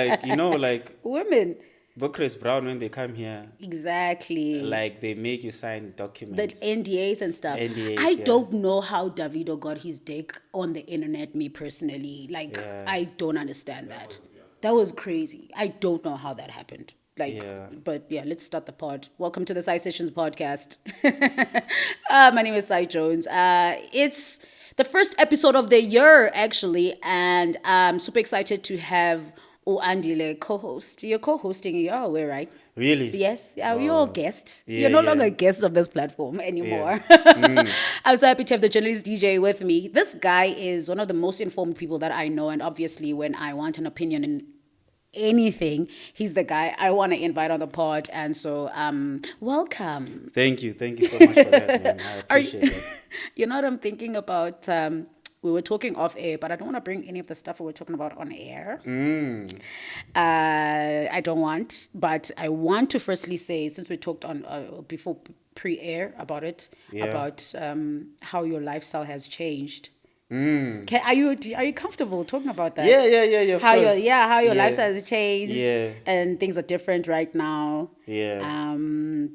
like, like Women. but Chris Brown, when they come here, Exactly. like they make you sign The documents, NDAs and stuff. I NDAs, yeah, don't know how Davido got his dick on the internet, me personally. Like, yeah, I don't understand that. That was crazy. I don't know how that happened. Like, yeah. but yeah, let's start the pod. Welcome to the Side Sessions podcast. My name is Sai Jones. It's the first episode of the year, actually, and I'm super excited to have Andile co-host. You're co-hosting, you're aware, right? Really? Yes, you're a Oh, guest. yeah, You're no longer yeah, a guest of this platform yeah. anymore. Mm, I'm so happy to have the journalist DJ with me. This guy is one of the most informed people that I know, and obviously, when I want an opinion in anything, he's the guy I want to invite on the pod. And so, welcome. thank you so much for that, man. I Are you, appreciate that. you know what I'm thinking about? We were talking off air, but I don't want to bring any of the stuff we were talking about on air. Mm, I don't want, but I want to firstly say, since we talked on before pre-air about it, yeah. about how your lifestyle has changed. Mm. Are you comfortable talking about that? Yeah. Of How course. how your Yeah. lifestyle has changed, Yeah. and things are different right now. Yeah.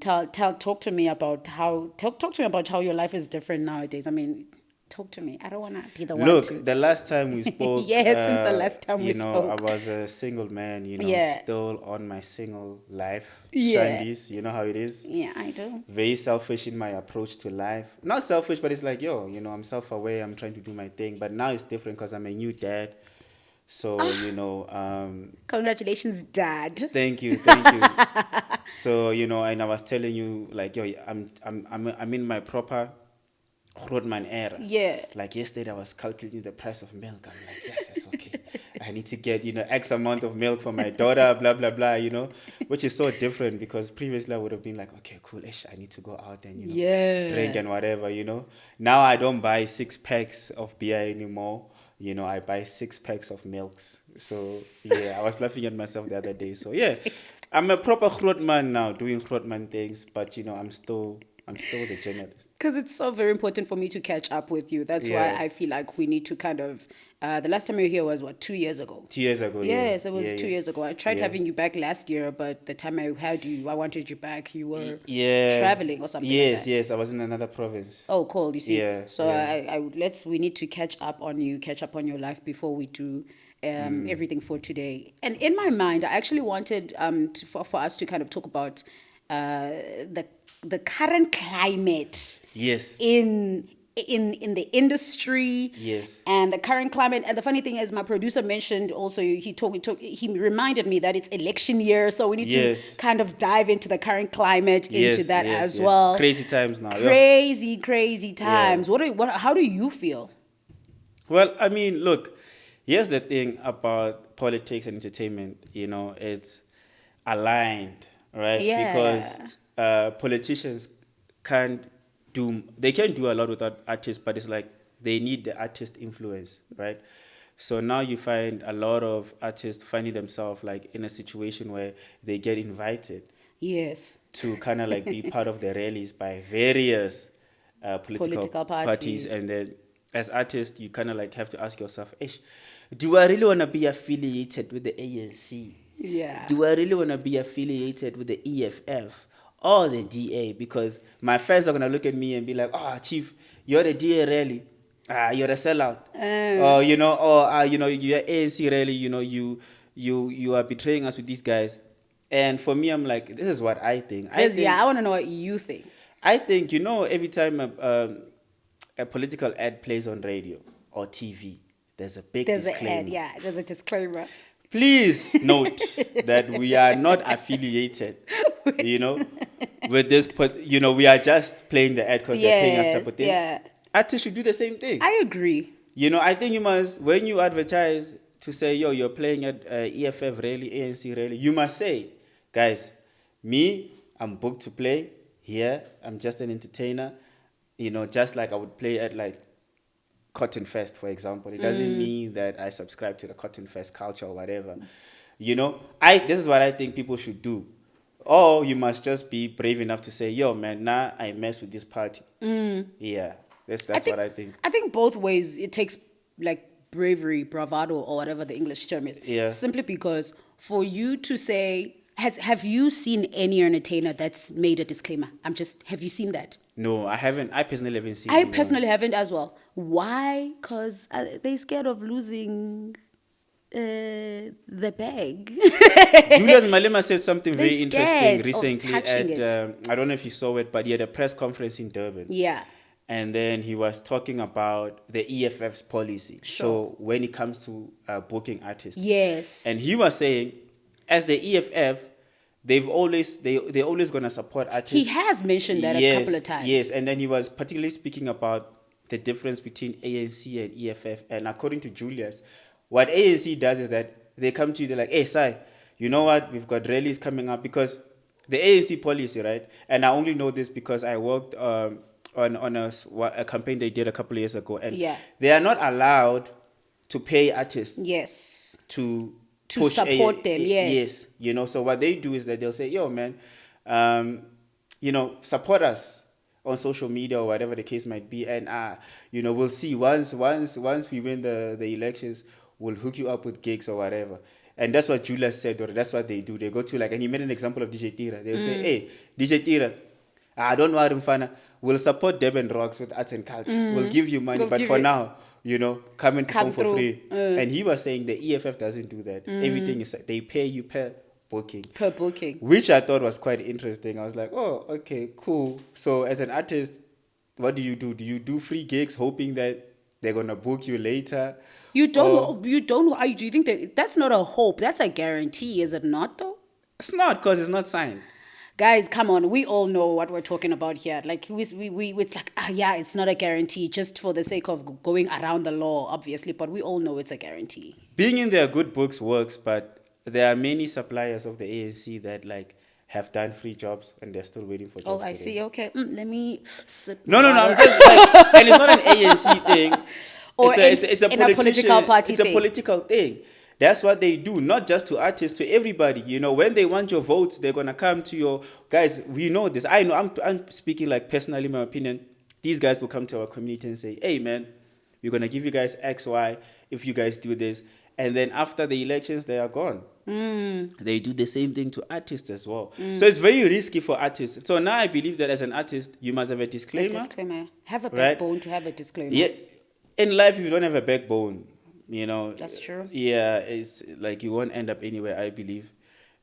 Talk to me about talk to me about how your life is different nowadays. I mean, talk to me. I don't want to be the one to. Look, the last time we spoke, Yeah, since the last time we I spoke. was a single man, Yeah. still on my single life. Yeah. Shandies, you know how it is. Yeah, I do. Very selfish in my approach to life. Not selfish, but it's like, I'm self-aware. I'm trying to do my thing. But now it's different because I'm a new dad. So, Congratulations, Dad. thank you. So, and I was telling you, like, I'm in my proper Grootman era. Yeah. Like yesterday, I was calculating the price of milk. I'm like, yes, okay. I need to get, X amount of milk for my daughter, blah, blah, blah, which is so different because previously I would have been like, okay, cool, ish, I need to go out and, Yeah. drink and whatever, Now I don't buy 6 packs of beer anymore. I buy 6 packs of milks. So, yeah, I was laughing at myself the other day. So, yeah, I'm a proper Grootman now, doing Grootman things, but, I'm still the journalist. Because it's so very important for me to catch up with you. That's why I feel like we need to kind of. The last time you were here was 2 years ago. 2 years ago, Yes, it was 2 years ago. I tried Yeah. having you back last year, but the time I had you, I wanted you back. You were Yeah. traveling or something. Yes, like that. yes, I was in another province. Oh, cool. You see. Yeah, So yeah. we need to catch up on you, catch up on your life before we do everything for today. And in my mind, I actually wanted for us to kind of talk about the current climate. Yes. In the industry. Yes. And the current climate. And the funny thing is, my producer mentioned also, he reminded me that it's election year, so we need to kind of dive into the current climate, into that as well. Crazy times now. Crazy times. Yeah. How do you feel? Well, I mean, look, here's the thing about politics and entertainment, it's aligned, right? Yeah. Because politicians can do a lot without artists, but it's like they need the artist influence, right? So now you find a lot of artists finding themselves like in a situation where they get invited Yes. to kind of like be part of the rallies by various political parties. And then as artists, you kind of like have to ask yourself, do I really want to be affiliated with the ANC? Yeah. Do I really want to be affiliated with the EFF or the DA? Because my friends are going to look at me and be like, Chief, you're the DA rally. You're a sellout. Or, you're ANC rally, you are betraying us with these guys. And for me, I'm like, this is what I think. I want to know what you think. I think, every time a political ad plays on radio or TV, there's a big disclaimer. There's a disclaimer. Please note that we are not affiliated, with this, we are just playing the ad because they're paying us separate thing. Yeah. Artists should do the same thing. I agree. I think you must, when you advertise to say, you're playing at EFF rally, ANC rally, you must say, guys, I'm booked to play here. I'm just an entertainer, just like I would play at like Cotton Fest, for example. It doesn't mean that I subscribe to the Cotton Fest culture or whatever. This is what I think people should do. Or you must just be brave enough to say, man, I mess with this party. Yeah, that's what I think. I think both ways it takes like bravery, bravado, or whatever the English term is. Yeah. Simply because for you to say, have you seen any entertainer that's made a disclaimer? Have you seen that? No, I haven't. I personally haven't seen. I personally haven't as well. Why? Because they're scared of losing the bag. Julius Malema said something very They're interesting scared of recently touching at, it. I don't know if you saw it, but he had a press conference in Durban. Yeah. And then he was talking about the EFF's policy. Sure. So when it comes to booking artists. Yes. And he was saying, as the EFF, they're always going to support artists. He has mentioned that a couple of times. Yes, and then he was particularly speaking about the difference between ANC and EFF. And according to Julius, what ANC does is that they come to you, they're like, hey, Sai, you know what? We've got rallies coming up, because the ANC policy, right? And I only know this because I worked on a campaign they did a couple of years ago. And they are not allowed to pay artists. Yes. To support them, yes. Yes, so what they do is that they'll say, yo, man, support us on social media or whatever the case might be. And, we'll see once we win the elections, we'll hook you up with gigs or whatever. And that's what Julius said, or that's what they do. They go to and he made an example of DJ Tira. They'll say, hey, DJ Tira, don't worry, Mfana, we'll support Durban Rocks with arts and culture. We'll give you money, but for now, come and perform for free. And he was saying the EFF doesn't do that. Everything is, they pay you per booking. Per booking. Which I thought was quite interesting. I was like, oh, okay, cool. So as an artist, what do you do? Do you do free gigs hoping that they're going to book you later? Do you think that's not a hope? That's a guarantee, is it not though? It's not, because it's not signed. Guys, come on. We all know what we're talking about here. Like, it's like, it's not a guarantee just for the sake of going around the law, obviously. But we all know it's a guarantee. Being in their good books works, but there are many suppliers of the ANC that, have done free jobs and they're still waiting for jobs. Oh, I see. Okay. Let me... No. I'm just and it's not an ANC thing. Or it's a political party thing. It's a political thing. That's what they do, not just to artists, to everybody. When they want your votes, they're going to come to your... Guys, we know this. I know, I'm speaking personally, my opinion. These guys will come to our community and say, hey, man, we're going to give you guys X, Y, if you guys do this. And then after the elections, they are gone. They do the same thing to artists as well. So it's very risky for artists. So now I believe that as an artist, you must have a disclaimer. Have a backbone to have a disclaimer. Yeah. In life, if you don't have a backbone, that's true. Yeah, it's like you won't end up anywhere, I believe.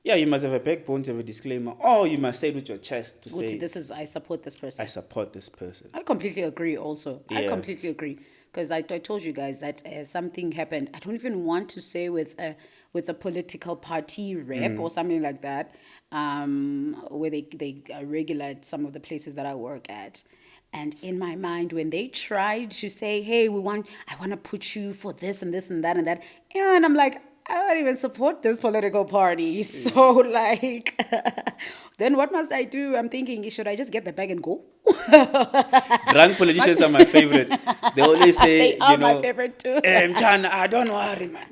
Yeah, you must have a backbone to have a disclaimer, or you must say it with your chest to say, I support this person. I support this person. I completely agree also. Yeah. I completely agree. Because I told you guys that something happened. I don't even want to say with a political party rep or something like that, where they regulate some of the places that I work at. And in my mind, when they tried to say, hey, I want to put you for this and this and that and that, and I'm like, I don't even support this political party. So then what must I do? I'm thinking, should I just get the bag and go? Drunk politicians are my favorite. They always say, they are my favorite too. Chana, don't worry, man.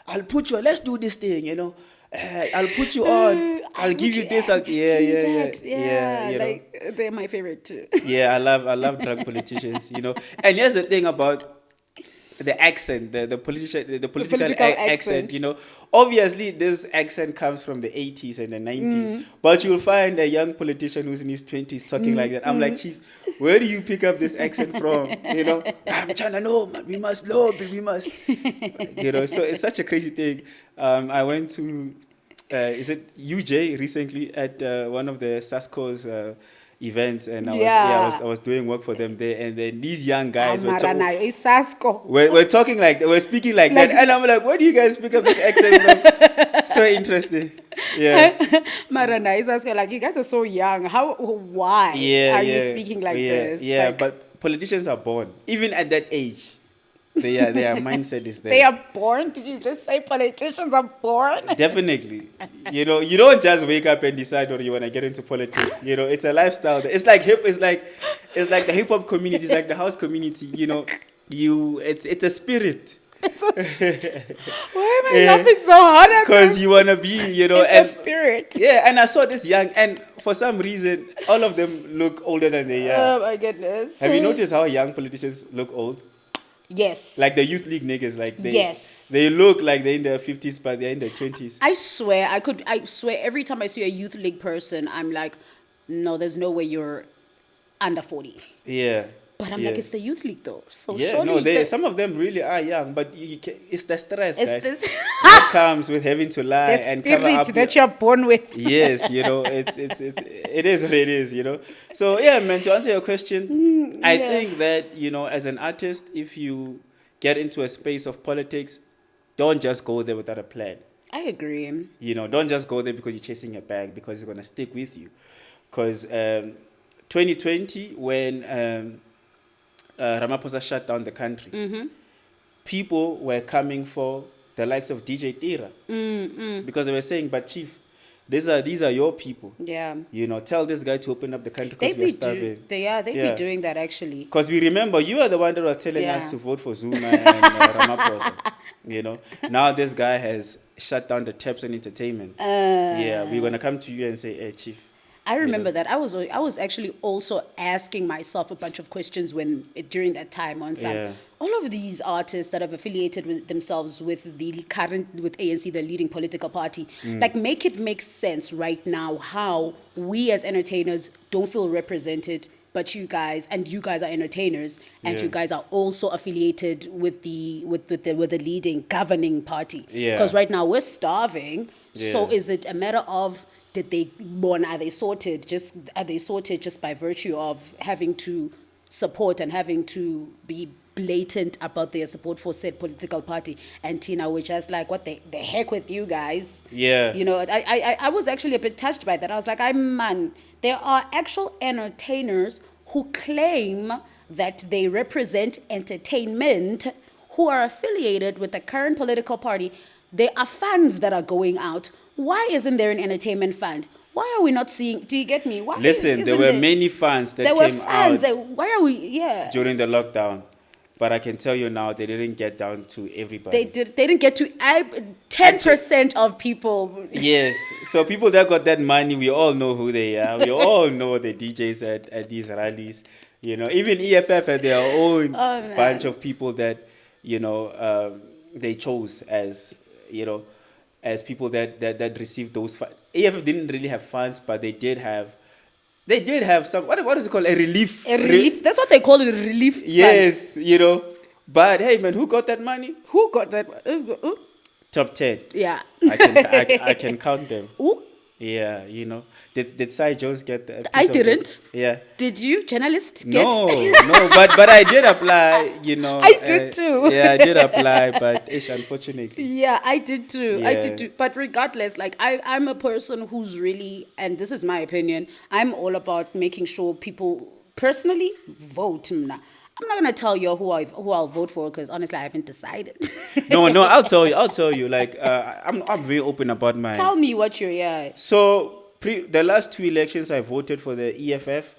I'll put you, let's do this thing, I'll put you on. I'll give you this. Yeah, they're my favorite too. Yeah, I love drunk politicians, And here's the thing about the accent, the political accent, Obviously, this accent comes from the 80s and the 90s, but you'll find a young politician who's in his 20s talking like that. I'm like, Chief, where do you pick up this accent from? I'm trying to know, man, we must lobby, we must. So it's such a crazy thing. I went to, is it UJ recently at one of the Sasco's events, and I was doing work for them there, and then these young guys we're talking we're speaking like that, and I'm like, where do you guys pick up this accent from? So interesting. Yeah. Marana is Sasko, you guys are so young. Why are you speaking like this? Yeah, but politicians are born even at that age. Their mindset is there. They are born? Did you just say politicians are born? Definitely. You don't just wake up and decide you want to get into politics. It's a lifestyle. It's like it's like the hip hop community, it's like the house community. It's a spirit. Why am I laughing so hard at this? Because you want to be, it's a spirit. Yeah, and I saw this young, and for some reason, all of them look older than they are. Oh my goodness. Have you noticed how young politicians look old? Yes. Like the youth league niggas, like Yes. they look like they're in their 50s, but they're in their 20s. I swear, I swear, every time I see a youth league person, I'm like, no, there's no way you're under 40. Yeah. But I'm like, it's the youth league though. So Yeah, surely no, some of them really are young, but it's the stress, it's guys. this That comes with having to lie the and cover up. spirit that you're born with. Yes, it is what it is, So yeah, man, to answer your question, I think that, as an artist, if you get into a space of politics, don't just go there without a plan. I agree. Don't just go there because you're chasing a bag, because it's going to stick with you. Because 2020, when Ramaphosa shut down the country, people were coming for the likes of DJ Tira, because they were saying, but Chief, these are your people. Yeah. Tell this guy to open up the country because we're starving. They'd be doing that actually. Because we remember, you are the one that was telling us to vote for Zuma and Ramaphosa. Now this guy has shut down the taps on entertainment. We're going to come to you and say, hey, Chief. I remember that. I was actually also asking myself a bunch of questions during that time on some. All of these artists that have affiliated with themselves with ANC, the leading political party, like make it make sense right now how we as entertainers don't feel represented, but you guys are entertainers, and you guys are also affiliated with the leading governing party. Because right now we're starving. So is it a matter of are they sorted just by virtue of having to support and having to be blatant about their support for said political party? And Tina, we're just like, what the heck with you guys? Yeah. I was actually a bit touched by that. I was like, there are actual entertainers who claim that they represent entertainment, who are affiliated with the current political party. There are funds that are going out. Why isn't there an entertainment fund? Why are we not seeing? Do you get me? Why? Listen, there were many funds that came out. Why are we? Yeah. During the lockdown, but I can tell you now, they didn't get down to everybody. They didn't get to 10% of people. Yes. So people that got that money, we all know who they are. We all know the DJs at these rallies. Even EFF had their own bunch of people that they chose as as people that received those funds. EFF didn't really have funds, but they did have some, what is it called? A relief. That's what they call it, a relief fund. Yes, But hey, man, who got that money? Who got that? Top 10. Yeah. I can count them. Ooh. Yeah, Did Cy Jones get that? I didn't. Yeah. Did you, journalist? No, but I did apply, I did too. Yeah, I did apply, but it's unfortunately. Yeah, I did too. Yeah. I did too. But regardless, like I'm a person who's really, and this is my opinion, I'm all about making sure people personally vote. I'm not gonna tell you who I'll vote for, because honestly I haven't decided. No, I'll tell you. Like I'm very open about mine. Tell me what you're. So the last 2 elections I voted for the EFF.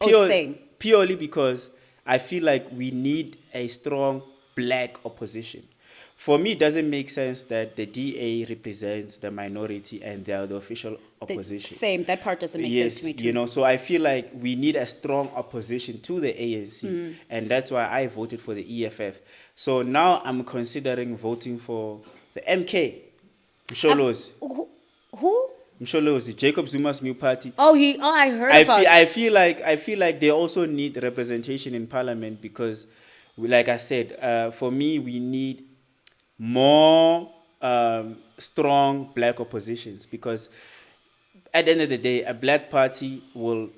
Same. Purely because I feel like we need a strong black opposition. For me, it doesn't make sense that the DA represents the minority and they are the official opposition. Same. That part doesn't make sense to me too. So I feel like we need a strong opposition to the ANC, and that's why I voted for the EFF. So now I'm considering voting for the MK, Msholozi. Who? Msholozi, Jacob Zuma's new party. I heard about it. I feel like they also need representation in parliament because, like I said, for me, we need more strong black oppositions, because at the end of the day, a black party will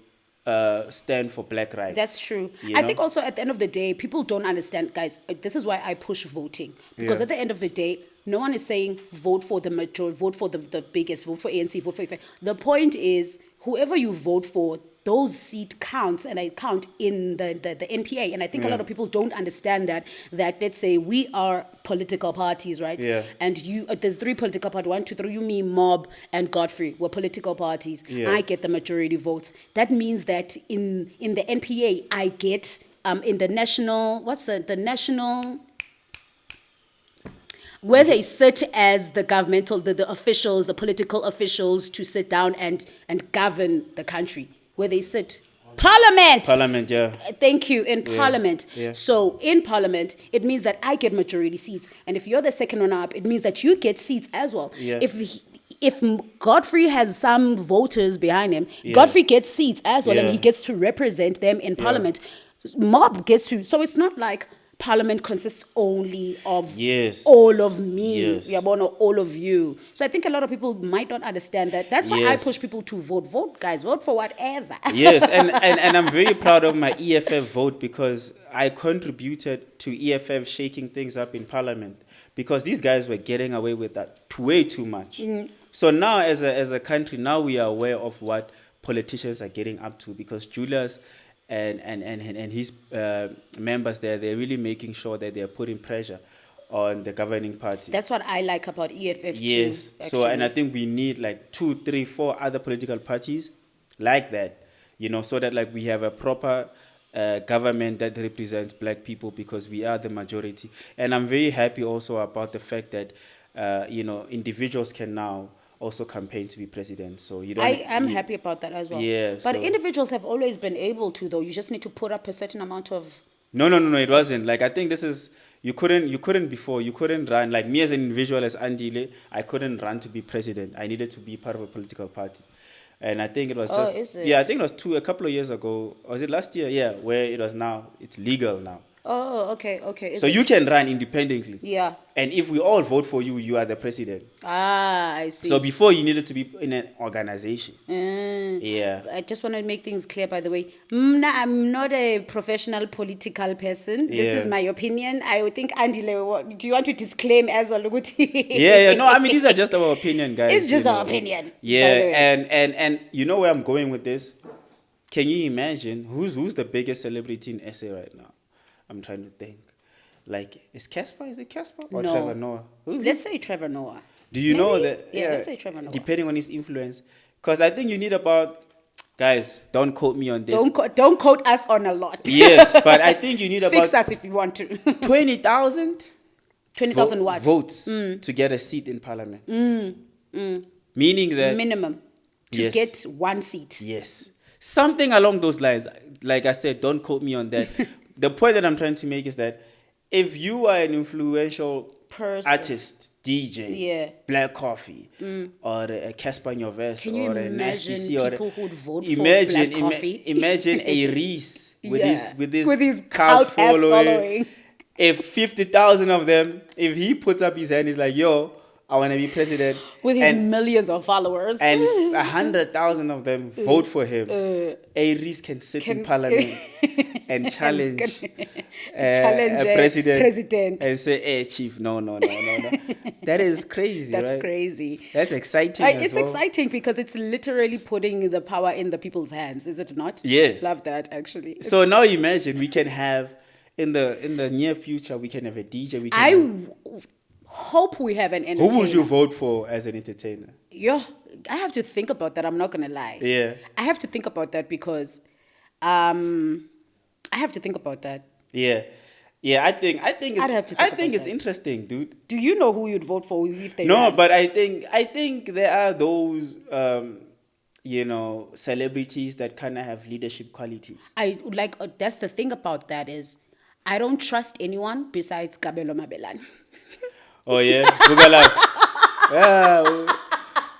stand for black rights. That's true. I think also at the end of the day, people don't understand, guys. This is why I push voting, because at the end of the day, no one is saying vote for the majority, vote for the biggest, vote for ANC, vote for EFF. The point is, whoever you vote for, those seats counts, and I count in the NPA. And I think a lot of people don't understand that let's say we are political parties, right? Yeah. And there's 3 political parties, 1, 2, 3, you, me, Mob, and Godfrey. We're political parties. Yeah. I get the majority votes. That means that in the NPA, I get in the national, the national, where they sit as the governmental, the officials, the political officials, to sit down and govern the country, where they sit. Parliament. Parliament, yeah. Thank you. In Parliament. Yeah. So in Parliament, it means that I get majority seats, and if you're the second one up, it means that you get seats as well. Yeah. If Godfrey has some voters behind him, Yeah. Godfrey gets seats as well, and Yeah. he gets to represent them in Parliament. Mob gets to. So it's not like Parliament consists only of Yes. all of me, Yes. or all of you. So I think a lot of people might not understand that. That's why I Yes. push people to vote. Vote, guys. Vote for whatever. Yes, and I'm very proud of my EFF vote because I contributed to EFF shaking things up in Parliament because these guys were getting away with that way too much. So now as a country, now we are aware of what politicians are getting up to because Julius and his members there, they're really making sure that they're putting pressure on the governing party. That's what I like about EFF Yes. too. So, and I actually. think we need like 2, 3, 4 other political parties like that, so that like we have a proper government that represents black people because we are the majority. And I'm very happy also about the fact that, individuals can now also campaign to be president. So you don't. I am happy about that as well. Yeah, But so- individuals have always been able to, though. You just need to put up a certain amount of. No, it wasn't. Like I think this is you couldn't before. You couldn't run. Like me as an individual as Andile, I couldn't run to be president. I needed to be part of a political party. And I think it was just is it? yeah, I think it was a couple of years ago. Or was it last year? Yeah, where it was now it's legal now. Oh, okay. Is So it- you can run independently. Yeah. And if we all vote for you, you are the president. Ah, I see. So before you needed to be in an organization. Mm. Yeah. I just want to make things clear, by the way. I'm not a professional political person. This Yeah. is my opinion. I would think, Andile, do you want to disclaim as well? Yeah. No, I mean these are just our opinion, guys. It's just you our know. opinion, by Yeah, the way. and you know where I'm going with this? Can you imagine who's the biggest celebrity in SA right now? I'm trying to think. Like, is it Casper or No. Trevor Noah? Let's say Trevor Noah. Do you know Maybe? that? Yeah, let's say Trevor Noah. Depending on his influence, because I think you need about, guys. Don't quote me on this. Don't quote us on a lot. Yes, but I think you need Fix about us if you want to. 20,000 20,000 what? votes to get a seat in parliament. Meaning that Minimum to Yes. get one seat. yes, something along those lines. Like I said, don't quote me on that. The point that I'm trying to make is that if you are an influential Person. artist, DJ, Yeah. Black Coffee, or a Casper in your vest, Can you or a imagine Nasty C, or people who'd vote for imagine, Black Coffee? imagine a Reese with Yeah. his With his cult cult-ass following. If 50,000 of them, if he puts up his hand, he's like, "Yo, I want to be president," With his and millions of followers. 100,000 of them vote for him, a Reese can sit in parliament and challenge Challenge a a president, president. and say, "Hey, chief, no." That is crazy, That's right? crazy. That's exciting. as It's well. exciting because it's literally putting the power in the people's hands, is it not? Yes. Love that, actually. So now imagine we can have in the near future we can have a DJ. We can I have, hope we have an who entertainer. would you vote for as an entertainer? Yeah, I have to think about that. I'm not gonna lie. Yeah. I have to think about that because, I have to think about that. Yeah. I think it's I'd have to I think think about it's that. interesting, dude. Do you know who you'd vote for if they No, ran? but I think there are those celebrities that kind of have leadership qualities. I like that's the thing about that is I don't trust anyone besides Kabelo Mabelane. Oh yeah, Bugalav. Yeah,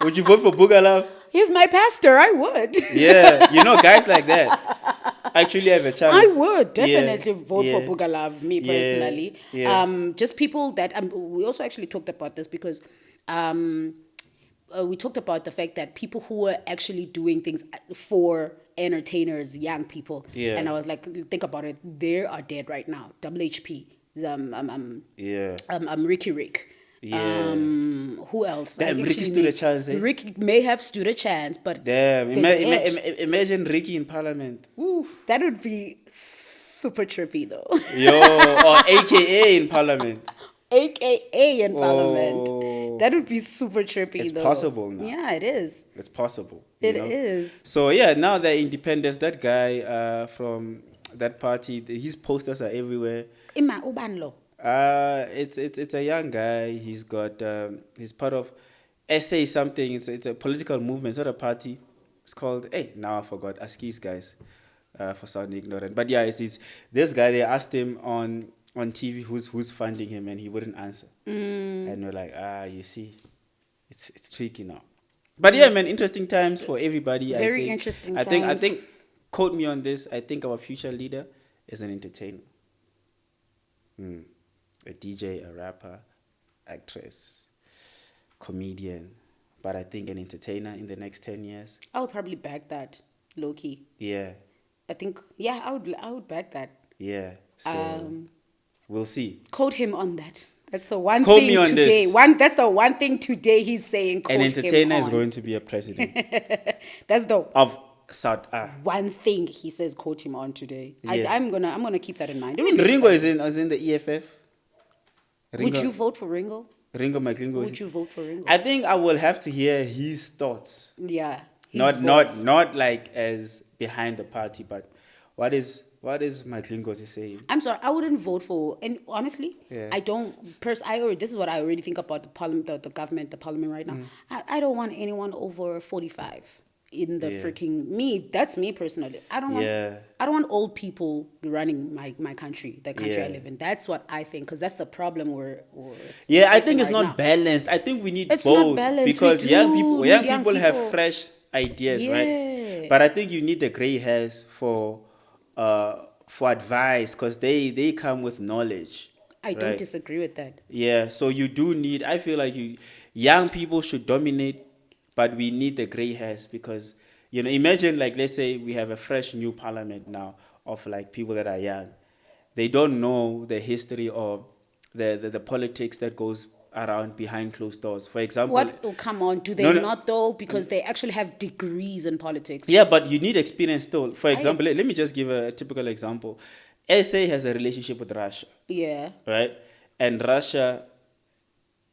would you vote for Bugalav? He's my pastor. I would. Yeah, guys like that actually have a chance. I would Yeah, definitely vote yeah. for Bugalav, me Yeah, personally. yeah. Just people that we also actually talked about this because we talked about the fact that people who are actually doing things for entertainers, young people, Yeah. and I was like, think about it, they are dead right now. WHP, Yeah. Ricky Rick. Yeah. Who else? Damn, I Ricky actually stood a may- chance, eh? Ricky may have stood a chance, but Damn. they're dead. Imagine Ricky in parliament. Woo. That would be super trippy though. Yo, or AKA in parliament. AKA in Parliament. Oh. That would be super trippy It's though. possible now. Yeah, it is. It's possible. It is. So yeah, now that independence, that guy from that party, his posters are everywhere. Ima Ubanlo. It's a young guy. He's got he's part of SA something. It's a political movement, it's not a party. It's called now I forgot. Ask these guys. for sounding ignorant. But yeah, it's this guy. They asked him on TV who's funding him, and he wouldn't answer. And we're like, you see, it's tricky now. But yeah, man, interesting times for everybody. Very I think. interesting I think. I times. think. Quote me on this. I think our future leader is an entertainer. A DJ, a rapper, actress, comedian. But I think an entertainer in the next 10 years. I would probably back that, low key. Yeah. I think, yeah, I would back that. Yeah. So we'll see. Quote him on that. That's the one Quote thing me on today. this. That's the one thing today he's saying. Quote An him entertainer is on. going to be a president That's the of South. one thing he says. Quote him on today. Yes. I'm gonna keep that in mind. Ringo is in the EFF. Would you vote for Ringo? Ringo McLingo. Would you vote for Ringo? I think I will have to hear his thoughts. Yeah. Not like as behind the party, but what is McLingo saying? I'm sorry, I wouldn't vote for, and honestly, Yeah. I don't. This is what I already think about the parliament, the government, the parliament right now. I don't want anyone over 45 in the freaking me. That's me personally. I don't want old people running my country, the country I live in. That's what I think, because that's the problem we're I think it's right not now. balanced. I think we need It's both not balanced. because We young do people need young people have people. fresh ideas, Yeah. right? But I think you need the gray hairs for advice because they come with knowledge. I don't right? disagree with that. Yeah, so you do need. I feel like young people should dominate, but we need the gray hairs because imagine like let's say we have a fresh new parliament now of like people that are young, they don't know the history or the politics that goes around behind closed doors. For example, Come on, do they not though? Because they actually have degrees in politics. Yeah, but you need experience still. For example, let me just give a typical example. SA has a relationship with Russia. Yeah. Right? And Russia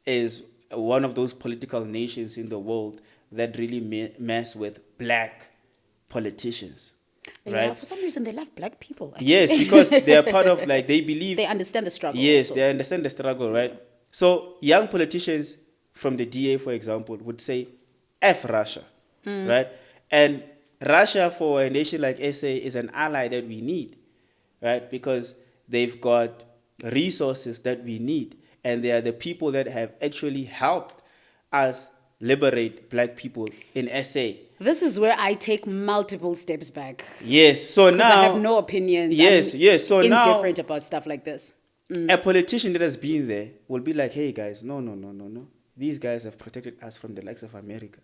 is one of those political nations in the world that really mess with black politicians. Yeah, Right? for some reason they love black people. Actually. Yes, because they are part of they believe. They understand the struggle. Yes, also. they understand the struggle, right? So young politicians from the DA, for example, would say, F Russia, right? And Russia for a nation like SA is an ally that we need, right? Because they've got resources that we need. And they are the people that have actually helped us liberate black people in SA. This is where I take multiple steps back. Yes, so now... I have no opinions. Yes, so now... indifferent about stuff like this. A politician that has been there will be like, hey guys, no. These guys have protected us from the likes of America.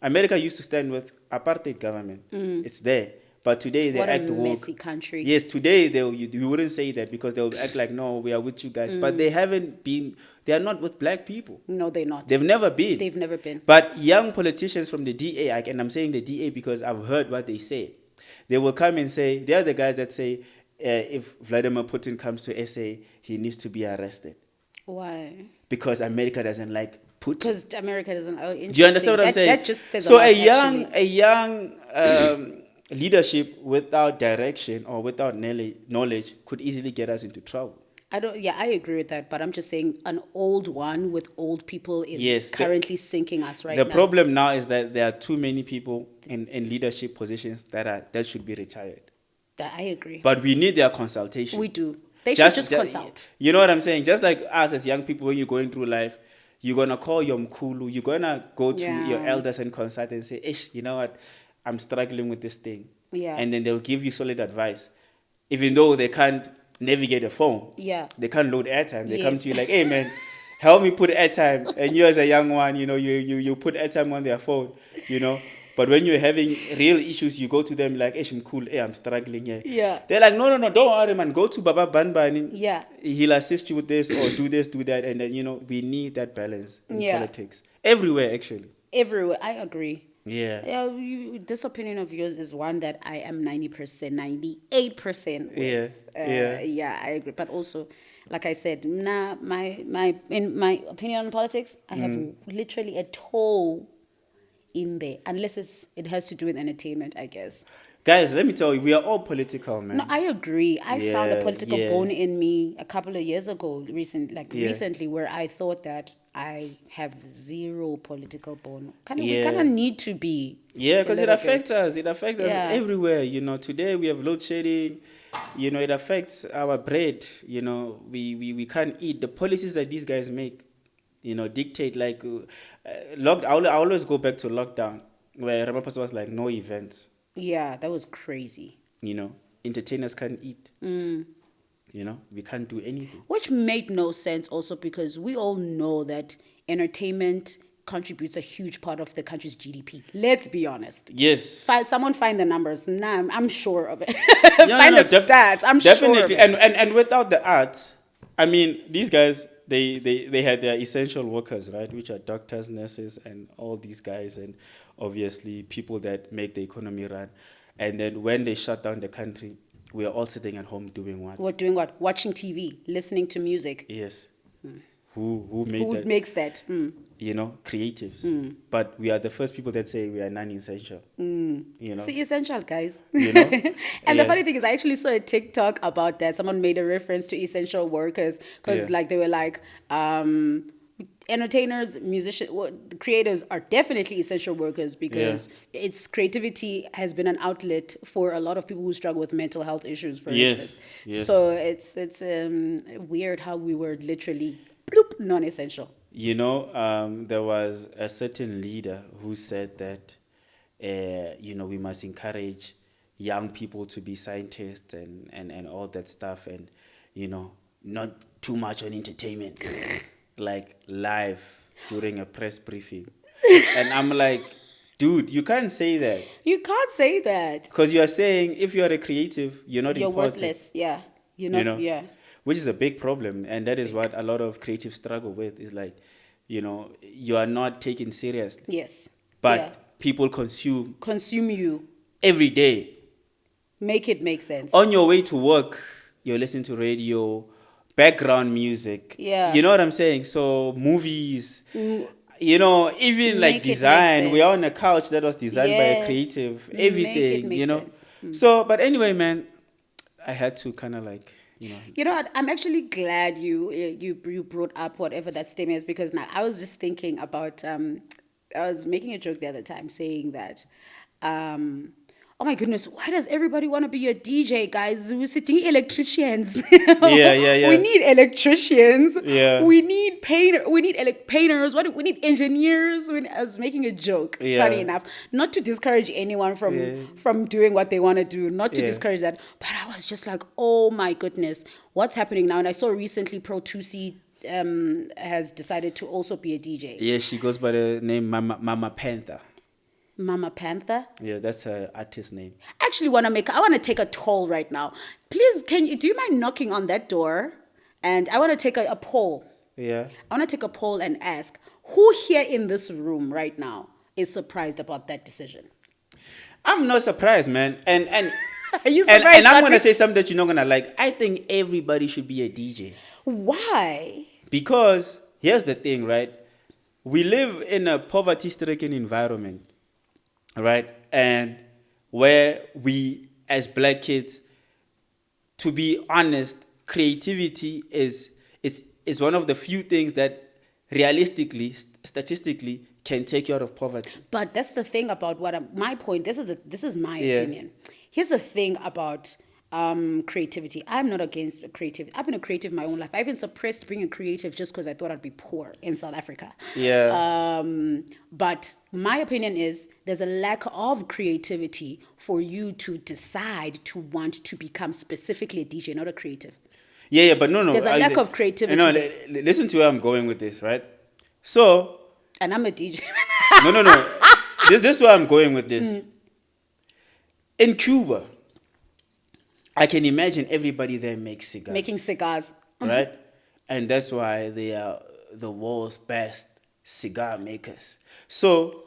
America used to stand with apartheid government. It's there. But today they What act a woke. messy country. Yes, today you wouldn't say that because they will act like, no, we are with you guys. But they are not with black people. No, they're not. They've never been. They've never been. But young politicians from the DA, and I'm saying the DA because I've heard what they say. They will come and say, they're the guys that say, if Vladimir Putin comes to SA, he needs to be arrested. Why? Because America doesn't like Putin. Because America doesn't. Oh, interesting. Do you understand what I'm saying? That just says so a lot, a young leadership without direction or without knowledge could easily get us into trouble. I agree with that, but I'm just saying an old one with old people is currently sinking us right now. The problem now is that there are too many people in leadership positions that should be retired. I agree. But we need their consultation. We do. They should just consult. You know what I'm saying? Just like us as young people, when you're going through life, you're going to call your mkulu, you're going to go to your elders and consult and say, ish, you know what? I'm struggling with this thing. Yeah. And then they'll give you solid advice. Even though they can't navigate a phone. Yeah. They can't load airtime. They come to you like, hey, man, help me put airtime. And you as a young one, you put airtime on their phone, But when you're having real issues, you go to them like, I'm cool, I'm struggling here. Yeah. They're like, no, don't worry, man. Go to Baba Banbani. Yeah. He'll assist you with this or do this, do that. And then, we need that balance in politics. Everywhere, actually. Everywhere. I agree. Yeah. This opinion of yours is one that I am 90%, 98% with. Yeah, I agree. But also, like I said, my opinion on politics, I have literally a toe in there, unless it has to do with entertainment, I guess. Guys, let me tell you, we are all political, man. No, I agree. I found a political bone in me a couple of years ago, recently, where I thought that I have zero political bone. We Yeah. kind of need to be. Yeah, a because it little affects bit. us. It affects us Yeah. everywhere. Today we have load shedding. It affects our bread. We can't eat. The policies that these guys make, dictate like I always go back to lockdown where Ramaphosa was like no events. Yeah, that was crazy. Entertainers can't eat. We can't do anything. Which made no sense also because we all know that entertainment contributes a huge part of the country's GDP. Let's be honest. Yes. Someone find the numbers. Nah, I'm sure of it. Yeah, find the stats. I'm definitely. sure of it. And without the arts, I mean, these guys, they had their essential workers, right? Which are doctors, nurses, and all these guys, and obviously people that make the economy run. And then when they shut down the country, we are all sitting at home doing what? What doing what? Watching TV, listening to music. Yes. Who made Who that? makes that? Creatives. But we are the first people that say we are non-essential. It's the essential, guys. And the funny thing is, I actually saw a TikTok about that. Someone made a reference to essential workers because, they were like, entertainers, musicians, creators are definitely essential workers because its creativity has been an outlet for a lot of people who struggle with mental health issues, for instance. Yes. So it's weird how we were literally bloop, non-essential. There was a certain leader who said that, we must encourage young people to be scientists and all that stuff and, not too much on entertainment, like live during a press briefing. And I'm like, dude, you can't say that. You can't say that. Because you are saying if you are a creative, you're not You're important. worthless. Yeah. You're not, yeah. Which is a big problem. And that is what a lot of creatives struggle with is like, you are not taken seriously. Yes. But people consume you every day. Make it make sense. On your way to work, you're listening to radio, background music. Yeah. You know what I'm saying? So movies, even like Make it make design. We are on sense. a couch that was designed by a creative. Everything, sense. So, but anyway, man, I had to kind of like, You know what? I'm actually glad you brought up whatever that statement is because now I was just thinking about I was making a joke the other time saying that oh my goodness, why does everybody want to be a DJ, guys? We're sitting electricians. Yeah. We need electricians. Yeah. We need painters. We need engineers. I was making a joke. It's funny enough. Not to discourage anyone from doing what they want to do. Not to discourage that. But I was just like, oh my goodness, what's happening now? And I saw recently Pro 2C has decided to also be a DJ. Yeah, she goes by the name Mama Panther. Mama Panther. Yeah, that's her artist name. I actually I want to take a toll right now. Please, do you mind knocking on that door? And I want to take a poll. Yeah. I want to take a poll and ask, who here in this room right now is surprised about that decision? I'm not surprised, man. And Are you surprised? And I'm going to say something that you're not going to like. I think everybody should be a DJ. Why? Because here's the thing, right? We live in a poverty-stricken environment. Right? And where we, as black kids, to be honest, creativity is one of the few things that realistically, statistically, can take you out of poverty. But that's the thing about my point. This is my opinion. Here's the thing about creativity. I'm not against creativity. I've been a creative my own life. I even suppressed being a creative just because I thought I'd be poor in South Africa. Yeah. But my opinion is there's a lack of creativity for you to decide to want to become specifically a DJ, not a creative. Yeah, but no. There's a lack of creativity. No, listen to where I'm going with this, right? So. And I'm a DJ. No. This is where I'm going with this. In Cuba, I can imagine everybody there makes cigars. Making cigars. Right? And that's why they are the world's best cigar makers. So,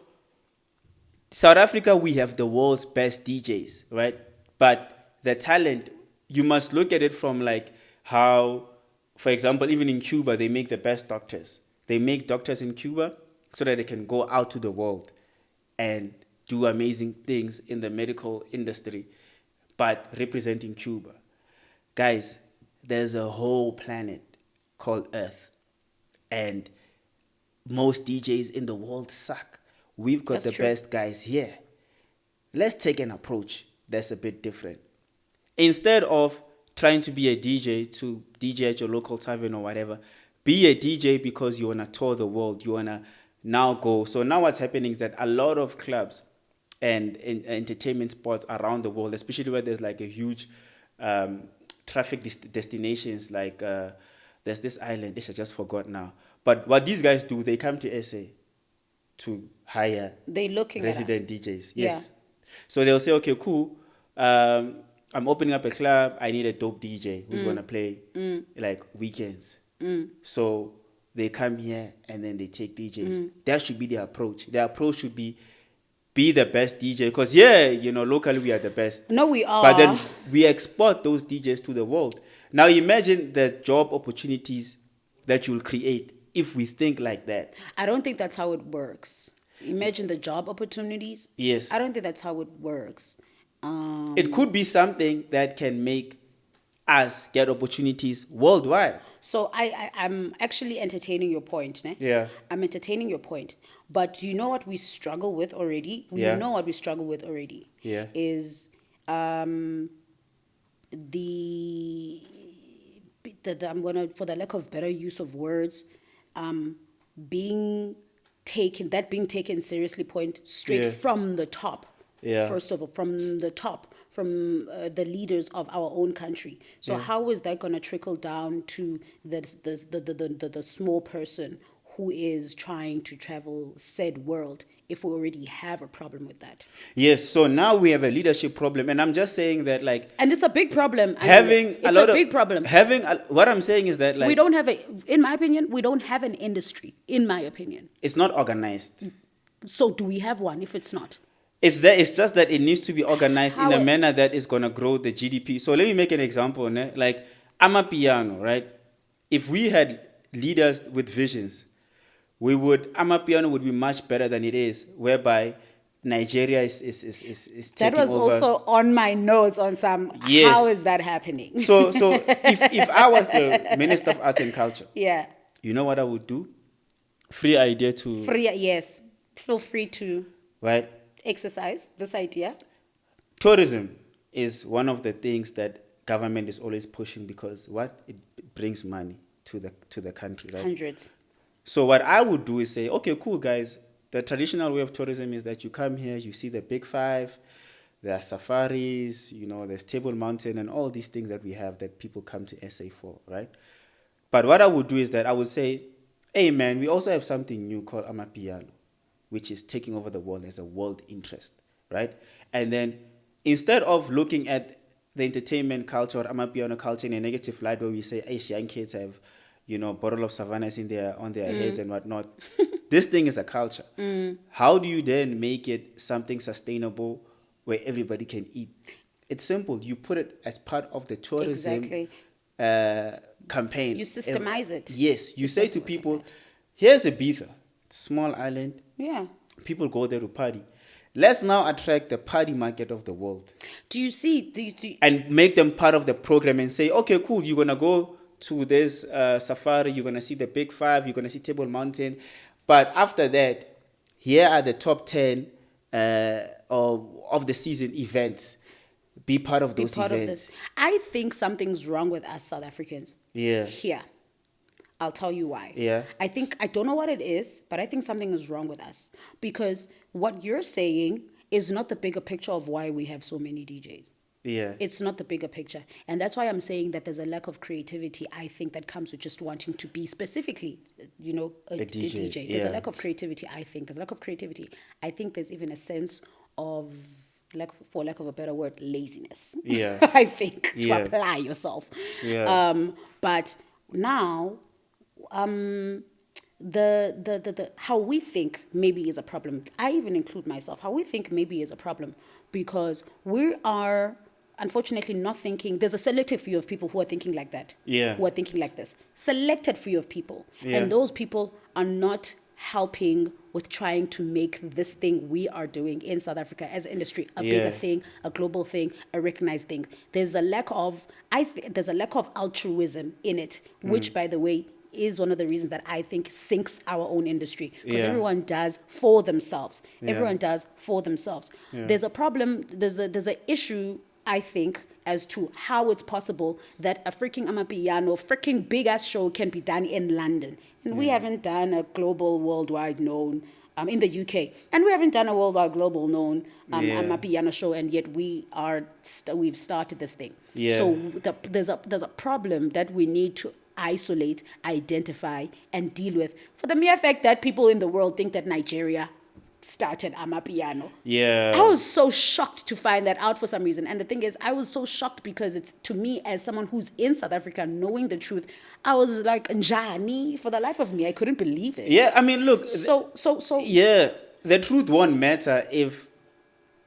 South Africa, we have the world's best DJs, right? But the talent, you must look at it from like how, for example, even in Cuba, they make the best doctors. They make doctors in Cuba so that they can go out to the world and do amazing things in the medical industry, but representing Cuba. Guys, there's a whole planet called Earth. And most DJs in the world suck. We've got That's the true. best guys here. Let's take an approach that's a bit different. Instead of trying to be a DJ to DJ at your local tavern or whatever, be a DJ because you want to tour the world. You want to now go. So now what's happening is that a lot of clubs and entertainment spots around the world, especially where there's like a huge traffic destinations, like there's this island, which I just forgot now. But what these guys do, they come to SA to hire They looking resident at us. DJs. Yeah. Yes. So they'll say, okay, cool. I'm opening up a club. I need a dope DJ who's gonna play like weekends. So they come here and then they take DJs. That should be their approach. Their approach should be the best DJ. Because locally we are the best. No, we are. But then we export those DJs to the world. Now imagine the job opportunities that you'll create if we think like that. I don't think that's how it works. Imagine the job opportunities. Yes. I don't think that's how it works. It could be something that can make us get opportunities worldwide. So I'm actually entertaining your point, ne? Yeah. I'm entertaining your point. But you know what we struggle with already? Yeah. You know what we struggle with already? Yeah. Is the I'm gonna, for the lack of better use of words, being taken seriously point straight Yeah. from the top. Yeah. First of all, from the top, from the leaders of our own country. So how is that going to trickle down to the small person who is trying to travel said world if we already have a problem with that? Yes. So now we have a leadership problem, and I'm just saying that And it's a big problem. it's a big problem. What I'm saying is that We don't have in my opinion, we don't have an industry, in my opinion. it's not organized. So do we have one if it's not? It's just that it needs to be organized in a manner that is going to grow the GDP. So let me make an example. Ne? Like Amapiano, right? If we had leaders with visions, Amapiano would be much better than it is, whereby Nigeria is taking That was over. also on my notes on some, Yes. how is that happening? So if I was the Minister of Arts and Culture, Yeah. you know what I would do? Free idea to, Yes. Feel free to right? exercise this idea. Tourism is one of the things that government is always pushing because it brings money to the country, right? Hundreds. So what I would do is say, okay, cool, guys. The traditional way of tourism is that you come here, you see the big five, there are safaris, there's Table Mountain and all these things that we have that people come to SA for, right? But what I would do is that I would say, hey, man, we also have something new called Amapiano, which is taking over the world as a world interest, right? And then instead of looking at the entertainment culture or Amapiano culture in a negative light where we say, hey, young kids have, bottle of Savanas on their heads and whatnot, this thing is a culture. How do you then make it something sustainable where everybody can eat? It's simple. You put it as part of the tourism campaign. You systemize it. Yes. You say to people, here's Ibiza, small island. Yeah. People go there to party. Let's now attract the party market of the world. Do you see? And make them part of the program and say, okay, cool, you're going to go to this safari, you're going to see the big five, you're going to see Table Mountain. But after that, here are the top 10 of the season events. Be part of those events. I think something's wrong with us South Africans. Yeah. Here. I'll tell you why. Yeah. I don't know what it is, but I think something is wrong with us. Because what you're saying is not the bigger picture of why we have so many DJs. Yeah. It's not the bigger picture. And that's why I'm saying that there's a lack of creativity, I think, that comes with just wanting to be specifically, a DJ. There's a lack of creativity, I think. There's a lack of creativity. I think there's even a sense of, for lack of a better word, laziness. Yeah. I think, to apply yourself. Yeah. But now, the how we think maybe is a problem. I even include myself. How we think maybe is a problem because we are unfortunately not thinking. There's a selective few of people who are thinking like that. Yeah. Who are thinking like this. Selected few of people, Yeah. and those people are not helping with trying to make this thing we are doing in South Africa as an industry a bigger thing, a global thing, a recognized thing. There's a lack of altruism in it, which, by the way, is one of the reasons that I think sinks our own industry, because Yeah. everyone does for themselves. Yeah. Everyone does for themselves. Yeah. There's a problem. There's an issue, I think, as to how it's possible that a freaking Amapiano, freaking big ass show can be done in London, and we haven't done a global, worldwide known. In the UK, and we haven't done a worldwide, global known Yeah. Amapiano show, and yet we've started this thing. Yeah. So there's a problem that we need to isolate, identify, and deal with, for the mere fact that people in the world think that Nigeria started Amapiano. Yeah. I was so shocked to find that out for some reason. And the thing is, I was so shocked because it's, to me, as someone who's in South Africa, knowing the truth, I was like, Njani, for the life of me, I couldn't believe it. Yeah, I mean, look. So Yeah, the truth won't matter if,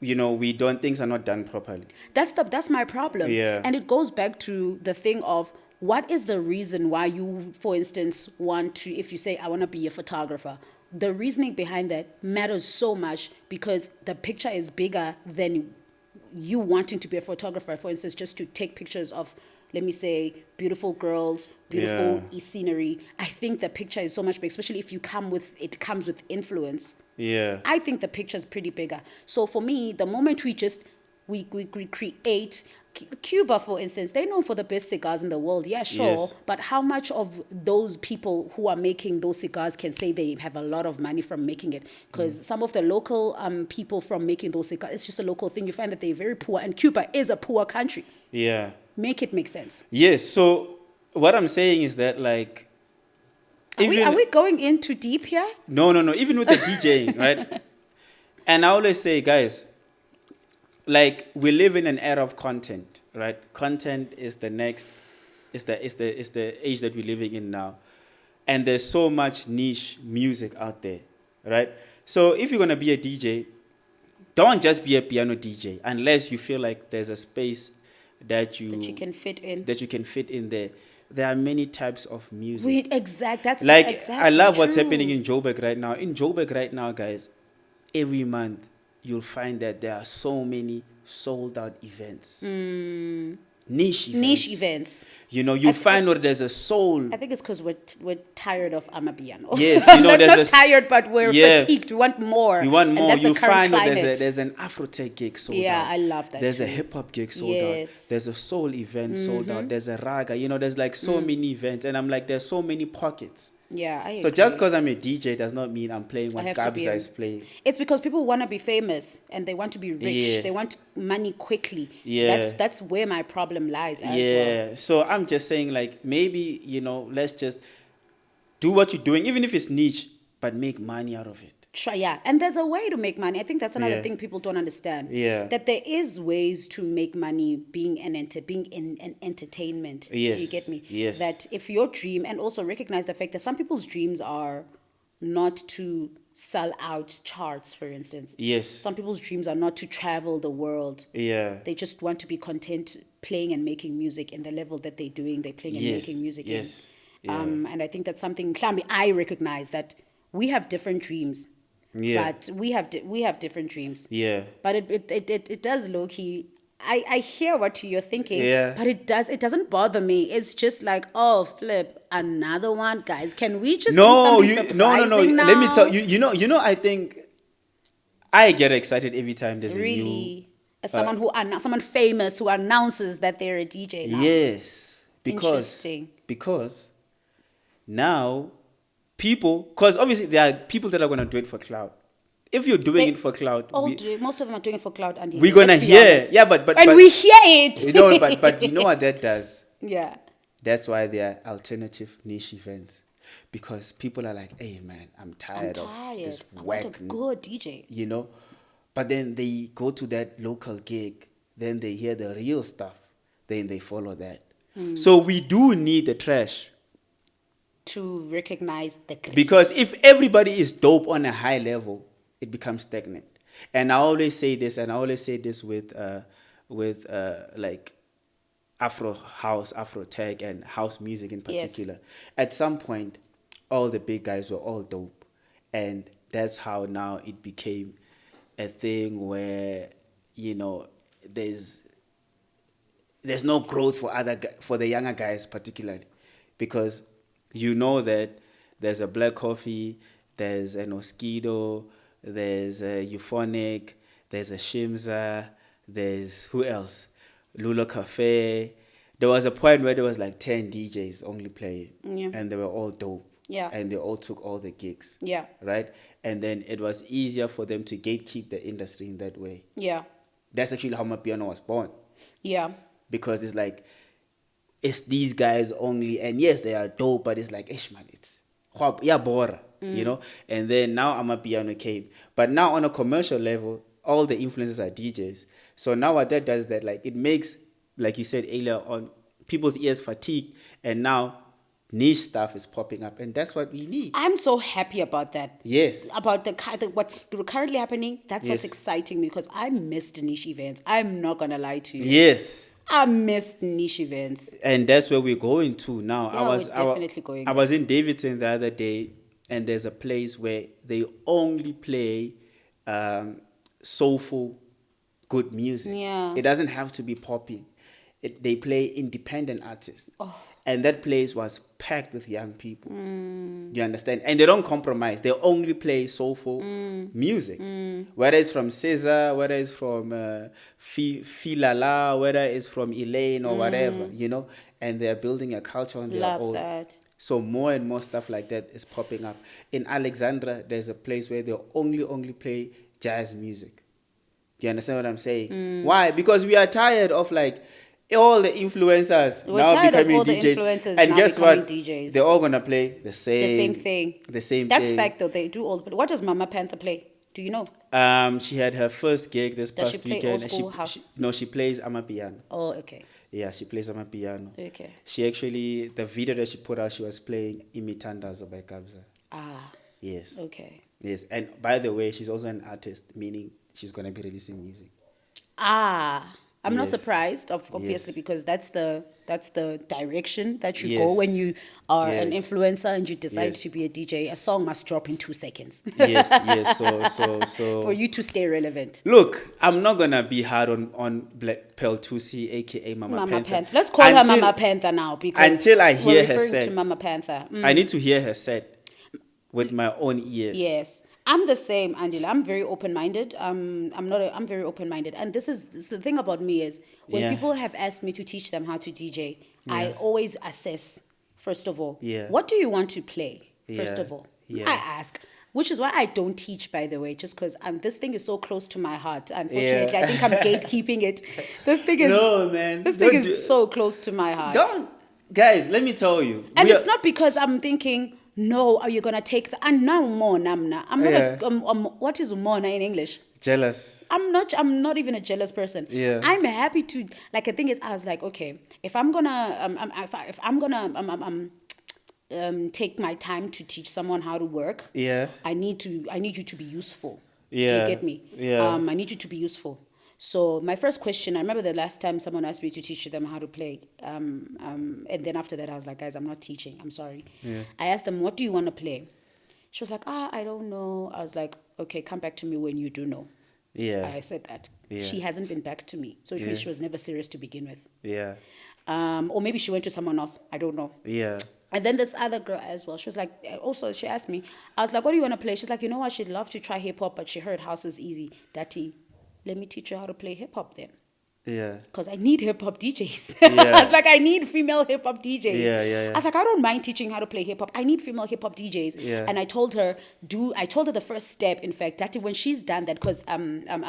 things are not done properly. that's my problem. Yeah. And it goes back to the thing of, what is the reason why you, for instance, want to, if you say, I want to be a photographer, the reasoning behind that matters so much, because the picture is bigger than you wanting to be a photographer. For instance, just to take pictures of, let me say, beautiful girls, beautiful scenery. I think the picture is so much bigger, especially if it comes with influence. Yeah. I think the picture is pretty bigger. So for me, the moment we create, Cuba, for instance, they're known for the best cigars in the world. Yeah, sure. Yes. But how much of those people who are making those cigars can say they have a lot of money from making it? Because some of the local people from making those cigars, it's just a local thing. You find that they're very poor, and Cuba is a poor country. Yeah. Make it make sense. Yes. So what I'm saying is that, like, Are we going in too deep here? No. Even with the DJing, right? And I always say, guys, like, we live in an era of content, right? Content is the next, is the age that we're living in now, and there's so much niche music out there, right? So if you're gonna be a DJ, don't just be a piano DJ unless you feel like there's a space that you can fit in. That you can fit in there. There are many types of music. That's like, exactly I love what's true. happening in Joburg right now. In Joburg right now, guys, every month you'll find that there are so many sold out events. Niche events. You find where there's a soul. I think it's because we're tired of Amapiano. Yes, Not there's tired, but we're fatigued. We want more. We want more. And that's You the current find where climate. there's an Afrotech gig sold out. Yeah, I love that. There's too. a hip hop gig sold out. Yes. There's a soul event sold out. There's a raga. There's like so many events, and I'm like, there's so many pockets. Yeah, I So agree. just because I'm a DJ does not mean I'm playing what have to be Gabza a- is playing. It's because people want to be famous and they want to be rich. Yeah. They want money quickly. Yeah. That's where my problem lies as well. Yeah. So I'm just saying, like, maybe, let's just do what you're doing, even if it's niche, but make money out of it. Yeah, and there's a way to make money. I think that's another Yeah. thing people don't understand. Yeah. That there is ways to make money being in entertainment. Yes. Do you get me? Yes. That if your dream, and also recognize the fact that some people's dreams are not to sell out charts, for instance. Yes. Some people's dreams are not to travel the world. Yeah. They just want to be content playing and making music in the level that they're doing. They're playing and Yes. making music Yes. in. Yeah. And I think that's something, Klambi, I recognize that we have different dreams. Yeah. But we have different dreams. Yeah. But it does low key. I hear what you're thinking. Yeah. But it doesn't bother me. It's just like, oh, flip, another one, guys. Can we just No, do something no. surprising now? Let me tell you. I think I get excited every time there's a new. Really, as someone famous who announces that they're a DJ now. Yes, Interesting. because now because obviously there are people that are gonna do it for cloud. If you're doing it for cloud, Most of them are doing it for cloud, and we're gonna hear. Yeah, but we hear it. but you know what that does? Yeah. That's why there are alternative niche events, because people are like, "Hey man, I'm tired of this I whack." want a good DJ. But then they go to that local gig, then they hear the real stuff, then they follow that. So we do need the trash. To recognize the great. Because if everybody is dope on a high level, it becomes stagnant. And I always say this, with like Afro house, Afro tech, and house music in particular. At some point, all the big guys were all dope, and that's how now it became a thing where there's no growth for the younger guys particularly, because you know that there's a Black Coffee, there's an Mosquito, there's a Euphonic, there's a Shimza, there's who else? Lula Cafe. There was a point where there was like 10 DJs only playing, and they were all dope. Yeah. And they all took all the gigs. Yeah. Right? And then it was easier for them to gatekeep the industry in that way. Yeah. That's actually how Mapiano was born. Yeah. Because it's like, it's these guys only, and yes, they are dope, but it's like, ish man, it's yeah, bora, you know? And then now Amapiano came. But now on a commercial level, all the influencers are DJs. So now what that does is that, like, it makes, like you said earlier on, people's ears fatigued, and now niche stuff is popping up, and that's what we need. I'm so happy about that. Yes. About what's currently happening. That's what's Yes. exciting me, because I missed niche events. I'm not gonna lie to you. Yes. I missed niche events. And that's where we're going to now. Yeah, we're definitely going I there. was in Davidson the other day, and there's a place where they only play soulful, good music. Yeah. It doesn't have to be popping. They play independent artists. And that place was packed with young people. You understand? And they don't compromise. They only play soulful music. Whether it's from Caesar, whether it's from Filala, whether it's from Elaine or whatever, you know? And they're building a culture on their own. Love that. So more and more stuff like that is popping up. In Alexandra, there's a place where they only play jazz music. Do you understand what I'm saying? Why? Because we are tired of like all the influencers We're now tired of becoming all the DJs. influencers And now guess becoming what? DJs. They're all gonna play the same thing. The same That's thing. fact though. They do all. What does Mama Panther play? Do you know? She had her first gig this Does she past play weekend. old and school house? No, she plays Amapiano. Oh, okay. Yeah, she plays Amapiano. Okay. She actually, the video that she put out, she was playing Imitandazo by Kabza. Ah. Yes. Okay. Yes. And by the way, she's also an artist, meaning she's gonna be releasing music. Ah. I'm not Yes. surprised, obviously, Yes. because that's the direction that you Yes. go when you are an Yes. influencer and you decide Yes. to be a DJ. A song must drop in 2 seconds Yes, yes. So for you to stay relevant. look, I'm not gonna be hard on Black Pearl 2C, aka Mama Panther. Let's call her Mama Panther now, because until I hear we're her referring set. to Mama Panther. I need to hear her set with my own ears. Yes. I'm the same, Andile. I'm very open-minded. I'm very open-minded. And this is the thing about me is when Yeah. people have asked me to teach them how to DJ, I always assess, first of all, Yeah. what do you want to play, first Yeah. of all? Yeah. I ask. Which is why I don't teach, by the way, just because this thing is so close to my heart. Unfortunately, I think I'm gatekeeping it. This thing is No, man. This thing Don't is do- so close to my heart. Don't, guys. Let me tell you. And we it's are- not because I'm thinking, no, are you gonna take the? And now more namna. I'm not. What is mona in English? jealous. I'm not even a jealous person. Yeah. I'm happy to. Like the thing is, I was like, okay, if I'm gonna take my time to teach someone how to work, Yeah. I need you to be useful. Do Yeah. you get me? Yeah. I need you to be useful. So my first question, I remember the last time someone asked me to teach them how to play. And then after that, I was like, guys, I'm not teaching. I'm sorry. Yeah. I asked them, what do you want to play? She was like, I don't know. I was like, okay, come back to me when you do know. Yeah. I said that. Yeah. She hasn't been back to me. So it means Yeah. she was never serious to begin with. Yeah. Or maybe she went to someone else. I don't know. Yeah. And then this other girl as well, she was like, also, she asked me, I was like, what do you want to play? She's like, you know what, she'd love to try hip hop, but she heard house is easy. Daddy, let me teach you how to play hip hop then. Yeah. Because I need hip hop DJs. Yeah. I was like, I need female hip hop DJs. Yeah. I was like, I don't mind teaching how to play hip hop. I need female hip hop DJs. Yeah. And I told her, the first step, in fact, that when she's done that, because I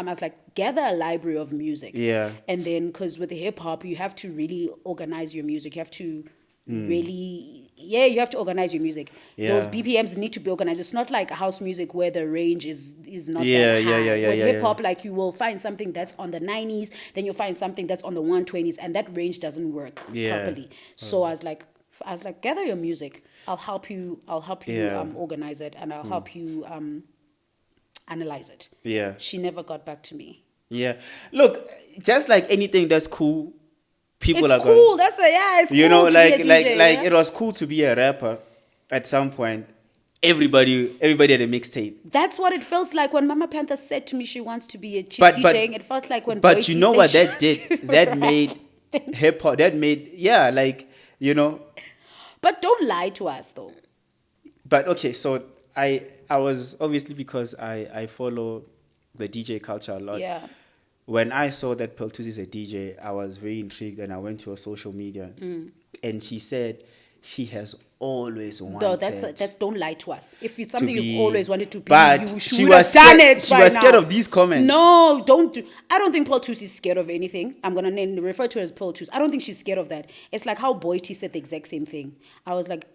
was like, gather a library of music. Yeah. And then, because with the hip hop, you have to really organize your music. You have to you have to organize your music. Yeah. Those BPMs need to be organized. It's not like house music where the range is not Yeah, that high. yeah, With yeah, hip hop, like you will find something that's on the 90s, then you'll find something that's on the 120s, and that range doesn't work Yeah. properly. So I was like, gather your music. I'll help you Yeah. organize it, and I'll help you analyze it. Yeah. She never got back to me. Yeah. Look, just like anything that's cool, people It's are cool. going. It's cool. You know, to like be a DJ, yeah? it was cool to be a rapper at some point. Everybody had a mixtape. That's what it feels like when Mama Panther said to me she wants to be But- DJing. It felt like when But Boy you T know said what she that wants did? to That rap. made hip hop. That made like. But But don't lie to us, though. But okay, so I was obviously, because I follow the DJ culture a lot. Yeah. When I saw that Pearl Tusi is a DJ, I was very intrigued, and I went to her social media, and she said she has always wanted. No, that don't lie to us. If it's something you've be- always wanted to be, but you she should was have done scared- it. she by was scared now. of these comments. No, don't do. I don't think Paul Tusi is scared of anything. I'm gonna refer to her as Paul Tusi. I don't think she's scared of that. It's like how Boy T said the exact same thing. I was like,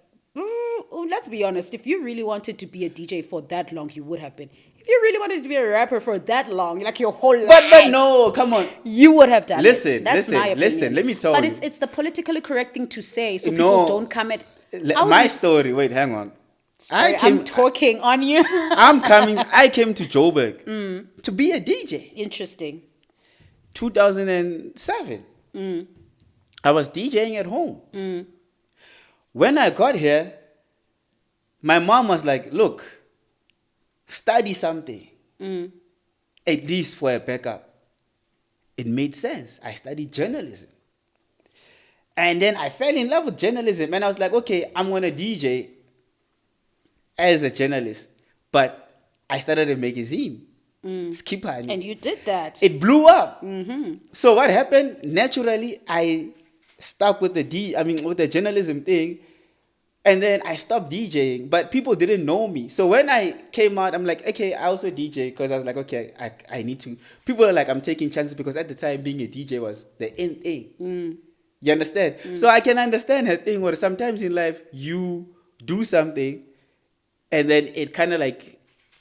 let's be honest. If you really wanted to be a DJ for that long, you would have been. If you really wanted to be a rapper for that long, like your whole life, But no, come on. you would have done Listen, it. That's my opinion. listen, let me tell but you. But it's the politically correct thing to say, so No. people don't come at. My story. Wait, hang on. Sorry, I'm talking on you. I came to Joburg to be a DJ. Interesting. 2007. I was DJing at home. When I got here, my mom was like, look, study something. At least for a backup. It made sense. I studied journalism. And then I fell in love with journalism. And I was like, okay, I'm going to DJ as a journalist. But I started a magazine. Skip Honey. And you did that. It blew up. So what happened? Naturally, I stuck with with the journalism thing, and then I stopped DJing. But people didn't know me. So when I came out, I'm like, okay, I also DJ, because I was like, okay, I need to. People are like, I'm taking chances, because at the time being a DJ was the end thing. You understand? So I can understand her thing where sometimes in life you do something, and then it kind of like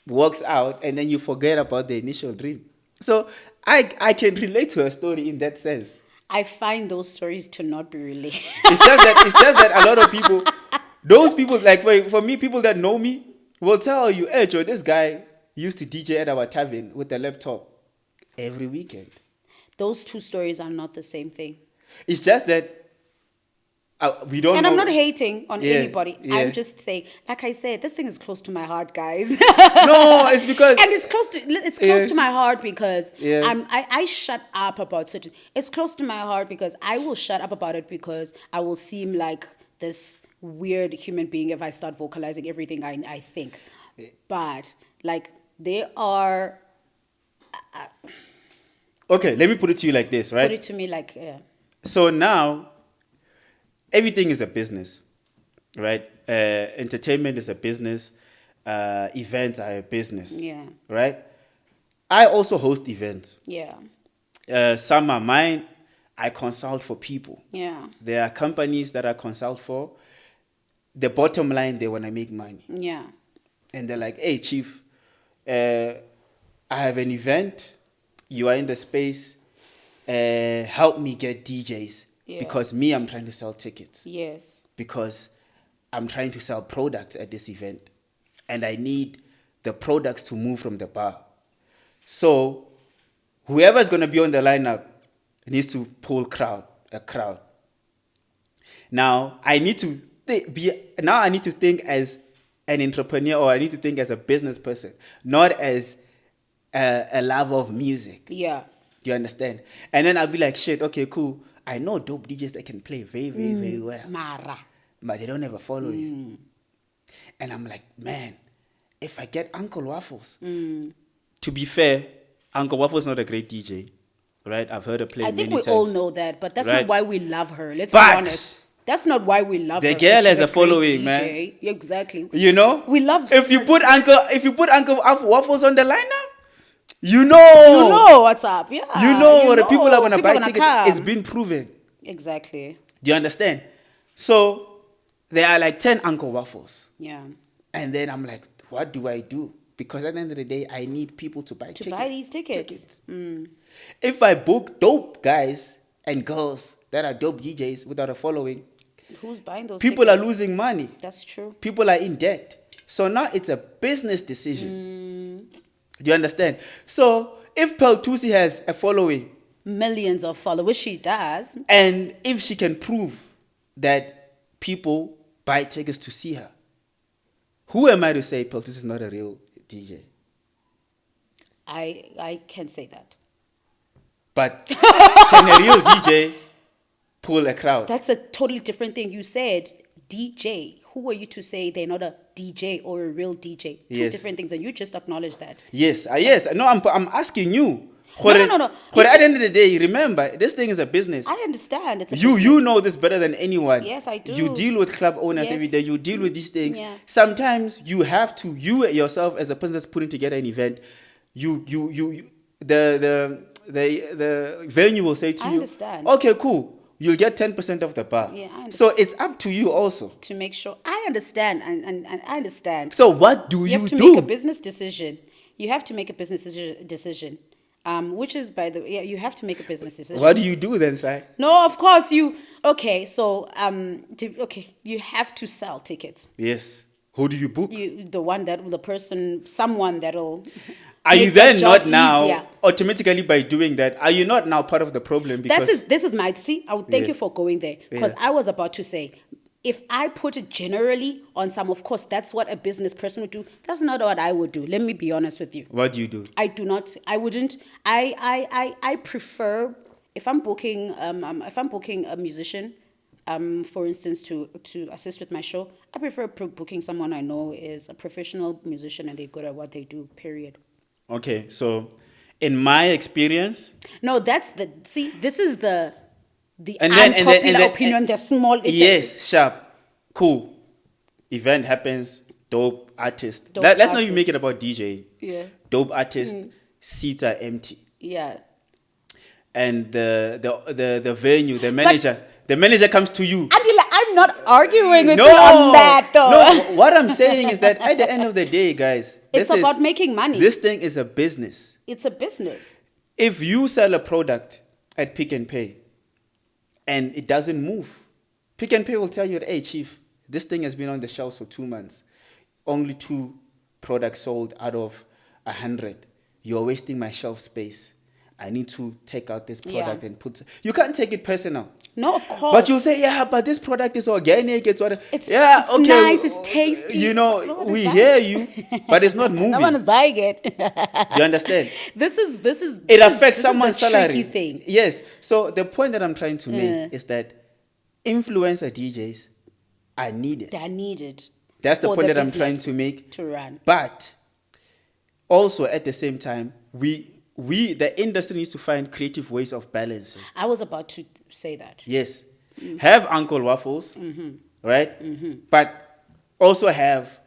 works out, and then you forget about the initial dream. So I can relate to her story in that sense. I find those stories to not be related. It's just that a lot of people, those people, like for me, people that know me will tell you, hey Joe, this guy used to DJ at our tavern with a laptop every weekend. Those two stories are not the same thing. It's just that we don't. And know. I'm not hating on Yeah, anybody. yeah. I'm just saying, like I said, this thing is close to my heart, guys. No, it's because And it's close Yeah. to my heart because Yeah. I shut up about certain. It's close to my heart because I will shut up about it because I will seem like this weird human being if I start vocalizing everything I think. But like they are. Okay, let me put it to you like this, right? Put it to me like So now, everything is a business, right? Entertainment is a business. Events are a business. Yeah. Right? I also host events. yeah. Some are mine. I consult for people. Yeah. There are companies that I consult for. The bottom line, they want to make money. Yeah. And they're like, hey, chief, I have an event. You are in the space. Help me get DJs. Yeah. Because me, I'm trying to sell tickets. Yes. Because I'm trying to sell products at this event. And I need the products to move from the bar. So whoever's going to be on the lineup needs to pull a crowd. Now I need to think as an entrepreneur, or I need to think as a business person, not as a lover of music. Yeah. Do you understand? And then I'll be like, shit, okay, cool. I know dope DJs that can play very, very, very well. Mara. But they don't ever follow you. And I'm like, man, if I get Uncle Waffles. To be fair, Uncle Waffles not a great DJ. Right? I've heard her play I many think we times. all know that, but that's Right. not why we love her. Let's But be honest. That's not why we love the her. girl She's has a great following, DJ. man. Exactly. You know? We love if you put Uncle Waffles on the lineup, you know. You know what's up. Yeah. You know the people are gonna People buy gonna tickets. come. It's been proven. Exactly. Do you understand? So there are like 10 Uncle Waffles. Yeah. And then I'm like, what do I do? Because at the end of the day, I need people to buy tickets. To buy these tickets. If I book dope guys and girls that are dope DJs without a following, Who's buying those people tickets? are losing money. That's true. People are in debt. So now it's a business decision. Do you understand? So if Pearl Tusi has a following, Millions of followers. She does. and if she can prove that people buy tickets to see her, who am I to say Pearl Tusi is not a real DJ? I can say that. But can a real DJ pull a crowd? That's a totally different thing. You said DJ. Who are you to say they're not a DJ or a real DJ? Two Yes. different things, and you just acknowledge that. Yes, yes. No, I'm asking you. No. But at the end of the day, remember, this thing is a business. I understand. It's a You business. know this better than anyone. Yes, I do. You deal with club owners Yes. every day. You deal with these things. Yeah. Sometimes you have to. You yourself, as a person that's putting together an event, the venue will say to I you, understand. okay, cool. You'll get 10% of the bar. Yeah, I understand. So it's up to you also. To make sure. I understand, and I understand. So what do You have to do? make a business decision. You have to make a business decision. Which is, by the way, yeah, you have to make a business decision. What do you do then, Sai? No, of course you. Okay, so you have to sell tickets. Yes. Who do you book? Someone that'll. Are you make that then job not now easier. automatically by doing that? Are you not now part of the problem? Because This is my see. I would thank Yeah. you for going there because Yeah. I was about to say, if I put it generally on some, of course, that's what a business person would do. That's not what I would do. Let me be honest with you. what do you do? I do not. I wouldn't. I prefer if I'm booking a musician, for instance, to assist with my show. I prefer booking someone I know is a professional musician and they're good at what they do. Period. Okay, so in my experience, No, that's the see. This is the And then- and then- unpopular and then- opinion. The small. yes, sharp, cool. Event happens, dope artist. Dope Let's not even artist. make it about DJ. Yeah. Dope artist, seats are empty. Yeah. And the venue, the manager comes to you. Andile, I'm not arguing with you on that though. No, what I'm saying is that at the end of the day, guys, It's about making money. This thing is a business. It's a business. If you sell a product at Pick and Pay and it doesn't move, Pick and Pay will tell you, hey, chief, this thing has been on the shelves for 2 months. Only 2 products sold out of 100. You're wasting my shelf space. I need to take out this product Yeah. and put... You can't take it personal. No, of course. But you say, yeah, but this product is organic. It's what? It's okay, nice, it's tasty. You No know, one is we buying hear it. you, but it's not moving. No one is buying it. You understand? This is. It affects this someone's is the salary. tricky thing. Yes. So the point that I'm trying to make is that influencer DJs are needed. They're needed. That's the for point the that I'm trying business to make. to run. But also at the same time, the industry needs to find creative ways of balancing. I was about to say that. Yes. Have Uncle Waffles, right? But also have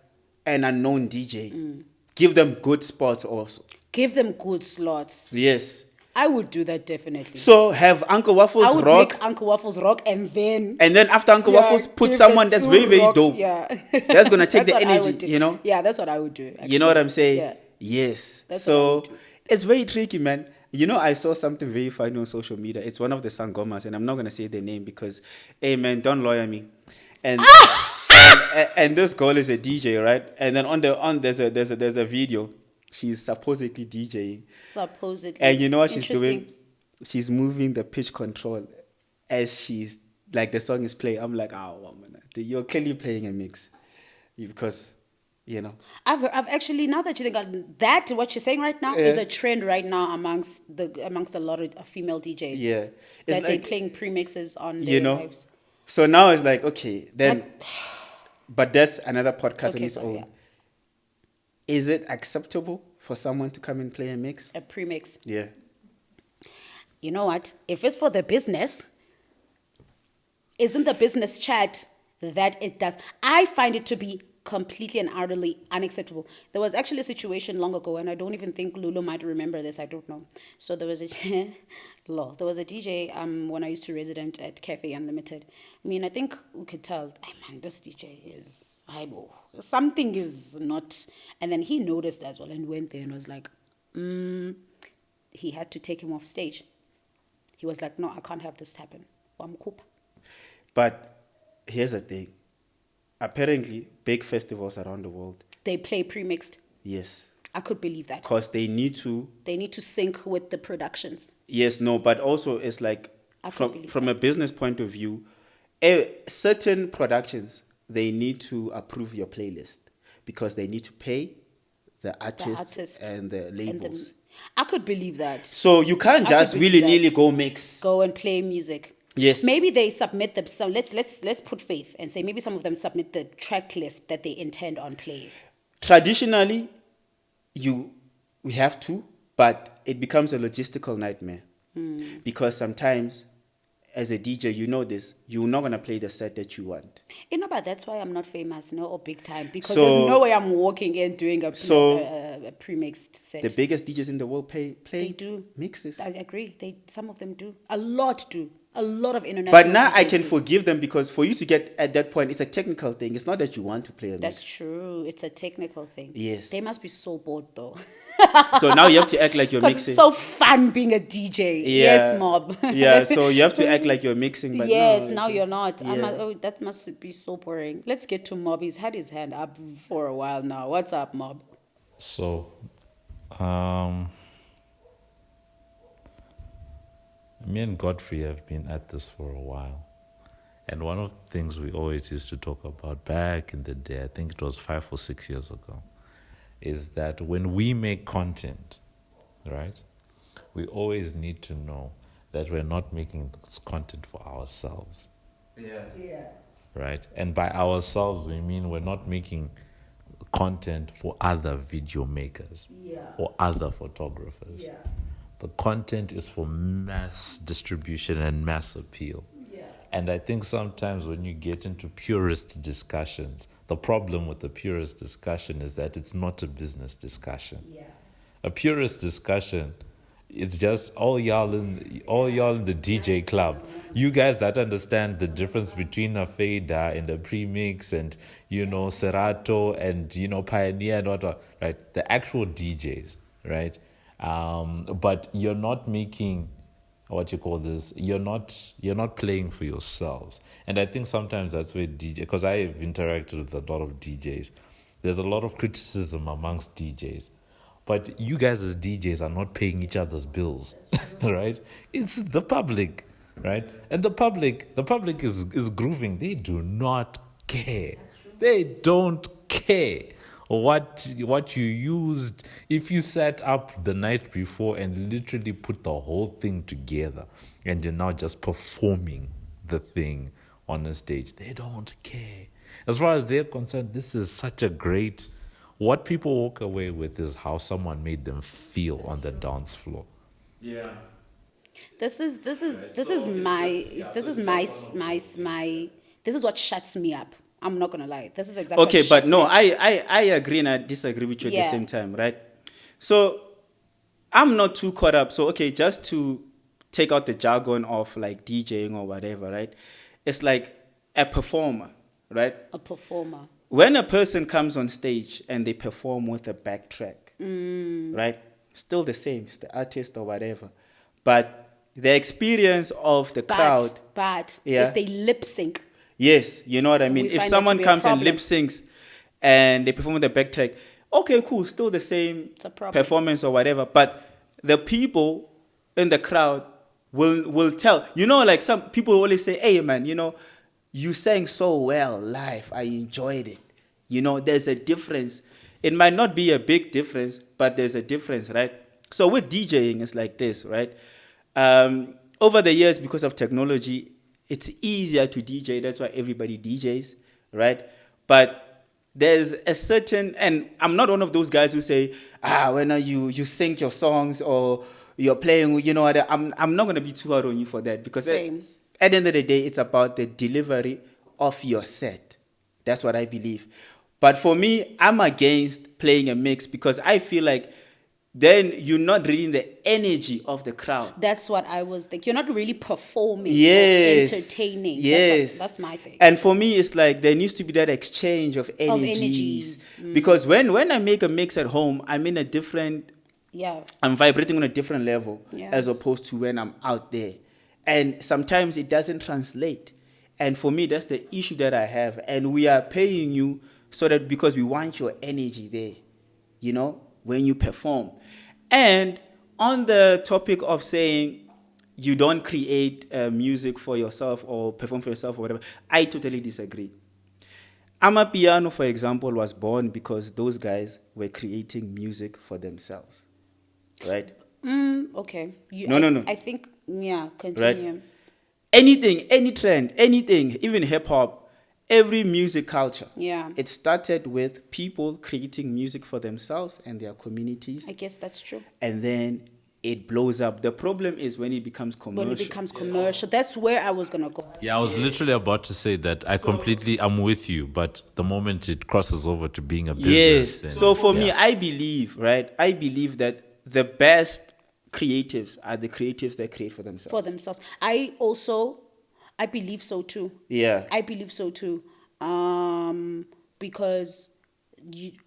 an unknown DJ. Give them good spots also. Give them good slots. Yes. I would do that definitely. So have Uncle Waffles I would rock. make Uncle Waffles rock and then. And then after Uncle Yeah, Waffles, put give someone them that's good very, very rock. dope. Yeah. That's going to take the That's what I would energy, do. you know? Yeah, that's what I would do. Actually. You know what I'm saying? Yeah. Yes. That's what I So would do. it's very tricky, man. You know, I saw something very funny on social media. It's one of the Sangomas, and I'm not going to say their name because, hey, man, don't lawyer me. And and this girl is a DJ, right? And then there's a video. She's supposedly DJing. Supposedly. And you know what she's Interesting. doing? She's moving the pitch control as she's, like, the song is playing. I'm like, oh, man, you're clearly playing a mix. Because, you know. I've actually, now that you think of that, what you're saying right now is a trend right now amongst a lot of female DJs. Yeah. It's That they're like, playing premixes on their you know. lives. So now it's like, okay, then, but that's another podcast on Okay, its so, own. yeah. Is it acceptable for someone to come and play a mix? A premix. Yeah. You know what? If it's for the business, isn't the business chat that it does? I find it to be completely and utterly unacceptable. There was actually a situation long ago, and I don't even think Lulu might remember this. I don't know. So there was a there was a DJ when I used to resident at Cafe Unlimited. I mean, I think we could tell, hey man, this DJ is highball. Something is not. And then he noticed as well and went there and was like, he had to take him off stage. He was like, no, I can't have this happen. But here's the thing. Apparently, big festivals around the world. They play pre-mixed. Yes. I could believe that. Because they need to. They need to sync with the productions. Yes, no, but also it's like, I could believe from a business point of view, certain productions, they need to approve your playlist because they need to pay the artists and the labels. I could believe that. So you can't I just could believe willy-nilly that. go mix. Go and play music. Yes. Maybe they submit the so let's put faith and say maybe some of them submit the track list that they intend on playing. Traditionally, we have to, but it becomes a logistical nightmare because sometimes, as a DJ, you know this, you're not gonna play the set that you want. You know, but that's why I'm not famous, no, or big time, because So- there's no way I'm walking in doing So- a pre-mixed set. The biggest DJs in the world play They do mixes. I agree. Some of them do. A lot do. A lot of international. But now I DJs can do. forgive them because for you to get at that point, it's a technical thing. It's not that you want to play a That's mix. true. It's a technical thing. Yes. They must be so bored though. So now you have to act like you're Because mixing. it's so fun being a DJ. Yeah. Yes, mob. Yeah, so you have to act like you're mixing, but yes, no, now it's- you're not. Yeah. That must be so boring. Let's get to Mob. He's had his hand up for a while now. What's up, Mob? So, me and Godfrey have been at this for a while. And one of the things we always used to talk about back in the day, I think it was 5 or 6 years ago, is that when we make content, right, we always need to know that we're not making this content for ourselves, Yeah. right? And by ourselves, we mean we're not making content for other video makers or other photographers. The content is for mass distribution and mass appeal. And I think sometimes when you get into purist discussions, the problem with the purist discussion is that it's not a business discussion. A purist discussion, it's just all y'all in the DJ club. You guys that understand the difference between a fader and a premix and Serato and Pioneer and what, right? The actual DJs, right? But you're not making you're not playing for yourselves. And I think sometimes that's where DJ, because I've interacted with a lot of DJs, there's a lot of criticism amongst DJs. But you guys as DJs are not paying each other's bills, right? It's the public, right? And the public is grooving. They do not care. They don't care what you used. If you sat up the night before and literally put the whole thing together and you're now just performing the thing on a stage, they don't care. As far as they're concerned, this is such a great... What people walk away with is how someone made them feel on the dance floor. Yeah. This is what shuts me up. I'm not gonna lie. This is exactly Okay, what but shuts no, me up. I agree and I disagree with you at the Yeah. same time, right? So I'm not too caught up. So okay, just to take out the jargon of like DJing or whatever, right? It's like a performer, right? A performer. When a person comes on stage and they perform with a backtrack, right? Still the same, it's the artist or whatever. But the experience of the crowd, But Yeah. if they lip sync, yes, you know what I mean? We If find that to someone be a comes and problem. lip syncs and they perform with the backtrack, okay, cool, still the same It's a problem. performance or whatever. But the people in the crowd will tell. Like some people always say, hey man, you sang so well live. I enjoyed it. There's a difference. It might not be a big difference, but there's a difference, right? So with DJing, it's like this, right? Over the years, because of technology, it's easier to DJ. That's why everybody DJs, right? But there's a certain, and I'm not one of those guys who say, when you sing your songs or you're playing, I'm not going to be too hard on you for that. Because Same. at the end of the day, it's about the delivery of your set. That's what I believe. But for me, I'm against playing a mix because I feel like then you're not reading the energy of the crowd. that's what I was thinking. You're not really performing Yes. or entertaining. Yes. That's my thing. And for me, it's like there needs to be that exchange of energies. energies. Because when I make a mix at home, I'm in a different, Yeah. I'm vibrating on a different level Yeah. as opposed to when I'm out there. And sometimes it doesn't translate. And for me, that's the issue that I have. And we are paying you so that because we want your energy there, when you perform. And on the topic of saying you don't create music for yourself or perform for yourself or whatever, I totally disagree. Amapiano, for example, was born because those guys were creating music for themselves, right? Okay. No. I think, continue. anything, any trend, anything, even hip hop, every music culture. Yeah. It started with people creating music for themselves and their communities, I guess that's true. and then it blows up. The problem is when it becomes commercial. When it becomes commercial, that's where I was gonna go. Yeah, I was literally about to say that I'm with you, but the moment it crosses over to being a business, Yes. then, So for me, yeah. I believe that the best creatives are the creatives that create for themselves. For themselves. I believe so too. Yeah. I believe so too. Because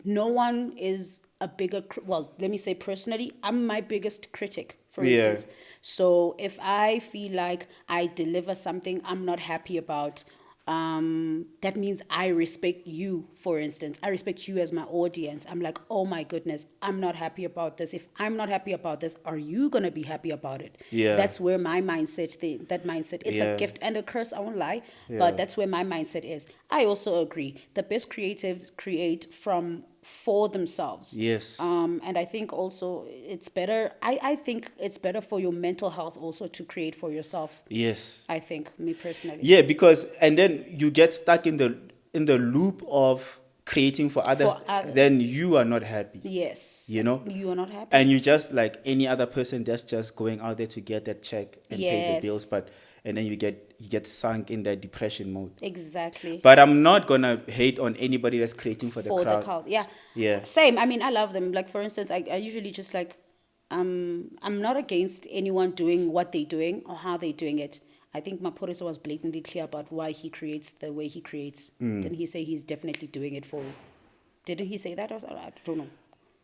no one is a bigger, well, let me say personally, I'm my biggest critic, for Yeah. instance. So if I feel like I deliver something I'm not happy about, that means I respect you, for instance. I respect you as my audience. I'm like, oh my goodness, I'm not happy about this. If I'm not happy about this, are you going to be happy about it? Yeah. That's where my mindset, it's Yeah. a gift and a curse, I won't lie, Yeah. but that's where my mindset is. I also agree. The best creatives create for themselves. Yes. And I think also it's better. I think it's better for your mental health also to create for yourself. Yes. I think, me personally. Yeah, because and then you get stuck in the loop of creating for others. For others. Then you are not happy. Yes. You know? You are not happy. And you just like any other person that's just going out there to get that check and pay the Yes. bills, and then you get sunk in that depression mode. Exactly. But I'm not gonna hate on anybody that's creating for the crowd. Yeah. Yeah. Same. I mean, I love them. Like, for instance, I usually just like, I'm not against anyone doing what they're doing or how they're doing it. I think Maphorisa was blatantly clear about why he creates the way he creates. Didn't he say he's definitely doing it for? Didn't he say that? I don't know.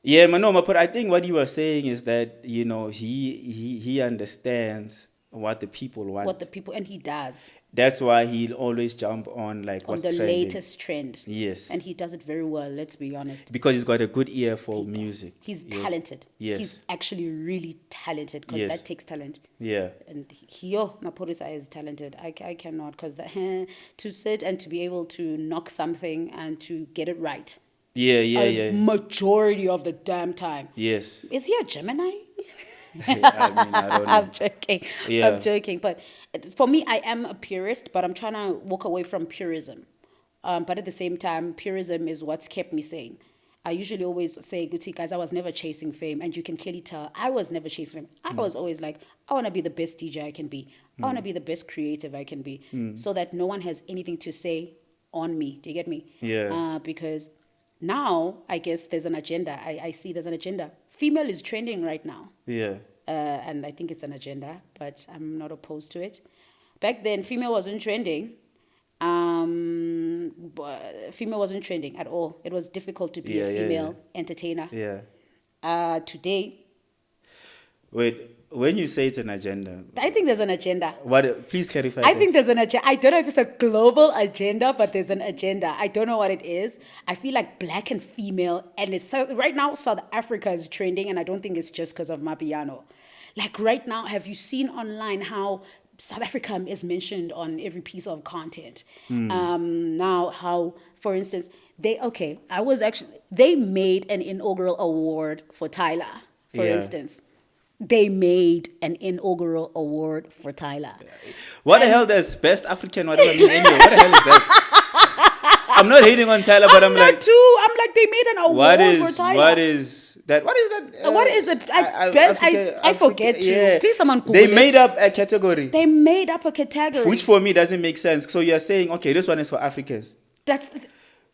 Yeah, but I think what you were saying is that he understands what the people want. What the people, and he does. That's why he'll always jump on like On what's the trending. latest trend. Yes. And he does it very well, let's be honest. Because he's got a good ear for music. He's Yes. talented. Yes. He's actually really talented because Yes. that takes talent. Yeah. And Maphorisa is talented. I cannot, because to sit and to be able to knock something and to get it right. Yeah. Majority of the damn time. Yes. Is he a Gemini? I mean, I don't know. I'm joking. Yeah. I'm joking. But for me, I am a purist, but I'm trying to walk away from purism. But at the same time, purism is what's kept me sane. I usually always say, Guti, guys, I was never chasing fame. And you can clearly tell I was never chasing fame. I was always like, I want to be the best DJ I can be. I want to be the best creative I can be. So that no one has anything to say on me. Do you get me? Yeah. Because now, I guess there's an agenda. I see there's an agenda. Female is trending right now. Yeah. And I think it's an agenda, but I'm not opposed to it. Back then, female wasn't trending. But female wasn't trending at all. It was difficult to be a female entertainer. Yeah. Today, Wait, when you say it's an agenda, I think there's an agenda. what? Please clarify. I that. think there's an agenda. I don't know if it's a global agenda, but there's an agenda. I don't know what it is. I feel like black and female, and it's right now South Africa is trending, and I don't think it's just because of Mapiano. Like right now, have you seen online how South Africa is mentioned on every piece of content? Now, how, for instance, they made an inaugural award for Tyla, for Yeah. instance. They made an inaugural award for Tyla. What the hell does best African whatever mean anyway? What the hell is that? I'm not hating on Tyler, but I'm like, I'm like, they made an award for Tyla. what is that? What is that? What is it? I forget to. Yeah. Please, someone Google They it. made up a category, They made up a category. which for me doesn't make sense. So you're saying, okay, this one is for Africans. That's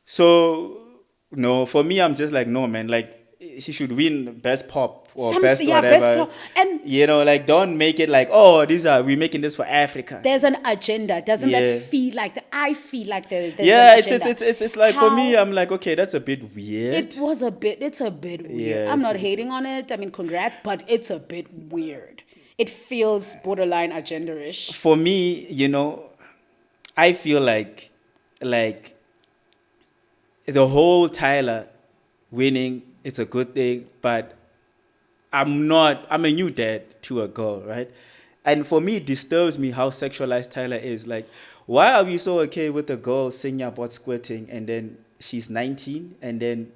So no, for me, I'm just like, no, man. Like she should win best pop or best whatever. best pop. And like don't make it like, oh, we're making this for Africa. there's an agenda. Doesn't Yeah. that feel like that? I feel like there's Yeah, an it's agenda. like for me, How- I'm like, okay, that's a bit weird. It's a bit weird. Yeah, I'm it's- not hating on it. I mean, congrats, but it's a bit weird. It feels borderline agenda-ish. For me, I feel like the whole Tyler winning, it's a good thing, but I'm a new dad to a girl, right? And for me, it disturbs me how sexualized Tyler is. Like, why are we so okay with a girl singing about squirting and then she's 19 and then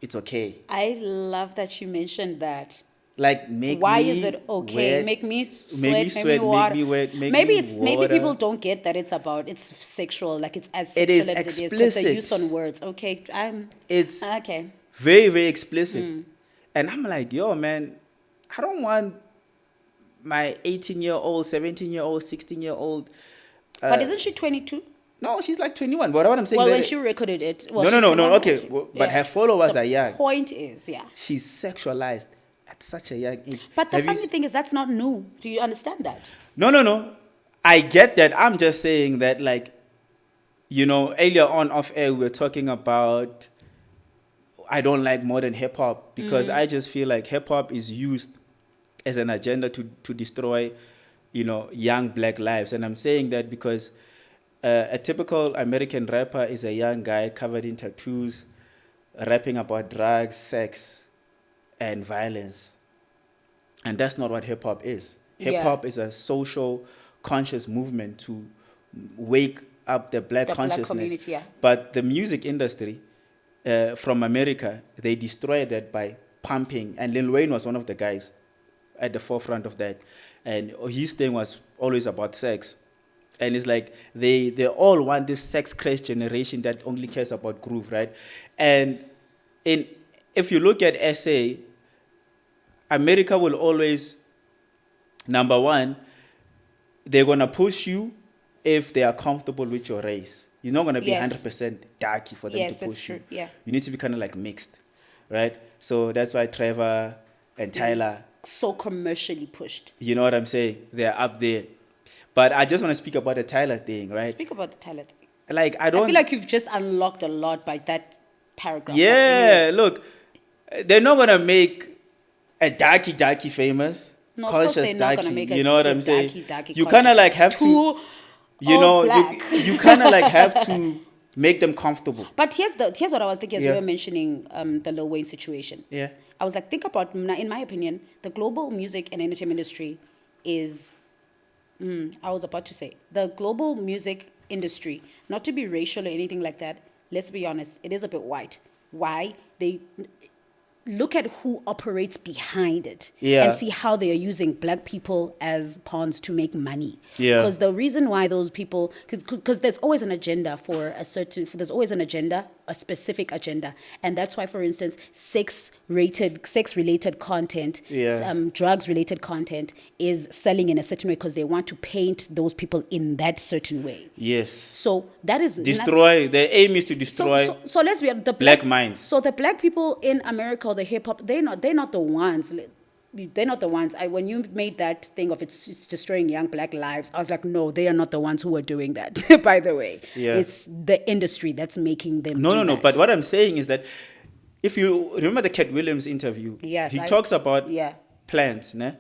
it's okay? I love that you mentioned that. Like, make Why me is it okay? wet, Make me sweat, make me water. wet, make maybe me it's maybe water. people don't get that it's sexual, like it's as It sexual is as it is because the explicit. use on words. Okay, I'm It's okay. very, very explicit. And I'm like, yo, man, I don't want my 18-year-old, 17-year-old, 16-year-old. But isn't she 22? No, she's like 21. But what I'm saying Well, is when that she recorded it, well, no, she's no. 21, Okay, but her followers the are young. Point is, yeah. She's sexualized at such a young age. But the Have you funny thing is, that's not new. Do you understand that? No. I get that. I'm just saying that, like, you know, earlier on off air, we were talking about I don't like modern hip hop because I just feel like hip hop is used as an agenda to destroy, you know, young black lives. And I'm saying that because a typical American rapper is a young guy covered in tattoos, rapping about drugs, sex, and violence. And that's not what hip hop is. Hip hop is a social conscious movement to wake up the black consciousness. Community, yeah. But the music industry from America, they destroyed that by pumping. And Lil Wayne was one of the guys at the forefront of that. And his thing was always about sex. And it's like they all want this sex craze generation that only cares about groove, right? And if you look at SA, America will always, number one, they're going to push you if they are comfortable with your race. You're not going to be 100% darky for them to push that's you. true. Yeah. You need to be kind of like mixed, right? So that's why Trevor and Tyla, so commercially pushed. you know what I'm saying? They're up there. But I just want to speak about the Tyler thing, right? Speak about the talent thing. Like, I feel like you've just unlocked a lot by that paragraph. Yeah, look, they're not going to make a darky famous. No, of course they're not going to darky, make you know what I'm darky, saying? You kind of like have to, you know, you kind of like have to make them comfortable. But here's what I was thinking as Yeah. we were mentioning the Lil Wayne situation. Yeah. I was like, think about, in my opinion, the global music and entertainment industry is, I was about to say, the global music industry, not to be racial or anything like that, let's be honest, it is a bit white. Why? They look at who operates behind it and see how they are using black people as pawns to make money. Because the reason why those people, because there's always an agenda there's always an agenda, a specific agenda. And that's why, for instance, sex-related content, drugs-related content is selling in a certain way because they want to paint those people in that certain way. Yes. So that is... the aim is to destroy so let's be the black minds. So the black people in America, or the hip hop, they're not the ones. They're not the ones. When you made that thing of it's destroying young black lives, I was like, no, they are not the ones who are doing that. By the way, it's the industry that's making them. No. But what I'm saying is that if you remember the Cat Williams interview, he talks about plants, né?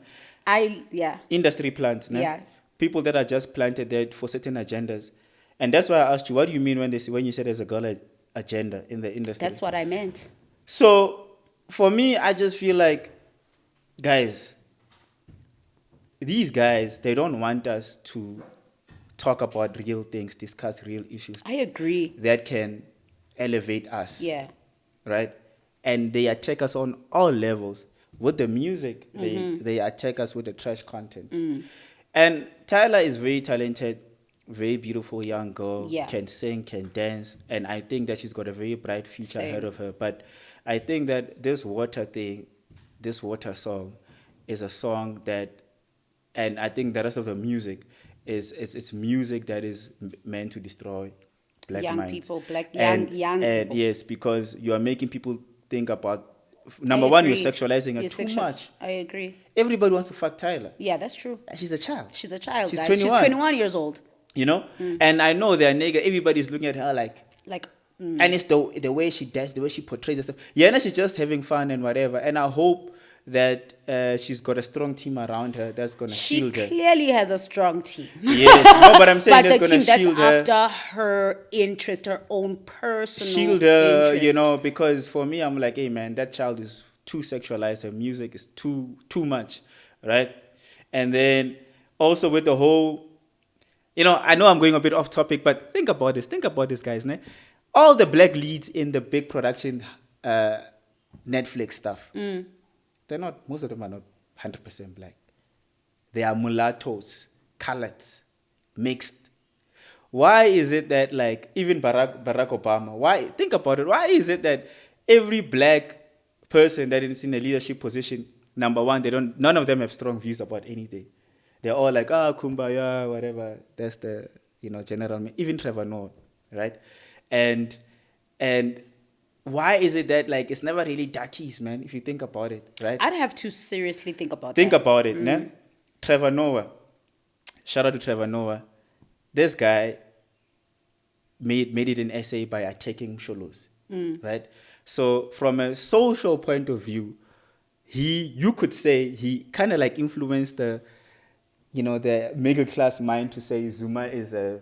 Industry plants, né? People that are just planted there for certain agendas, and that's why I asked you, what do you mean when you said there's a girl agenda in the industry? That's what I meant. So for me, I just feel like, guys, these guys, they don't want us to talk about real things, discuss real issues. I agree. That can elevate us. Yeah. Right? And they attack us on all levels. With the music, they attack us with the trash content. And Tyla is very talented, very beautiful young girl, can sing, can dance, and I think that she's got a very bright future ahead of her. But I think that this water song is a song that, and I think the rest of the music it's music that is meant to destroy black young minds. People, young people. Yes, because you are making people think about, number one, you're sexualizing her too much. I agree. Everybody wants to fuck Tyla. Yeah, that's true. And she's a child. She's a child, she's guys. 21. She's 21 years old. You know? And I know they're nigga. Everybody's looking at her like... And it's the way she dances, the way she portrays herself. Yeah, she's just having fun and whatever. And I hope that she's got a strong team around her that's going to shield her. She clearly has a strong team. Yes. No, but I'm saying that's going to shield her. But the team that's after her interest, her own personal shield her, interest. You know, because for me, I'm like, hey, man, that child is too sexualized. Her music is too much, right? And then also with the whole... You know, I know I'm going a bit off topic, but think about this. Think about this, guys. Ne? All the black leads in the big production Netflix stuff, most of them are not 100% black. They are mulattoes, coloreds, mixed. Why is it that, like, even Barack Obama, think about it, why is it that every black person that is in a leadership position, number one, none of them have strong views about anything. They're all like, kumbaya, whatever. That's the, general, even Trevor Noah, right? And why is it that, like, it's never really darkies, man, if you think about it, right? I'd have to seriously think about Think that. about it, ne? Trevor Noah. Shout out to Trevor Noah. This guy made it an SA by attacking Sholos, right? So from a social point of view, you could say he kind of like influenced the middle class mind to say Zuma is a,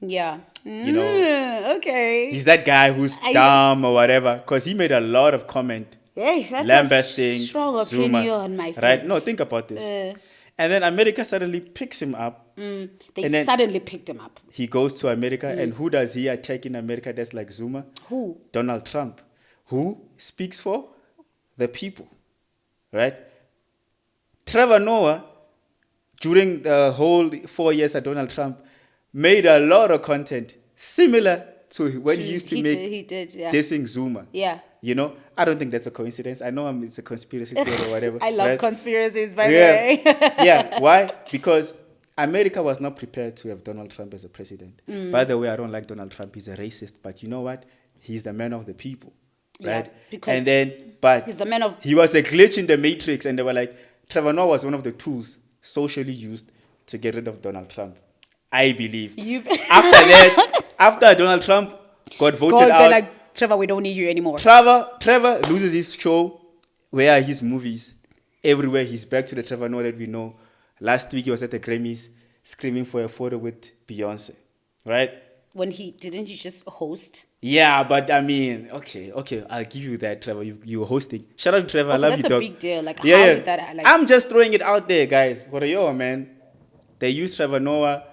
Yeah. Okay. he's that guy who's dumb or whatever, because he made a lot of comment Hey, that's lambasting a strong Zuma, opinion, my friend. right? No, think about this. And then America suddenly picks him up. They and then suddenly picked him up. he goes to America, and who does he attack in America that's like Zuma? Who? Donald Trump, who speaks for the people, right? Trevor Noah, during the whole 4 years of Donald Trump, made a lot of content similar to when he used to make He did, yeah. dissing Zuma. Yeah. I don't think that's a coincidence. I know it's a conspiracy theory or whatever. I love right? conspiracies, by the way. Yeah. Why? Because America was not prepared to have Donald Trump as a president. By the way, I don't like Donald Trump. He's a racist. But you know what? He's the man of the people. Right? Yeah, because he's the man of... He was a glitch in the matrix. And they were like, Trevor Noah was one of the tools socially used to get rid of Donald Trump. I believe. After Donald Trump got voted out... They're like, Trevor, we don't need you anymore. Trevor loses his show. Where are his movies? Everywhere. He's back to the Trevor Noah that we know. Last week he was at the Grammys screaming for a photo with Beyonce. Right? Didn't he just host? Yeah, but I mean, okay, I'll give you that, Trevor. You were hosting. Shout out to Trevor. Also, I love you, dog. that's a big deal. Like, how did that... Like, I'm just throwing it out there, guys. What are you, man? They use Trevor Noah.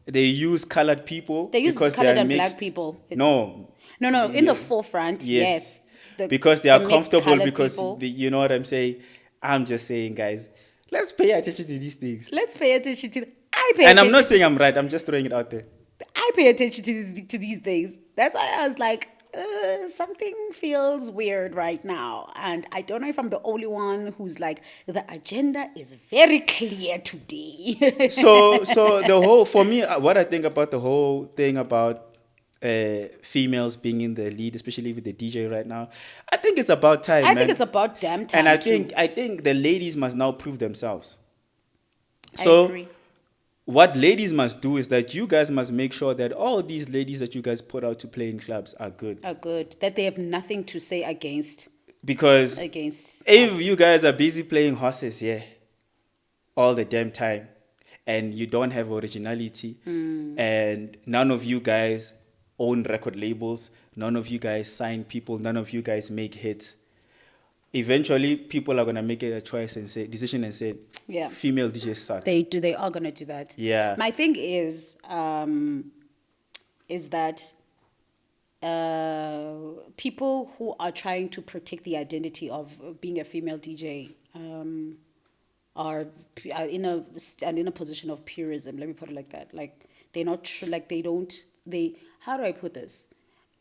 They use colored people. They use because colored they are and mixed. black people. No, in the forefront, yes. Because they are the mixed comfortable, colored because people. you know what I'm saying? I'm just saying, guys, let's pay attention to these things. Let's pay attention to... I'm not saying I'm right. I'm just throwing it out there. I pay attention to these things. That's why I was like, something feels weird right now. And I don't know if I'm the only one who's like, the agenda is very clear today. So for me, what I think about the whole thing about females being in the lead, especially with the DJ right now, I think it's about time. I think it's about damn time. And I think the ladies must now prove themselves. I So agree. what ladies must do is that you guys must make sure that all these ladies that you guys put out to play in clubs are good. That they have nothing to say against Because if you guys are busy playing horses, all the damn time, and you don't have originality, and none of you guys own record labels, none of you guys sign people, none of you guys make hits, eventually people are going to make a decision and say, female DJs suck. They are going to do that. Yeah. My thing is that people who are trying to protect the identity of being a female DJ are in a position of purism. Let me put it like that. Like, they're not how do I put this?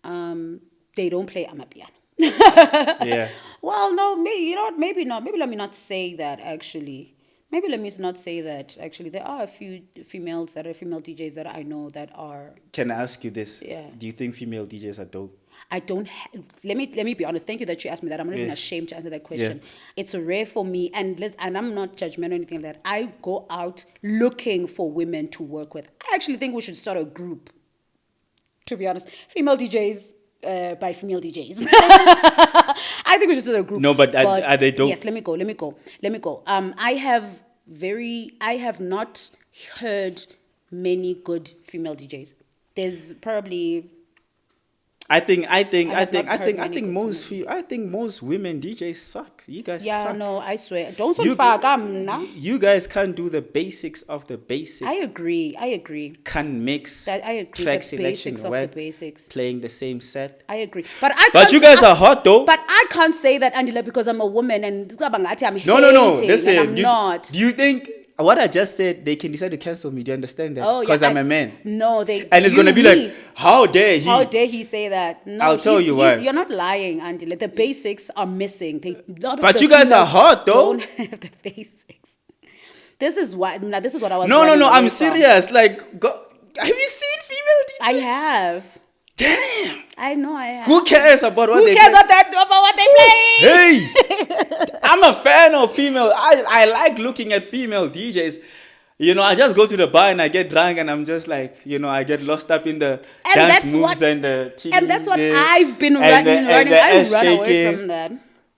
They don't play amapiano. Yeah. Well, no, maybe not. Maybe let me not say that, actually. Maybe let me not say that, actually. There are a few female DJs that I know that are... Can I ask you this? Yeah. Do you think female DJs are dope? I don't... Let me be honest. Thank you that you asked me that. I'm not even ashamed to answer that question. Yeah. It's rare for me, and I'm not judgmental or anything like that. I go out looking for women to work with. I actually think we should start a group, to be honest. Female DJs... by female DJs. I think we should start a group. No, but are they dope? Yes, let me go. I have not heard many good female DJs. There's probably I think have not heard many good most female I think most women DJs suck. You guys Yeah, suck. no, I swear. Don't You, faka mna. you guys can't do the basics of the basic. I agree. Can't mix That I agree. track The selection basics of well, the basics. playing the same set. I agree. But I can't But you say- guys are hot though. But I can't say that, Andile, because I'm a woman and I'm hating No. Listen, and I'm not. Do you think what I just said, they can decide to cancel me? Do you understand that? Oh, yeah, Because I'm a man. No, they. And it's going to be like, how dare he? How dare he say that? No, I'll tell you why. You're not lying, Andile. The basics are missing. But you guys are hot, though. Don't have the basics. This is what I was. No. running away I'm from. serious. Like, have you seen female DJs? I have. Damn. I know I have. Who cares about what Who they cares play? about what they play? Hey, I'm a fan of female. I like looking at female DJs. You know, I just go to the bar and I get drunk and I'm just like, you know, I get lost up in the And dance that's moves what- and the And that's what the- I've been and running. the I ass run away shaking. from that.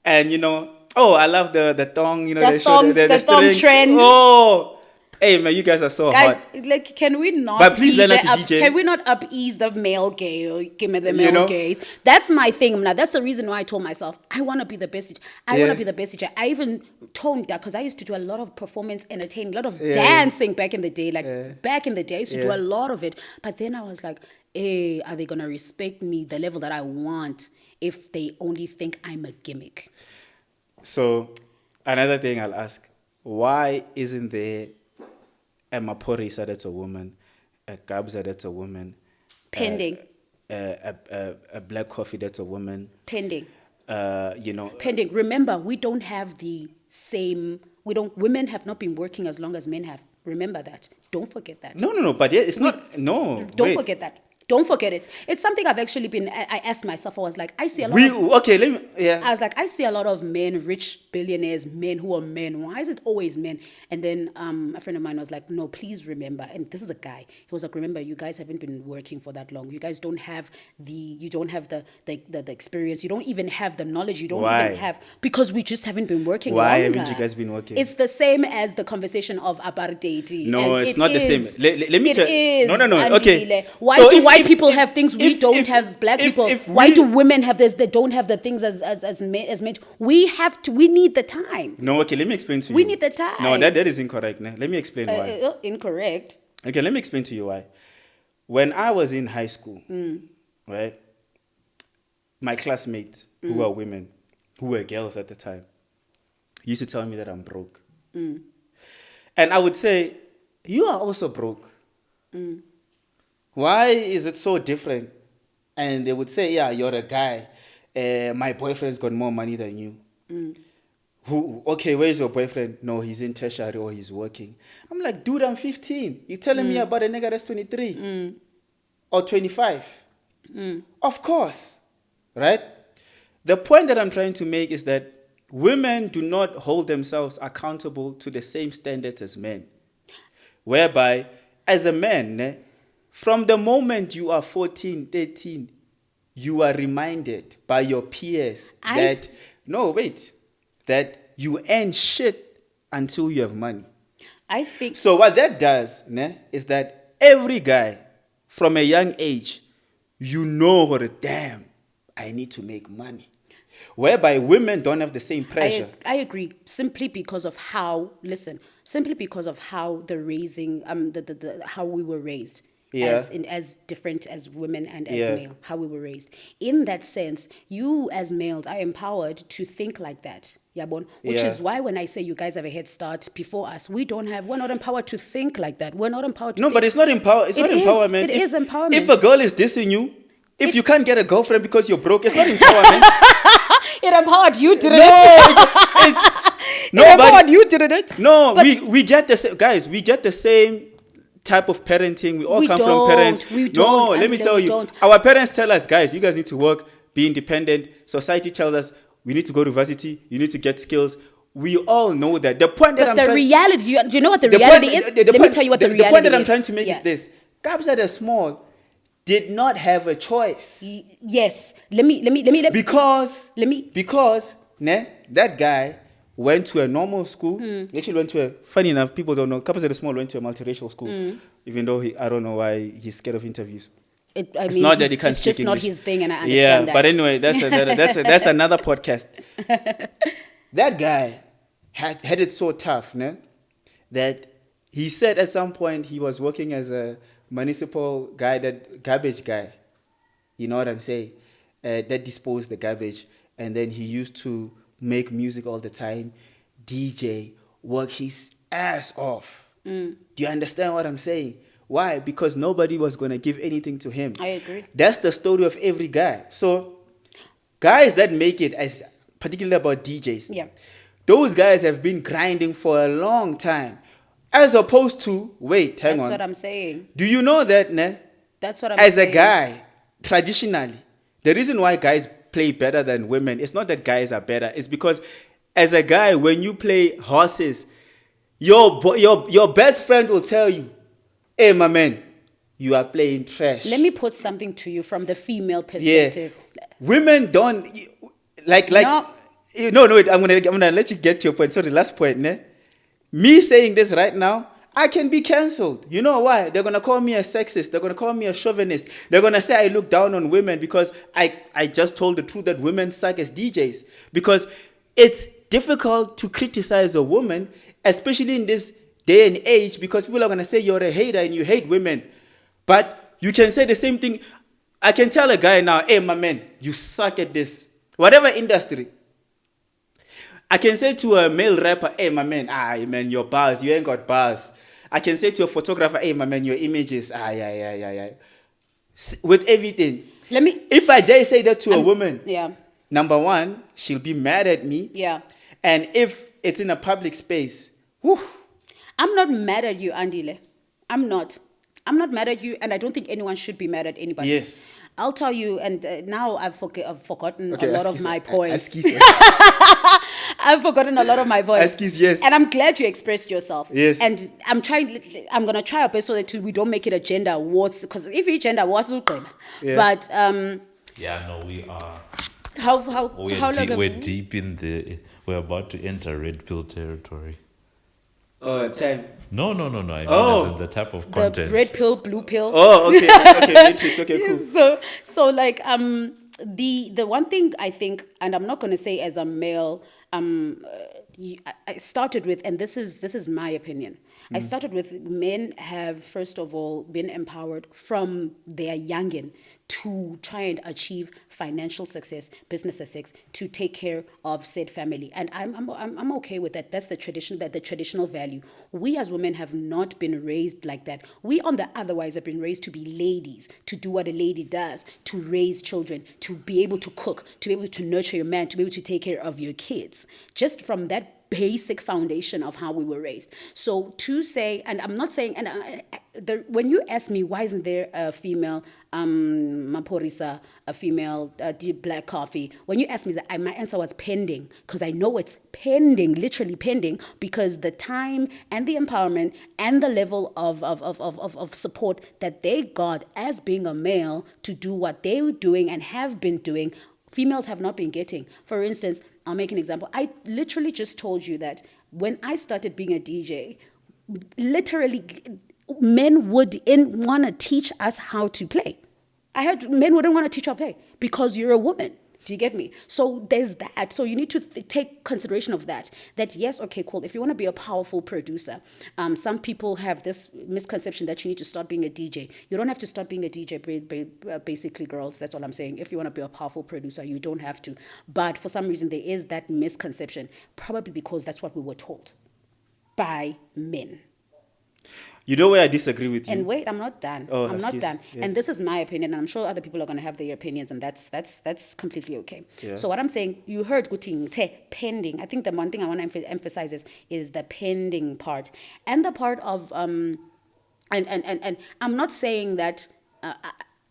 And you know, I love the thong. You know, The they show thongs, the thong strings. trend. Oh, hey man, you guys are so Guys, hot. like, can we not? But please be learn how the to DJ. Can we not upease the male gay or give me the male know? gays? That's my thing. Now, that's the reason why I told myself I want to be the best. I want Yeah. to be the best teacher. I even toned that because I used to do a lot of performance entertainment, a lot of dancing back in the day. Like back in the day, I used to do a lot of it. But then I was like, hey, are they gonna respect me the level that I want if they only think I'm a gimmick? So, another thing I'll ask: why isn't there a Maphorisa that's a woman, a Gabza that's a woman, Pending, a Black Coffee that's a woman? pending. You know, Pending. Remember, we don't have the same. Women have not been working as long as men have. Remember that. Don't forget that. no. But yeah, it's not. No, Don't wait. forget that. Don't forget it. It's something I've actually been. I asked myself. I was like, I see a lot. Okay, let me. Yeah. I was like, I see a lot of men, rich billionaires, men who are men. Why is it always men? And then a friend of mine was like, no, please remember. And this is a guy. He was like, remember, you guys haven't been working for that long. You guys don't have the experience. You don't even have the knowledge. You don't Why? even have, because we just haven't been working Why longer. haven't you guys been working? It's the same as the conversation of apartheid. No, And it's it not the is. same. Let me It tell. is, No. Okay. Andile. Why So do if- white if- people if- have things we if- don't if- have as black if- people? if Why we- do women have this? They don't have the things as men. We have to. We need the time. No, okay, let me explain to you. We need the time. No, that is incorrect. Nah. Let me explain why. Incorrect. Okay, let me explain to you why. When I was in high school, right, my classmates who were women, who were girls at the time, used to tell me that I'm broke. And I would say, you are also broke. Why is it so different? And they would say, yeah, you're a guy. My boyfriend's got more money than you. Okay, where's your boyfriend? No, he's in tertiary or he's working. I'm like, dude, I'm 15. You're telling me about a nigga that's 23 or 25. Of course, right? The point that I'm trying to make is that women do not hold themselves accountable to the same standards as men. Whereby, as a man, from the moment you are 14, 13, you are reminded by your peers that you earn shit until you have money. I think. So what that does is that every guy from a young age, you know, damn, I need to make money. Whereby women don't have the same pressure. I agree. Simply because of how the raising, how we were raised. Yeah. As different as women and as Yeah. male, how we were raised. In that sense, you as males are empowered to think like that. Yabon, which Yeah. is why when I say you guys have a head start before us, we're not empowered to think like that. We're not empowered to No, think. but it's not it's not empowerment. It is empowerment. If a girl is dissing you, if you can't get a girlfriend because you're broke, it's not empowerment. It empowered you, didn't No, it? it's It empowered nobody. you, didn't it? No, But- we get the same, guys. We get the same type of parenting. We all We come from don't. parents. We No, don't, let me Andile, tell we you. don't. Our parents tell us, guys, you guys need to work, be independent. Society tells us we need to go to university. You need to get skills. We all know that. The point that But I'm the trying. reality, do you know what the the reality point- is? the Let me point- tell you what the reality is. The point that I'm trying to make Yeah. is this: Gabs that are small did not have a choice Yes. Let me because let me that guy went to a normal school. Hmm. He actually went to a, funny enough, people don't know, Gabs that are small went to a multiracial school, Hmm. even though I don't know why he's scared of interviews. It's not that he can't it's speak just not English. his thing, and I Yeah, understand that. but anyway, that's another podcast. That guy had it so tough, ne? That he said at some point he was working as a municipal guy, that garbage guy. You know what I'm saying? That disposed the garbage, and then he used to make music all the time, DJ, work his ass off. Do you understand what I'm saying? Why? Because nobody was going to give anything to him. I agree. That's the story of every guy. So, guys that make it, as particularly about DJs, Yeah. those guys have been grinding for a long time. As opposed to, wait, hang That's on. what I'm saying. Do you know that, ne? That's what I'm As saying. a guy, traditionally, the reason why guys play better than women, it's not that guys are better. It's because as a guy, when you play horses, your best friend will tell you, hey, my man, you are playing trash. Let me put something to you from the female Yeah. perspective. Women don't, like, No. no, wait, I'm gonna let you get to your point. So the last point, ne? Me saying this right now, I can be cancelled. You know why? They're going to call me a sexist. They're going to call me a chauvinist. They're going to say I look down on women because I just told the truth that women suck as DJs. Because it's difficult to criticize a woman, especially in this day and age, because people are going to say you're a hater and you hate women. But you can say the same thing. I can tell a guy now, hey, my man, you suck at this. Whatever industry. I can say to a male rapper, hey, my man, your bars, you ain't got bars. I can say to a photographer, hey, my man, your images, yeah. With everything. If I dare say that to a woman, Yeah. number one, she'll be mad at me. Yeah. And if it's in a public space, whew, I'm not mad at you, Andile. I'm not mad at you, and I don't think anyone should be mad at anybody. Yes. I'll tell you, and now I've forgotten a lot of my points. Excuse I've forgotten a lot of my points. Excuse, yes. And I'm glad you expressed yourself. Yes. And I'm going to try our best so that we don't make it a gender wars, because if it's gender wars, Yeah. but Yeah, no, we are. how We're, long have we're deep in the. We're about to enter red pill territory. Oh, time. No. I mean, this is the type of the content. red pill, blue pill? Oh, okay. Matrix, okay, cool. So like the one thing I think, and I'm not going to say as a male, I started with, and this is my opinion. I started with, men have first of all been empowered from their youngin to try and achieve financial success, business success, to take care of said family, and I'm okay with that. That's the tradition, the traditional value. We as women have not been raised like that. We on the otherwise have been raised to be ladies, to do what a lady does, to raise children, to be able to cook, to be able to nurture your man, to be able to take care of your kids. Just from that basic foundation of how we were raised. So to say, and I'm not saying, and when you ask me why isn't there a female Maphorisa, a female black coffee, when you ask me that, my answer was pending, because I know it's pending, literally pending, because the time and the empowerment and the level of support that they got as being a male to do what they were doing and have been doing, females have not been getting. For instance, I'll make an example. I literally just told you that when I started being a DJ, literally men wouldn't want to teach us how to play. Men wouldn't want to teach how to play because you're a woman. Do you get me? So there's that. So you need to take consideration of that. That yes, okay, cool. If you want to be a powerful producer, some people have this misconception that you need to start being a DJ. You don't have to start being a DJ, basically, girls. That's all I'm saying. If you want to be a powerful producer, you don't have to. But for some reason, there is that misconception, probably because that's what we were told by men. You know where I disagree with you? And wait, I'm not done. Oh, I'm not done. Yeah. And this is my opinion, and I'm sure other people are going to have their opinions, and that's completely okay. Yeah. So what I'm saying, you heard Guting pending. I think the one thing I want to emphasize is the pending part, and the part of and I'm not saying that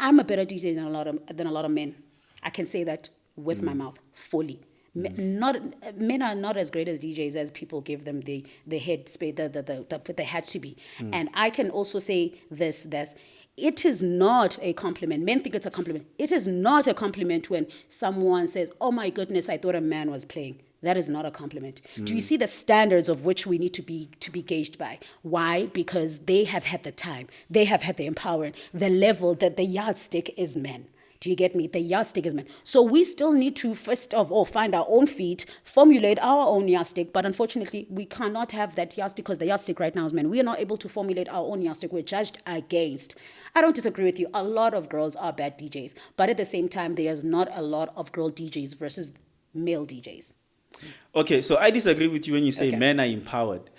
I'm a better DJ than a lot of men. I can say that with my mouth fully. Men are not as great as DJs as people give them the head space, they had to be. And I can also say this, it is not a compliment. Men think it's a compliment. It is not a compliment when someone says, oh my goodness, I thought a man was playing. that is not a compliment. Do you see the standards of which we need to be gauged by? Why? Because they have had the time, they have had the empowerment, the level that the yardstick is men. Do you get me? The yardstick is men. So we still need to first of all find our own feet, formulate our own yardstick. But unfortunately, we cannot have that yardstick because the yardstick right now is men. We are not able to formulate our own yardstick. We're judged against. I don't disagree with you. A lot of girls are bad DJs. But at the same time, there's not a lot of girl DJs versus male DJs. Okay, so I disagree with you when you say men are empowered.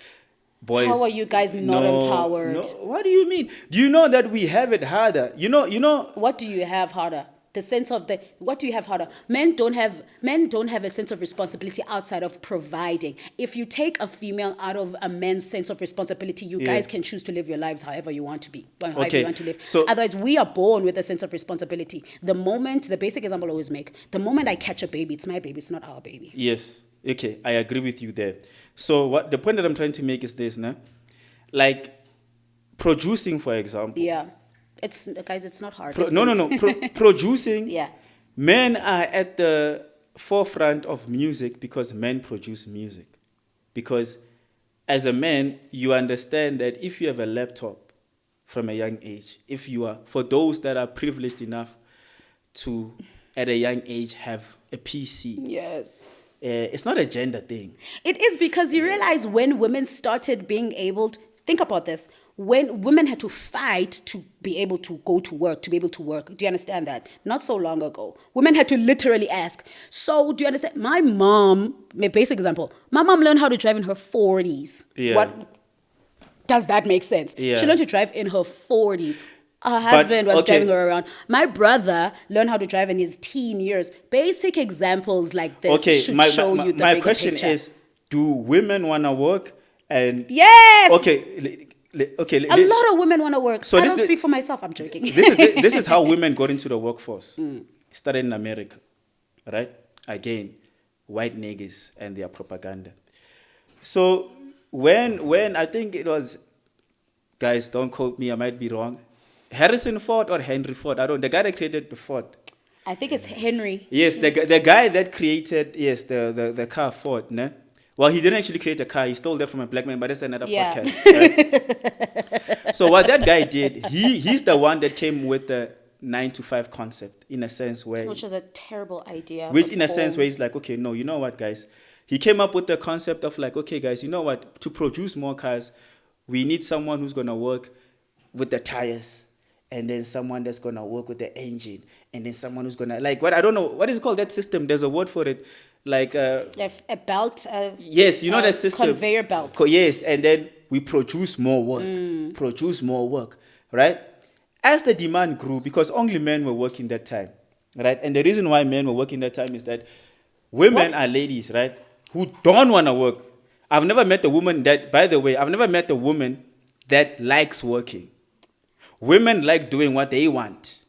Boys, how are you guys not empowered? No, what do you mean? Do you know that we have it harder? You know. What do you have harder? The sense of what do you have harder? Men don't have a sense of responsibility outside of providing. If you take a female out of a man's sense of responsibility, you guys can choose to live your lives however you want to be, however you want to live. So, otherwise, we are born with a sense of responsibility. The basic example I always make, the moment I catch a baby, it's my baby, it's not our baby. Yes. Okay, I agree with you there. So the point that I'm trying to make is this, like producing, for example. Yeah. It's not hard. Producing. Yeah. Men are at the forefront of music because men produce music. Because as a man, you understand that if you have a laptop from a young age, for those that are privileged enough to, at a young age, have a PC. Yes. It's not a gender thing. It is, because you realize when women started being able to, think about this, when women had to fight to be able to go to work, to be able to work. Do you understand that? Not so long ago. Women had to literally ask. So do you understand? My mom, my basic example, my mom learned how to drive in her 40s. Yeah. What does that make sense? Yeah. She learned to drive in her 40s. Her husband was driving her around. My brother learned how to drive in his teen years. Basic examples like this should show you the my bigger question picture. is, do women want to work? And yes. Okay. A lot of women want to work. So I don't speak for myself. I'm joking. This is how women got into the workforce. Started in America, right? Again, white niggas and their propaganda. So when I think it was, guys, don't quote me, I might be wrong. Harrison Ford or Henry Ford, the guy that created the Ford. I think it's Henry. Yes, the guy that created the car Ford, ne? Well, he didn't actually create a car. He stole that from a black man, but that's another podcast. Right? So what that guy did, he's the one that came with the 9-to-5 concept, in a sense where... Which was a terrible idea. Which in a sense where he's like, okay, no, you know what, guys? He came up with the concept of like, okay, guys, you know what? To produce more cars, we need someone who's going to work with the tires. And then someone that's going to work with the engine. And then someone who's going to... Like, I don't know. What is it called, that system? There's a word for it. Like... a belt? Yes, you know that system. Conveyor belt. Yes, and then we produce more work. Produce more work, right? As the demand grew, because only men were working that time, right? And the reason why men were working that time is that women are ladies, right? Who don't want to work. I've never met a woman that... By the way, I've never met a woman that likes working. Women like doing what they want,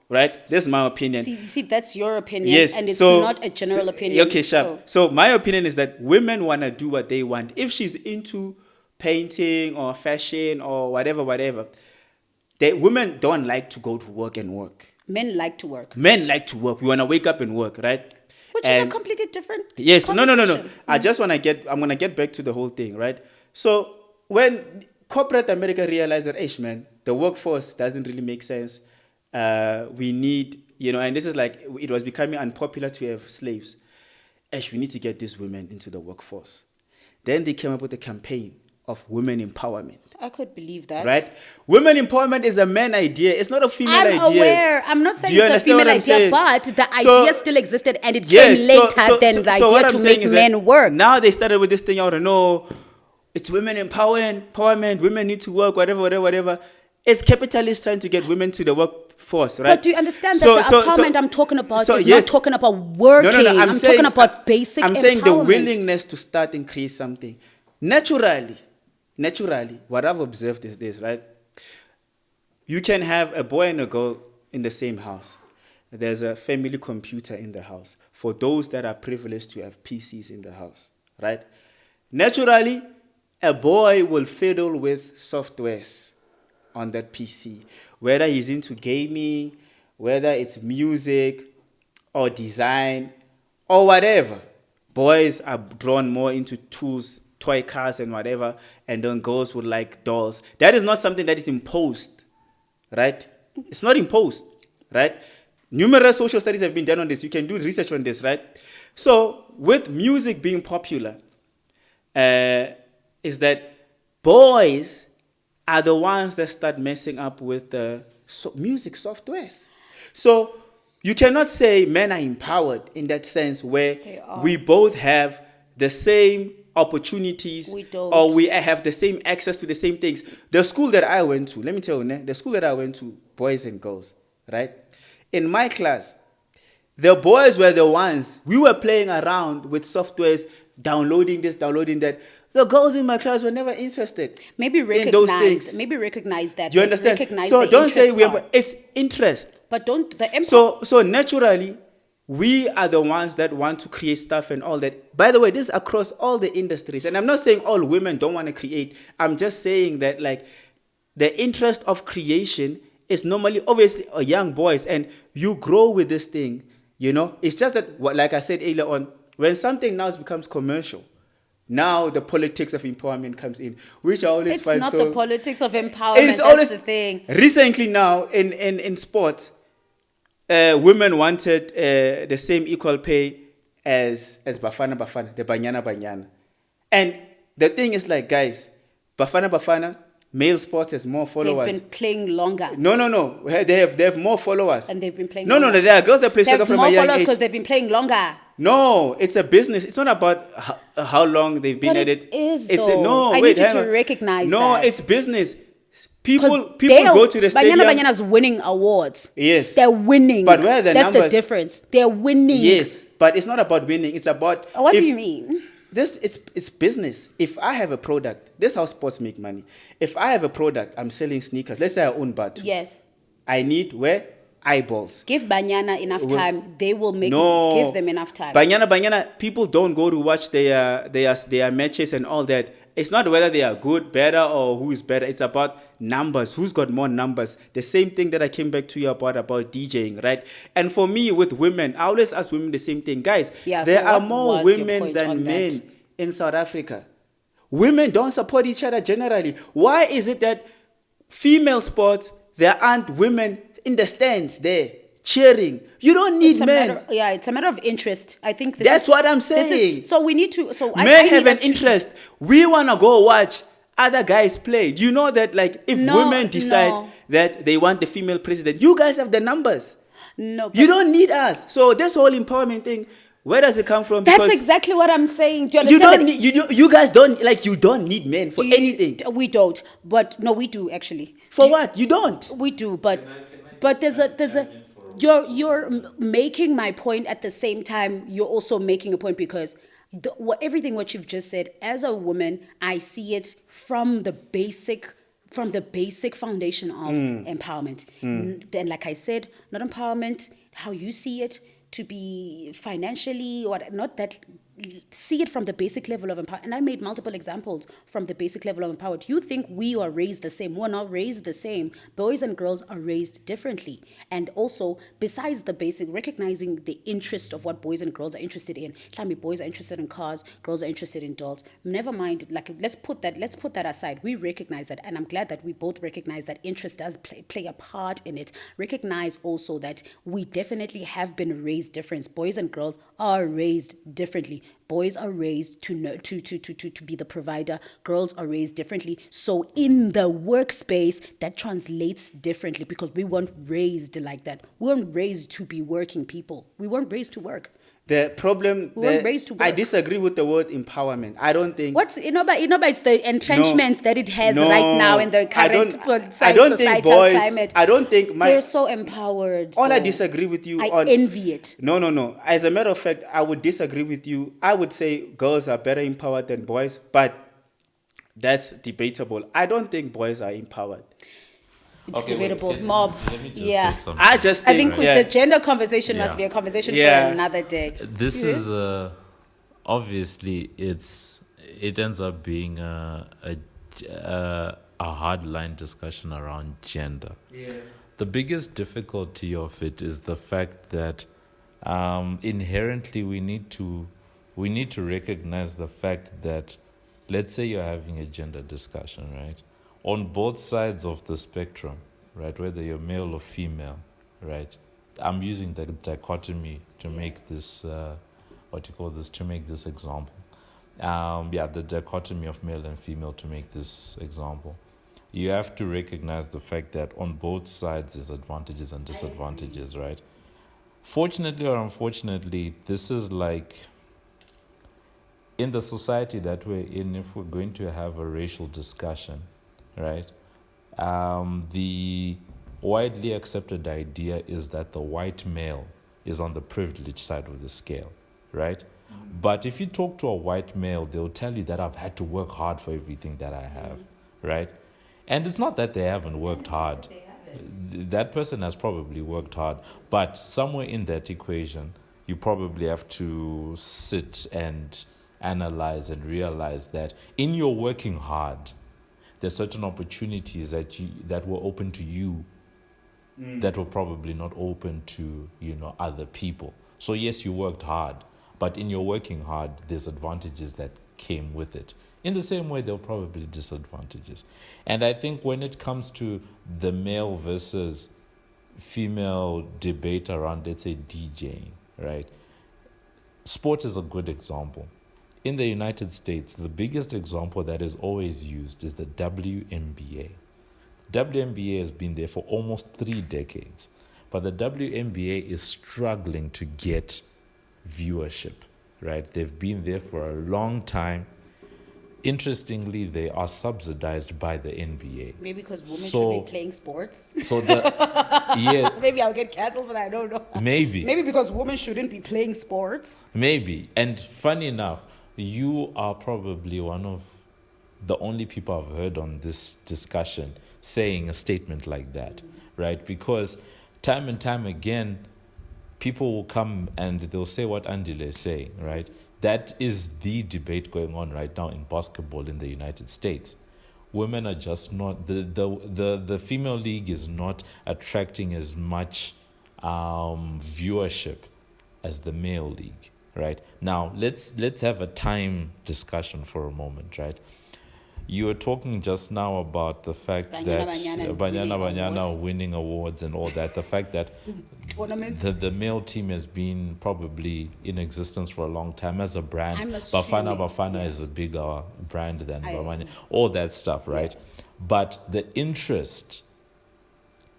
right? That's my opinion. See, that's your opinion, yes, and it's not a general opinion. Okay, sure. So my opinion is that women want to do what they want. If she's into painting or fashion or whatever, women don't like to go to work and work. Men like to work. Men like to work. We want to wake up and work, right? Which is a completely different Yes, no. conversation. I'm going to get back to the whole thing, right? So when corporate America realized that, man, the workforce doesn't really make sense. We need, and this is like, it was becoming unpopular to have slaves. We need to get these women into the workforce. Then they came up with a campaign of women empowerment. I could believe that. Right? Women empowerment is a man idea. It's not a female idea. I'm aware. I'm not saying it's a female idea, but the idea still existed, and it came later than the idea to make men work. Now they started with this thing, it's women empowerment, women need to work, whatever. It's capitalists trying to get women to the workforce, right? But do you understand that the empowerment I'm talking about is not talking about working. No, I'm talking about basic empowerment. I'm saying the willingness to start and create something. Naturally, what I've observed is this, right? You can have a boy and a girl in the same house. There's a family computer in the house. For those that are privileged to have PCs in the house, right? Naturally, a boy will fiddle with softwares on that PC, whether he's into gaming, whether it's music or design or whatever. boys are drawn more into tools, toy cars and whatever, and then girls would like dolls. That is not something that is imposed, right? It's not imposed, right? Numerous social studies have been done on this. You can do research on this, right? So with music being popular, is that boys are the ones that start messing up with the music softwares. So you cannot say men are empowered in that sense where we both have the same opportunities We don't. or we have the same access to the same things. The school that I went to, let me tell you, the school that I went to, boys and girls, right? In my class, the boys were the ones, we were playing around with softwares, downloading this, downloading that. The girls in my class were never interested. Maybe in those things. recognize that. Do you understand? Recognize So the don't say interest part. it's interest. But don't the empire. So naturally, we are the ones that want to create stuff and all that. By the way, this is across all the industries. And I'm not saying all women don't want to create. I'm just saying that like the interest of creation is normally obviously young boys, and you grow with this thing, you know. It's just that, like I said earlier on, when something now becomes commercial, now the politics of empowerment comes in, which I always It's find not so. the politics of empowerment. It's That's always the thing. Recently now in sports, women wanted the same equal pay as Bafana, the Banyana. And the thing is like, guys, Bafana, male sports has more followers. They've been playing longer. No. They have more followers. And they've been playing No, longer. there are girls that play They soccer have from more a young followers age. because they've been playing longer. No, it's a business. It's not about how long they've been But at it it. is, It's though. no. I Wait, need you hang to on. recognize No, that. it's business. 'Cause People they are- go to the stadium. Banyana's winning awards. Yes. They're winning. But where are the That's the numbers? difference. They're winning. Yes, but it's not about winning. It's about What do you mean? It's business. If I have a product, this is how sports make money. If I have a product, I'm selling sneakers. Let's say I own Batu. Yes. I need where eyeballs. Give Banyana enough Well, time. They will make. No. Give them enough time. Banyana, people don't go to watch their matches and all that. It's not whether they are good, better, or who is better. It's about numbers. Who's got more numbers? The same thing that I came back to you about DJing, right? And for me, with women, I always ask women the same thing. Guys, Yeah, there so are what more was your women point than on men that? in South Africa. Women don't support each other generally. Why is it that female sports, there aren't women in the stands there cheering? You don't need It's a men. matter, it's a matter of interest. I think That's what I'm saying. So we need to. So I Men need have us an to interest. We want to go watch other guys play. Do you know that, like, if No, women decide no. that they want the female president, you guys have the numbers. No, You but don't need us. So this whole empowerment thing, where does it come from? that's Because exactly what I'm saying. Do you you understand? don't need you guys don't like you don't need men for anything. We don't, but no, we do actually. For what? You don't. We do, but there's a you're making my point at the same time. You're also making a point because everything what you've just said. As a woman, I see it from the basic foundation of empowerment. Then, like I said, not empowerment. How you see it to be financially or not that. See it from the basic level of empowerment. And I made multiple examples from the basic level of empowerment. You think we are raised the same. We're not raised the same. Boys and girls are raised differently. And also, besides the basic, recognizing the interest of what boys and girls are interested in. Boys are interested in cars, girls are interested in dolls. Never mind, like let's put that aside. We recognize that, and I'm glad that we both recognize that interest does play a part in it. Recognize also that we definitely have been raised different. Boys and girls are raised differently. Boys are raised to be the provider. Girls are raised differently. So in the workspace, that translates differently because we weren't raised like that. We weren't raised to be working people. We weren't raised to work. The problem, We weren't raised to I work. disagree with the word empowerment. I don't think. But it's the entrenchments that it has right now in the current I don't think societal boys. climate. I don't think They're so empowered. All I though. disagree with you I on. envy it. No. As a matter of fact, I would disagree with you. I would say girls are better empowered than boys, but that's debatable. I don't think boys are empowered. It's debatable. Mob. Let me just Yeah. say something. I just I think, think with the gender conversation must Yeah. be a conversation Yeah. for another day. This is obviously it ends up being a hardline discussion around gender. Yeah. The biggest difficulty of it is the fact that inherently we need to we need to recognize the fact that, let's say you're having a gender discussion, right? On both sides of the spectrum, right? Whether you're male or female, right? I'm using the dichotomy to make this, to make this example. The dichotomy of male and female to make this example. You have to recognize the fact that on both sides there's advantages and disadvantages, right? Fortunately or unfortunately, this is like, in the society that we're in, if we're going to have a racial discussion, right? The widely accepted idea is that the white male is on the privileged side of the scale, right? But if you talk to a white male, they'll tell you that I've had to work hard for everything that I have, right? And it's not that they haven't worked hard. That person has probably worked hard, but somewhere in that equation, you probably have to sit and analyze and realize that in your working hard, there's certain opportunities that were open to you that were probably not open to other people. So yes, you worked hard, but in your working hard, there's advantages that came with it. In the same way, there were probably disadvantages. And I think when it comes to the male versus female debate around, let's say, DJing, right? Sport is a good example. In the United States, the biggest example that is always used is the WNBA. WNBA has been there for almost 3 decades, but the WNBA is struggling to get viewership, right? They've been there for a long time. Interestingly, they are subsidized by the NBA. Maybe because women should be playing sports. So Maybe I'll get cancelled for that. I don't know. Maybe because women shouldn't be playing sports. Maybe. And funny enough, you are probably one of the only people I've heard on this discussion saying a statement like that, right? Because time and time again, people will come and they'll say what Andile is saying, right? That is the debate going on right now in basketball in the United States. Women are just not, the female league is not attracting as much viewership as the male league, right? Now, let's have a time discussion for a moment, right? You were talking just now about the fact that Banyana winning awards and all that. The fact that the male team has been probably in existence for a long time as a brand. Bafana is a bigger brand than Bamanya. All that stuff, right? Yeah. But the interest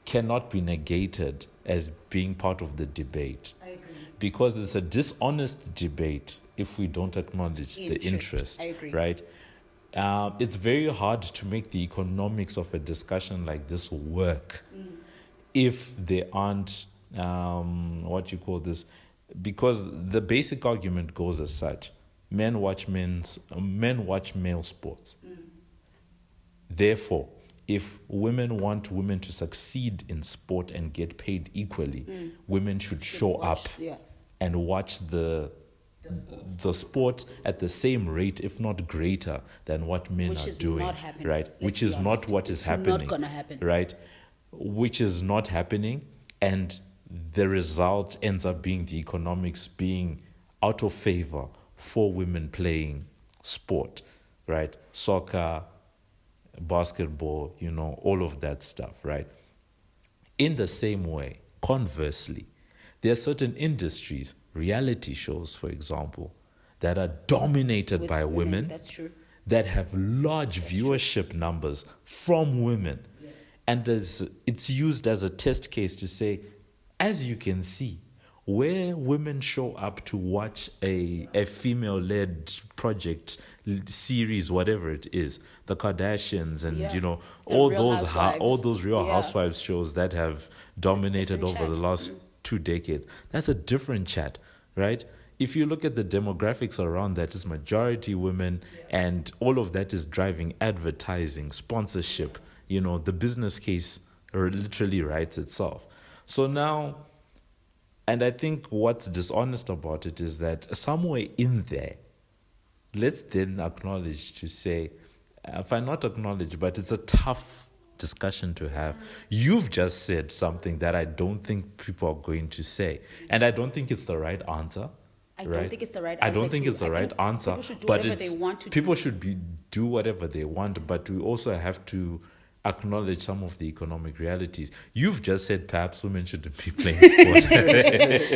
cannot be negated as being part of the debate. I agree. Because it's a dishonest debate if we don't acknowledge the interest. I agree. Right? It's very hard to make the economics of a discussion like this work if there aren't because the basic argument goes as such: men watch male sports. Therefore, if women want women to succeed in sport and get paid equally, women should show up and watch the sport at the same rate, if not greater, than what men are doing, right? Which is not what is happening. It's not gonna happen, right? Which is not happening, and the result ends up being the economics being out of favor for women playing sport, right? Soccer, basketball, all of that stuff, right? In the same way, conversely, there are certain industries, reality shows, for example, that are dominated by women. That's true. That have large viewership numbers from women. Yeah. And it's used as a test case to say, as you can see, where women show up to watch a female-led project, series, whatever it is, the Kardashians and all those Real Housewives shows that have dominated over the last 2 decades. That's a different chat, right? If you look at the demographics around that, it's majority women, and all of that is driving advertising, sponsorship. The business case literally writes itself. So now, and I think what's dishonest about it is that somewhere in there, let's then acknowledge to say, if I not acknowledge, but it's a tough discussion to have. You've just said something that I don't think people are going to say, and I don't think it's the right answer. I right? don't think it's the right I answer. don't think it's the right answer. People should do but whatever they it's- want to people do. should do whatever they want, but we also have to acknowledge some of the economic realities. You've just said perhaps women shouldn't be playing sports.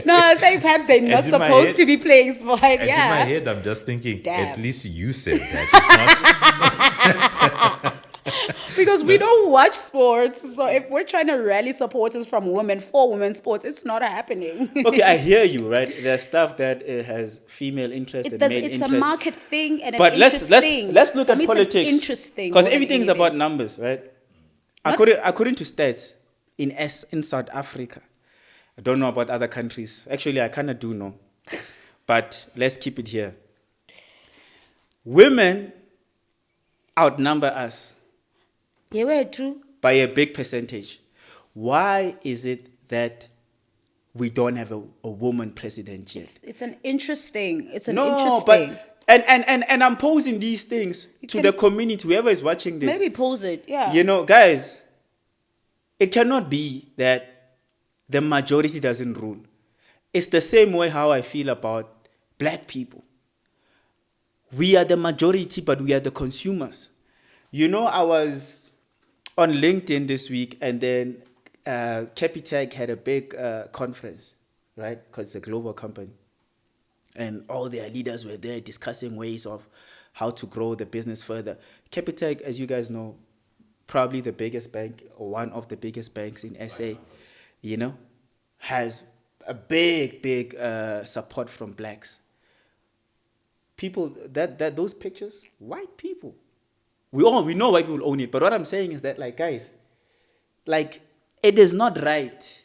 No, I'm saying perhaps they're not in my supposed head- to be playing sport. And in my Yeah. head, I'm just thinking, Damn. at least you said that. It's not. Because we don't watch sports. So if we're trying to rally supporters from women for women's sports, it's not happening. Okay, I hear you, right? There's stuff that has female interest and male It's interest. a market thing and But an let's interest let's thing. let's look For at me, it's an politics, interest thing because more than everything's anything. about numbers, right? According to stats in South Africa, I don't know about other countries. Actually, I kind of do know, but let's keep it here. Women outnumber us Yeah, we're true. by a big percentage. Why is it that we don't have a woman president yet? It's an interest thing. It's an No, interest but thing. and I'm posing these things to can- the community, whoever is watching this. Maybe pose it. Yeah. You know, guys, it cannot be that the majority doesn't rule. It's the same way how I feel about black people. We are the majority, but we are the consumers. You know, I was on LinkedIn this week, and then Capitec had a big conference, right? Because it's a global company. And all their leaders were there discussing ways of how to grow the business further. Capitec, as you guys know, probably the biggest bank, or one of the biggest banks in SA, you know, has a big support from blacks. People, those pictures, white people. We know white people own it, but what I'm saying is that, like, guys, like, it is not right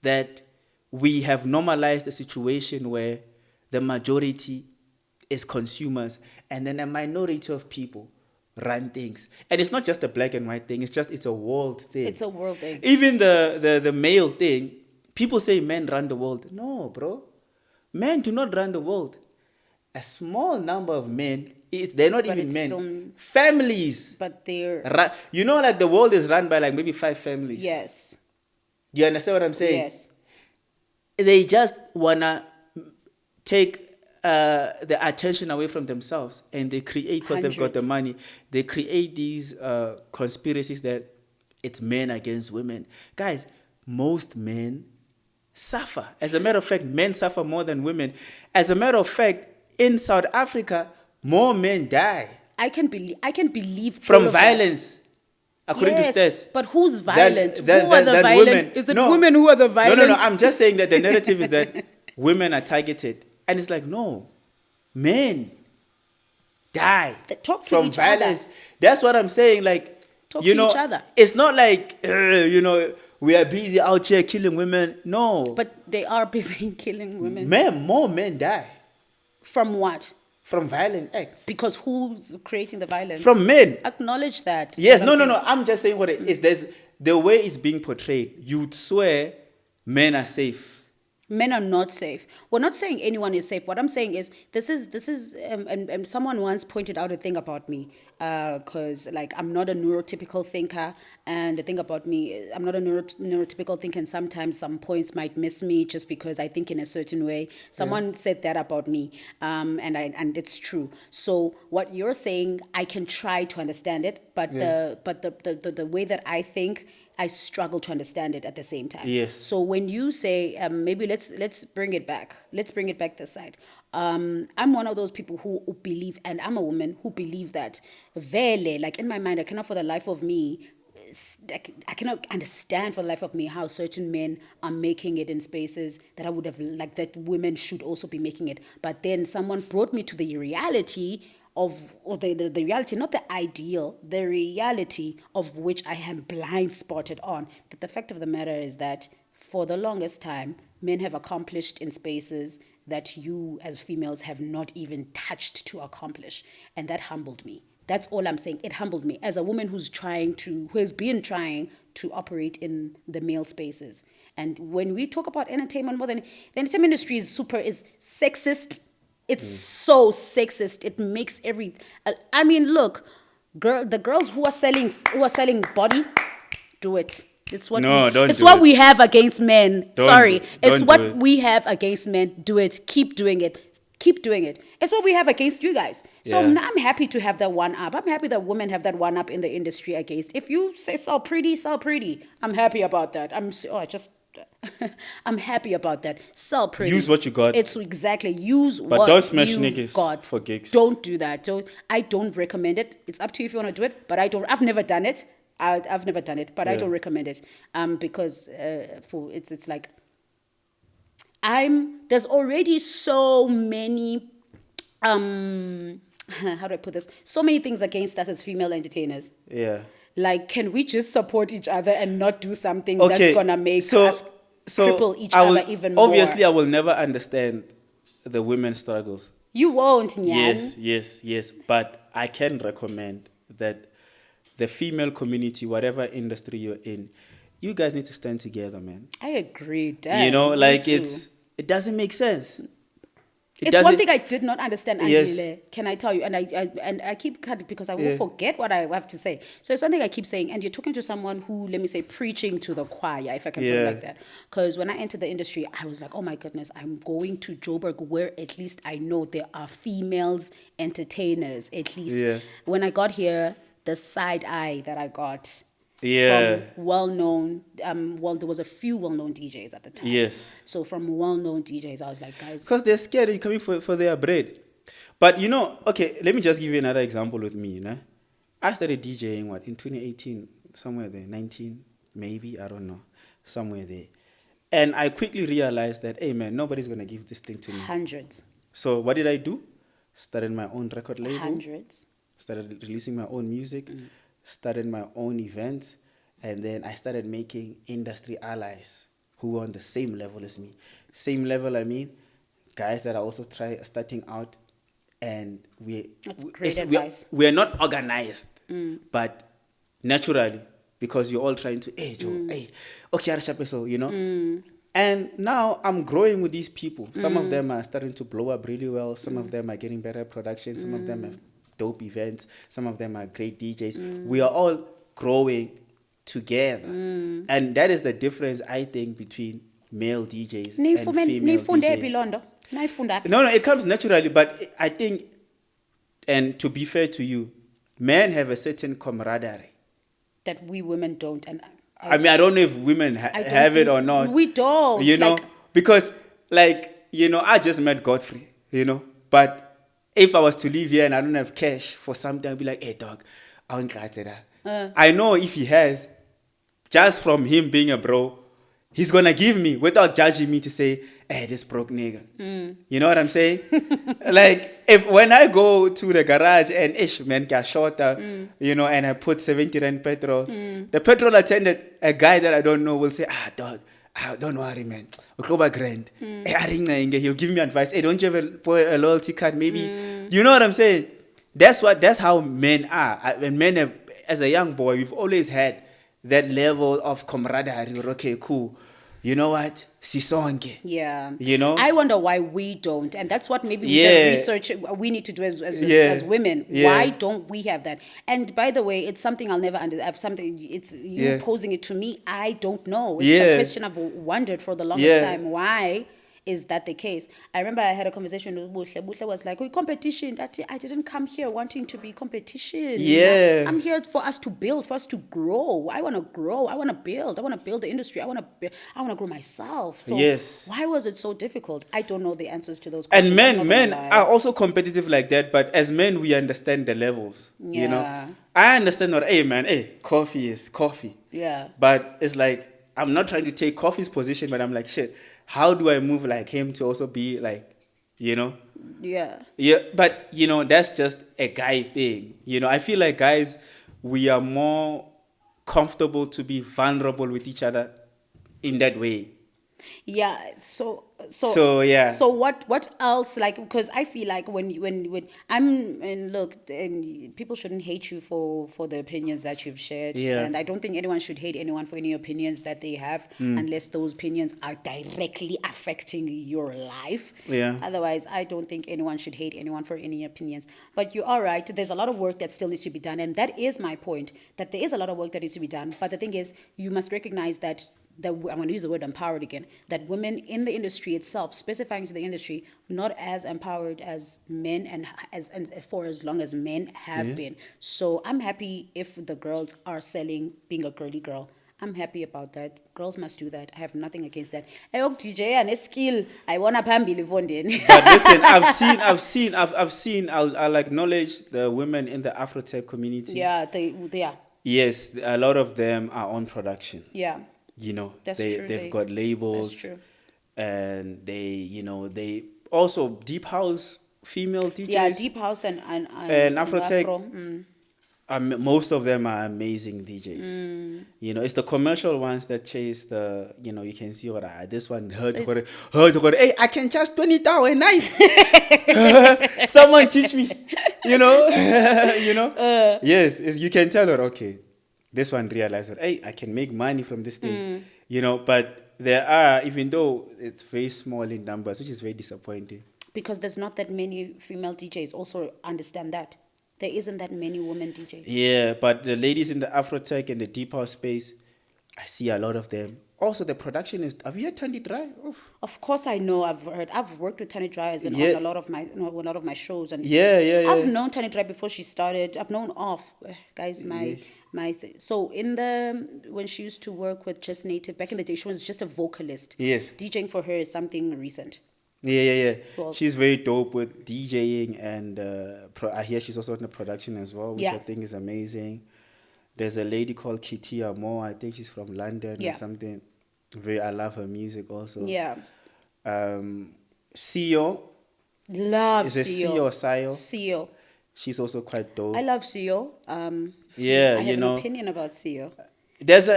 that we have normalized a situation where the majority is consumers and then a minority of people run things. And it's not just a black and white thing, it's a world thing. It's a world thing. Even the male thing, people say men run the world. No, bro. Men do not run the world. A small number of men, they're not But even it's men. still- Families. But they're You know, like, the world is run by like maybe 5 families. yes. Do you understand what I'm saying? Yes. They just wanna take the attention away from themselves, and they create, because they've got the Hundreds. money, they create these conspiracies that it's men against women. Guys, most men suffer. As a matter of fact, men suffer more than women. As a matter of fact, in South Africa, more men die I can believe all from of that. violence, according Yes, to stats. but who's violent? Who than- are the than violent? women. Is it No. women who are the violent? No. I'm just saying that the narrative is that women are targeted. And it's like, no. Men die Talk to from each other. violence. That's what I'm saying. Like, Talk you to know, each other. it's not like, you know, we are busy out here killing women. No. But they are busy killing women. More men die From what? from violent acts. Because who's creating the violence? From men. Acknowledge that. Yes, That's what no. I'm saying. I'm just saying what it is. There's the way it's being portrayed. You'd swear men are safe. Men are not safe. We're not saying anyone is safe. What I'm saying is this is and someone once pointed out a thing about me, because like I'm not a neurotypical thinker, and the thing about me, I'm not a neurotypical thinker, and sometimes some points might miss me just because I think in a certain way. Someone said that about me, and it's true. So what you're saying, I can try to understand it, but the way that I think, I struggle to understand it at the same time. Yes. So when you say maybe let's bring it back. Let's bring it back this side. I'm one of those people who believe, and I'm a woman who believe that vele, like in my mind, I cannot for the life of me, I cannot understand for the life of me how certain men are making it in spaces that I would have like that women should also be making it. But then someone brought me to the reality or the reality, not the ideal, the reality of which I am blind spotted on. That the fact of the matter is that for the longest time, men have accomplished in spaces that you as females have not even touched to accomplish. And that humbled me. That's all I'm saying. It humbled me as a woman who has been trying to operate in the male spaces. And when we talk about entertainment, more than the entertainment industry is sexist. It's so sexist. It makes I mean, look, the girls who are selling body, do it. It's what we have against men. Don't Sorry, do it's it. what we have against men. Do it. Keep doing it. Keep doing it. It's what we have against you guys. So Yeah. I'm happy to have that one up. I'm happy that women have that one up in the industry against. If you say sell pretty, sell pretty. I'm happy about that. I'm happy about that. Sell pretty. Use what you got. It's exactly use But what don't smash you've niggas got. for gigs. Don't do that. I don't recommend it. It's up to you if you want to do it. But I've never done it. I've never done it. But I Yeah. don't recommend it. Because it's like. There's already so many how do I put this? So many things against us as female entertainers. Yeah. Like, can we just support each other and not do something Okay. that's gonna make us cripple each other even more? Obviously, I will never understand the women's struggles. You won't, Nyan. Yes. But I can recommend that the female community, whatever industry you're in, you guys need to stand together, man. I agree. Damn, You know, me like too. it doesn't make sense. It's one thing I did not understand, Yes. Andile. Can I tell you? And I keep cutting because I will forget what I have to say. So it's one thing I keep saying, and you're talking to someone who, let me say, preaching to the choir, if I can put it like that. Because when I entered the industry, I was like, oh my goodness, I'm going to Joburg where at least I know there are females entertainers, at least. Yeah. When I got here, the side eye that I got Yeah. from well-known, there was a few well-known DJs at the time. Yes. So from well-known DJs, I was like, guys, Because they're scared you're coming for their bread. But you know, okay, let me just give you another example with me, you know. I started DJing, in 2018? Somewhere there, 19, maybe, I don't know. Somewhere there. And I quickly realized that, hey man, nobody's going to give this thing to me. hundreds. So what did I do? Started my own record label. Hundreds. Started releasing my own music. Started my own events. And then I started making industry allies who were on the same level as me. Same level, I mean, guys that are also starting out. And That's great advice. we're not organized, but naturally, because you're all trying to, hey, Joe, hey, okay, so, you know. And now I'm growing with these people. Some of them are starting to blow up really well. Some of them are getting better production. Some of them have dope events. Some of them are great DJs. We are all growing together. And that is the difference, I think, between male DJs and female DJs. No, it comes naturally, but I think, and to be fair to you, men have a certain camaraderie. That we women don't. And I mean, I don't know if women have it or not. We don't. You know, because, I just met Godfrey, but if I was to live here and I don't have cash for something, I'd be like, hey, dog, I want that. I know if he has, just from him being a bro, he's going to give me without judging me to say, hey, this broke nigga. You know what I'm saying? When I go to the garage and ish, man, get shorter, and I put 70 rand petrol, the petrol attendant, a guy that I don't know, will say, dog, don't worry, man. We'll go back grand. He'll give me advice. Hey, don't you have a loyalty card? Maybe. You know what I'm saying? That's how men are. And men have, as a young boy, we've always had that level of camaraderie. Okay, cool. You know what? Sisonke. Yeah. You know? I wonder why we don't. And that's what maybe the research we need to do as women. Yeah. Why don't we have that? And by the way, it's something I'll never it's you posing it to me. I don't know. It's a question I've wondered for the longest time. Why is that the case? I remember I had a conversation with Bushle. Bushle was like, competition. I didn't come here wanting to be competition. Yeah. I'm here for us to build, for us to grow. I want to grow. I want to build. I want to build the industry. I want to grow myself. So why was it so difficult? I don't know the answers to those questions. And men are also competitive like that, but as men, we understand the levels. Yeah. You know? I understand what, hey, man, coffee is coffee. Yeah. But it's like, I'm not trying to take coffee's position, but I'm like, shit, how do I move like him to also be like, Yeah. Yeah, but, that's just a guy thing. I feel like guys, we are more comfortable to be vulnerable with each other in that way. Yeah. So what else, because I feel like when and people shouldn't hate you for the opinions that you've shared. Yeah. And I don't think anyone should hate anyone for any opinions that they have unless those opinions are directly affecting your life. Yeah. Otherwise, I don't think anyone should hate anyone for any opinions. But you are right, there's a lot of work that still needs to be done, and that is my point, that there is a lot of work that needs to be done. But the thing is, you must recognize that I'm going to use the word empowered again, that women in the industry itself, specifying to the industry, not as empowered as men and for as long as men have been. So I'm happy if the girls are selling being a girly girl. I'm happy about that. Girls must do that. I have nothing against that. DJ and skill. I wanna phambili vondeni. But listen, I've seen. I'll acknowledge the women in the Afrotech community. Yeah, they are. Yes, a lot of them are on production. Yeah. You know, That's true. they've got labels. That's true. And they also deep house female DJs. Yeah, deep house and Afrotech. Afro. Most of them are amazing DJs. You know, it's the commercial ones that chase the, you can see what this one heard. Hey, I can charge 20,000 a night. Someone teach me. Yes, you can tell her, okay, this one realized that, hey, I can make money from this thing. But there are, even though it's very small in numbers, which is very disappointing. Because there's not that many female DJs. Also understand that. There isn't that many women DJs. Yeah, but the ladies in the Afrotech and the deep house space, I see a lot of them. Also, the production is. Have you heard Tandy Dry? Oof. Of course, I know. I've heard. I've worked with Tani Dry on a lot of my shows, and I've known Tani Dry before she started. I've known guys. So when she used to work with Just Native back in the day, she was just a vocalist. Yes. DJing for her is something recent. Yeah. Well, she's very dope with DJing, and I hear she's also in the production as well, which I think is amazing. There's a lady called Kitia Moore. I think she's from London or something. I love her music also. Yeah. CEO. Love Is it CEO. CEO or Sayo? CEO. She's also quite dope. I love CEO. I Yeah, have an opinion about CEO. There's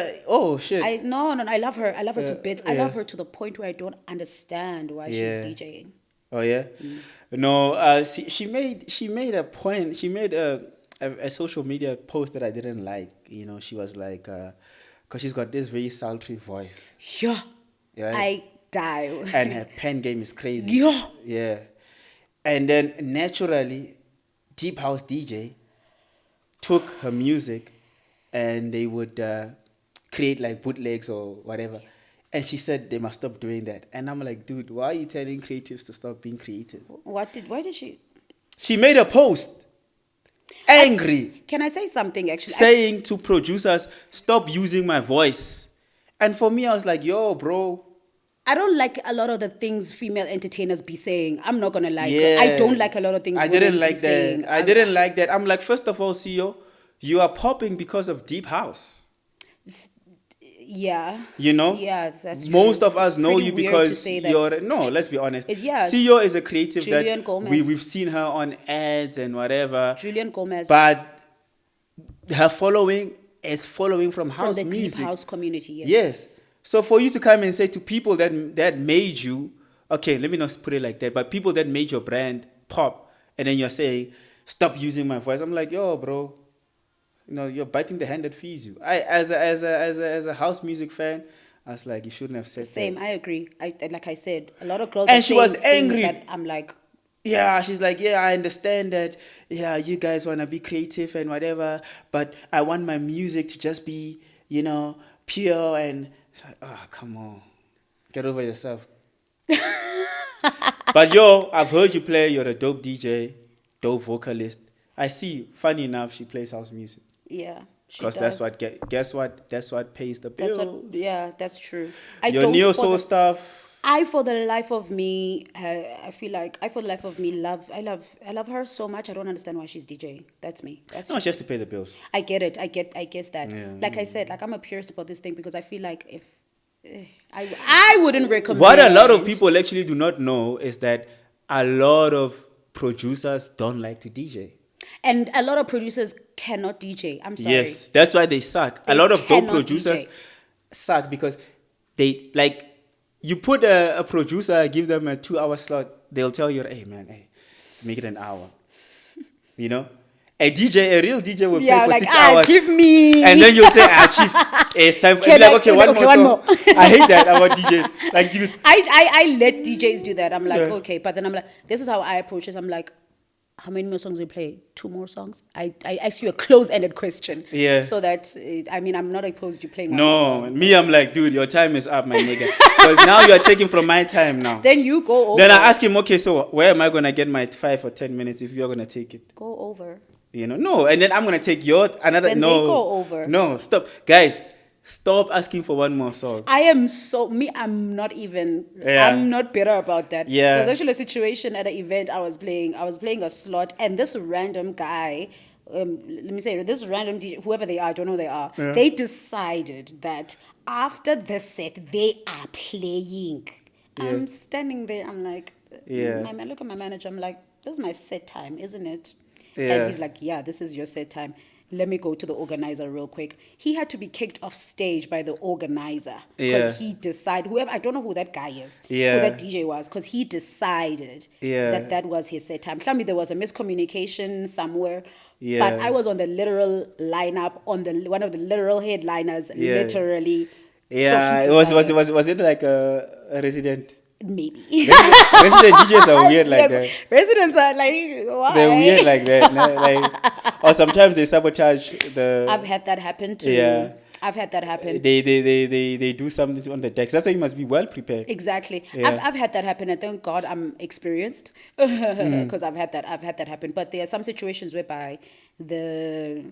shit. I love her. I love her to bits. I love her to the point where I don't understand why she's DJing. Oh yeah, no. She made a point. She made a social media post that I didn't like. She was like, because she's got this very sultry voice. Yeah. Yeah. I die. And her pen game is crazy. Yeah. Yeah. And then naturally, Deep House DJ took her music, and they would create like bootlegs or whatever. And she said they must stop doing that. And I'm like, dude, why are you telling creatives to stop being creative? Why did she? She made a post, angry. Can I say something actually? Saying to producers, stop using my voice. And for me, I was like, yo, bro. I don't like a lot of the things female entertainers be saying. I'm not going to lie. Yeah. I don't like a lot of things I women didn't like be that. saying. I didn't like that. I'm like, first of all, CEO, you are popping because of Deep House. Yeah. Yeah, that's true. Most of us know Pretty you weird because to say that. you're. No, let's be honest. Yeah. CEO is a creative Julian that Gomez. we've seen her on ads and whatever. Julian Gomez. But her following is following from house the music. deep house community, yes. Yes. So for you to come and say to people that made you, okay, let me not put it like that, but people that made your brand pop, and then you're saying, stop using my voice. I'm like, yo, bro. You're biting the hand that feeds you. I, as a house music fan, I was like, you shouldn't have said Same, that. I agree. Like I said, a lot of girls. And are she was saying things angry. that I'm like, yeah, she's like, yeah, I understand that. Yeah, you guys want to be creative and whatever, but I want my music to just be, pure. And it's like, oh, come on, get over yourself. But I've heard you play. You're a dope DJ, dope vocalist. I see. Funny enough, she plays house music. yeah. Because that's what that's what pays the bill. That's true. Your neo soul stuff. For the life of me, I feel like I love her so much. I don't understand why she's DJing. That's me. That's No, she has to pay the bills. I get it. I guess that. Yeah. Like I said, I'm a purist about this thing because I feel like if I wouldn't recommend. What a lot of people actually do not know is that a lot of producers don't like to DJ. And a lot of producers cannot DJ. I'm sorry. Yes, that's why they suck. They a lot of dope cannot producers DJ. suck because they like. You put a producer, give them a 2-hour slot, they'll tell you, hey man, make it an hour. A real DJ will play for 6 hours. Give me. And then you'll say, chief, it's time for one more. I hate that about DJs. Like, dude. I let DJs do that. I'm like, okay. But then I'm like, this is how I approach it. I'm like, how many more songs do you play? 2 more songs? I ask you a close-ended question. Yeah. So that, I'm not opposed to playing one more No, song. me, I'm like, dude, your time is up, my nigga. Because now you are taking from my time now. Then you go over. Then I ask him, okay, so where am I going to get my 5 or 10 minutes if you're going to take it? Go over. No. And then I'm going to take your another. Then no. they go over. No, stop. Guys, stop asking for one more song. I'm not bitter about that. Yeah. There's actually a situation at an event I was playing a slot, and this random guy, let me say, this random DJ, whoever they are, I don't know who they are, they decided that after the set, they are playing. Yeah. I'm standing there, I'm like, Yeah. I look at my manager, I'm like, this is my set time, isn't it? Yeah. And he's like, yeah, this is your set time. Let me go to the organizer real quick. He had to be kicked off stage by the organizer because he decided, I don't know who that guy is, who that DJ was, because he decided that was his set time. Tell me there was a miscommunication somewhere, but I was on the literal lineup, on one of the literal headliners, literally. Yeah, So was it like a resident? Maybe. Resident DJs are weird like that. Residents are like, why? They're weird like that. No? Like, or sometimes they sabotage the. I've had that happen too. Yeah. I've had that happen. They do something on the decks. That's why you must be well prepared. Exactly. Yeah. I've had that happen, and thank God I'm experienced because I've had that happen. But there are some situations whereby the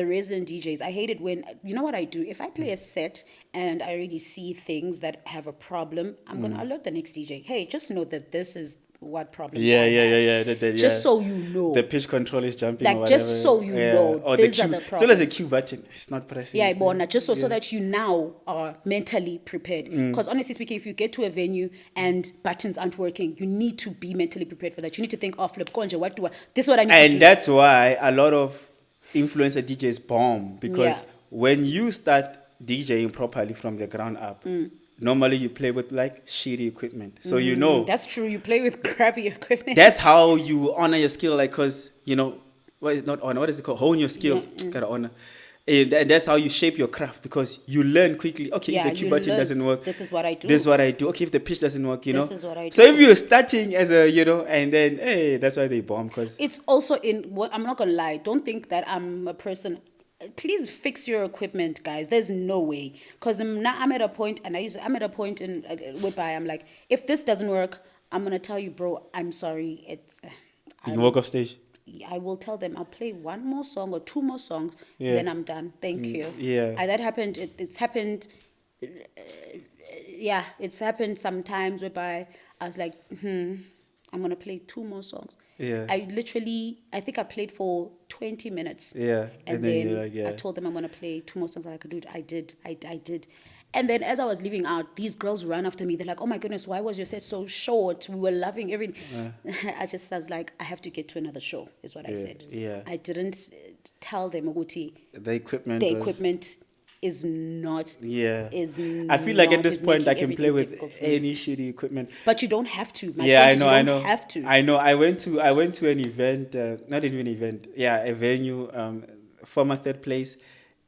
resident DJs, I hate it when, you know what I do? If I play a set and I already see things that have a problem, I'm going to alert the next DJ. Hey, just know that this is what problems I had. Just so you know. The pitch control is jumping like, or whatever. just so you know, or these the are cue, the problems. so there's a cue button. It's not pressing. Yeah, but just so that you now are mentally prepared. Because honestly speaking, if you get to a venue and buttons aren't working, you need to be mentally prepared for that. You need to think, oh, flip, konje, this is what I need to do. And that's why a lot of influencer DJs bomb, because when you start DJing properly from the ground up, normally you play with like shitty equipment. So that's true. You play with crappy equipment. That's how you honor your skill, like, because what is not honor? What is it called? Hone your skill. Gotta honor. And that's how you shape your craft, because you learn quickly. Okay, if the cue button doesn't work, this is what I do. This is what I do. Okay, if the pitch doesn't work, this is what I do. So if you're starting as a, and then, hey, that's why they bomb. Because it's also I'm not gonna lie. Don't think that I'm a person. Please fix your equipment, guys. There's no way. Because I'm at a point, and I'm at a point in whereby I'm like, if this doesn't work, I'm gonna tell you, bro, I'm sorry. You can walk off stage. I will tell them I'll play 1 more song or 2 more songs, then I'm done. Thank you. Yeah. That happened. It's happened. It's happened sometimes whereby I was like, I'm gonna play 2 more songs. Yeah. I think I played for 20 minutes. Yeah. And then I told them I'm gonna play 2 more songs, and I could do it. I did. And then as I was leaving out, these girls ran after me. They're like, oh my goodness, why was your set so short? We were loving everything. I was like, I have to get to another show, is what I said. Yeah. I didn't tell them, Uguti, the equipment is not. Yeah. Is I feel like at this point I making can play with everything difficult for any shitty equipment. But you don't have to. My Yeah, point I is know. you I don't know. have to. I know. I went to an event, not even an event. Yeah, a venue, former third place,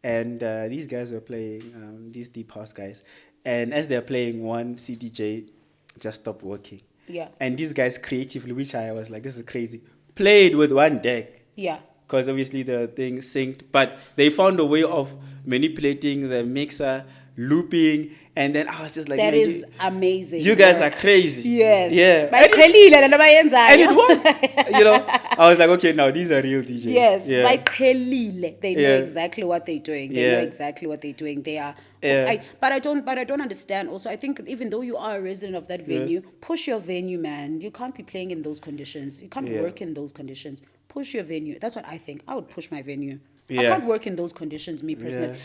and these guys were playing. These deep house guys, and as they're playing, one CDJ just stopped working. Yeah. And these guys creatively, which I was like, this is crazy, played with one deck. Yeah. Because obviously the thing synced, but they found a way of manipulating the mixer, looping, and then I was just like, that man, is amazing. You guys are crazy. Yes. Yeah. And it worked. I was like, okay, now these are real DJs. Yes. Yeah. They know exactly what they're doing. They know exactly what they're doing. They are. But I don't understand. Also, I think even though you are a resident of that venue, push your venue, man. You can't be playing in those conditions. You can't work in those conditions. Push your venue. That's what I think. I would push my venue. I can't work in those conditions, me personally.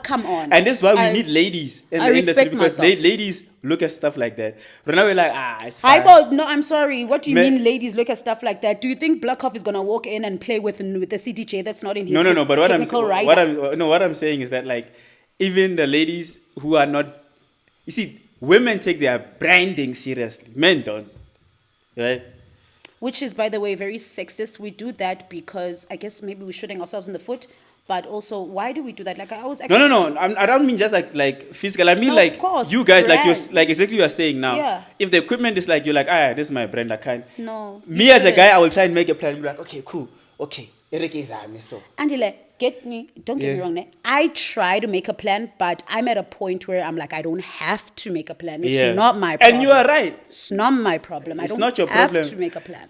Come on. And that's why we need ladies in the industry, because ladies look at stuff like that. But now we're like, it's fine. No, I'm sorry. What do you mean ladies look at stuff like that? Do you think Blackhoff is going to walk in and play with the CDJ that's not in his No, but what I'm saying is that, like, even the ladies who are not, you see, women take their branding seriously. Men don't. Right? Which is, by the way, very sexist. We do that because I guess maybe we're shooting ourselves in the foot. But also, why do we do that? Like I was No, actually no. I don't mean just like physical. I mean No, of like course, you guys, brand. like exactly you are saying now. Yeah. If the equipment is like you're like, this is my brand, I can't. No, you Me as a guy, shouldn't. I will try and make a plan. Be like, okay, cool, okay. So Andile, don't get me Yeah. wrong. I try to make a plan, but I'm at a point where I'm like, I don't have to make a plan. It's yeah, not my problem. and you are right. It's not my problem. I It's don't not your have problem. to make a plan.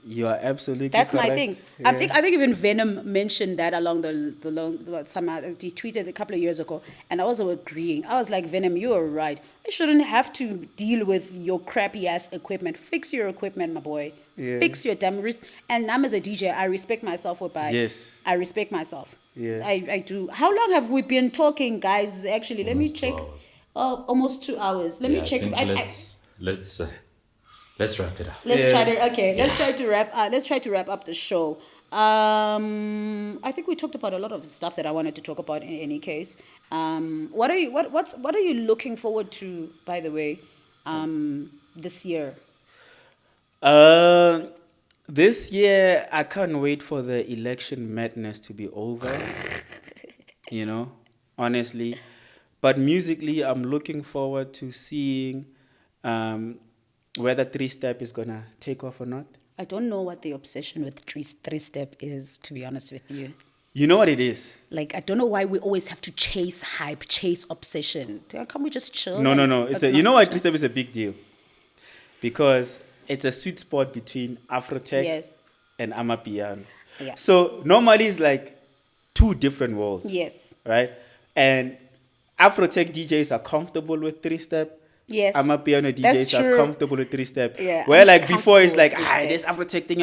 You are absolutely That's correct. my thing. Yeah. I think even Venom mentioned that along he tweeted a couple of years ago, and I also agreeing. I was like, Venom, you are right. I shouldn't have to deal with your crappy ass equipment. Fix your equipment, my boy. Yeah. Fix your damn wrist. And I'm as a DJ, I respect myself whereby Yes. I respect myself. Yeah. I do. How long have we been talking, guys? Actually, let me Almost 2 check. hours. Almost 2 hours. Let me check. Let's wrap it up. Let's Yeah. try to let's try to wrap. Let's try to wrap up the show. I think we talked about a lot of stuff that I wanted to talk about. In any case, what are you looking forward to? By the way, this year. This year I can't wait for the election madness to be over. You know, honestly, but musically, I'm looking forward to seeing whether Three Step is gonna take off or not. I don't know what the obsession with three step is. To be honest with you. You know what it is? Like, I don't know why we always have to chase hype, chase obsession. Can't we just chill? No. and You know what? Three Step is a big deal because it's a sweet spot between Afrotech Yes. and Amapiano. Yeah. So normally it's like two different worlds. Yes. Right? And Afrotech DJs are comfortable with Three Step. Yes. Amapiano That's DJs are true. comfortable with Three Step. Yeah, Where I'm like before it's like, comfortable with this Afrotech thing,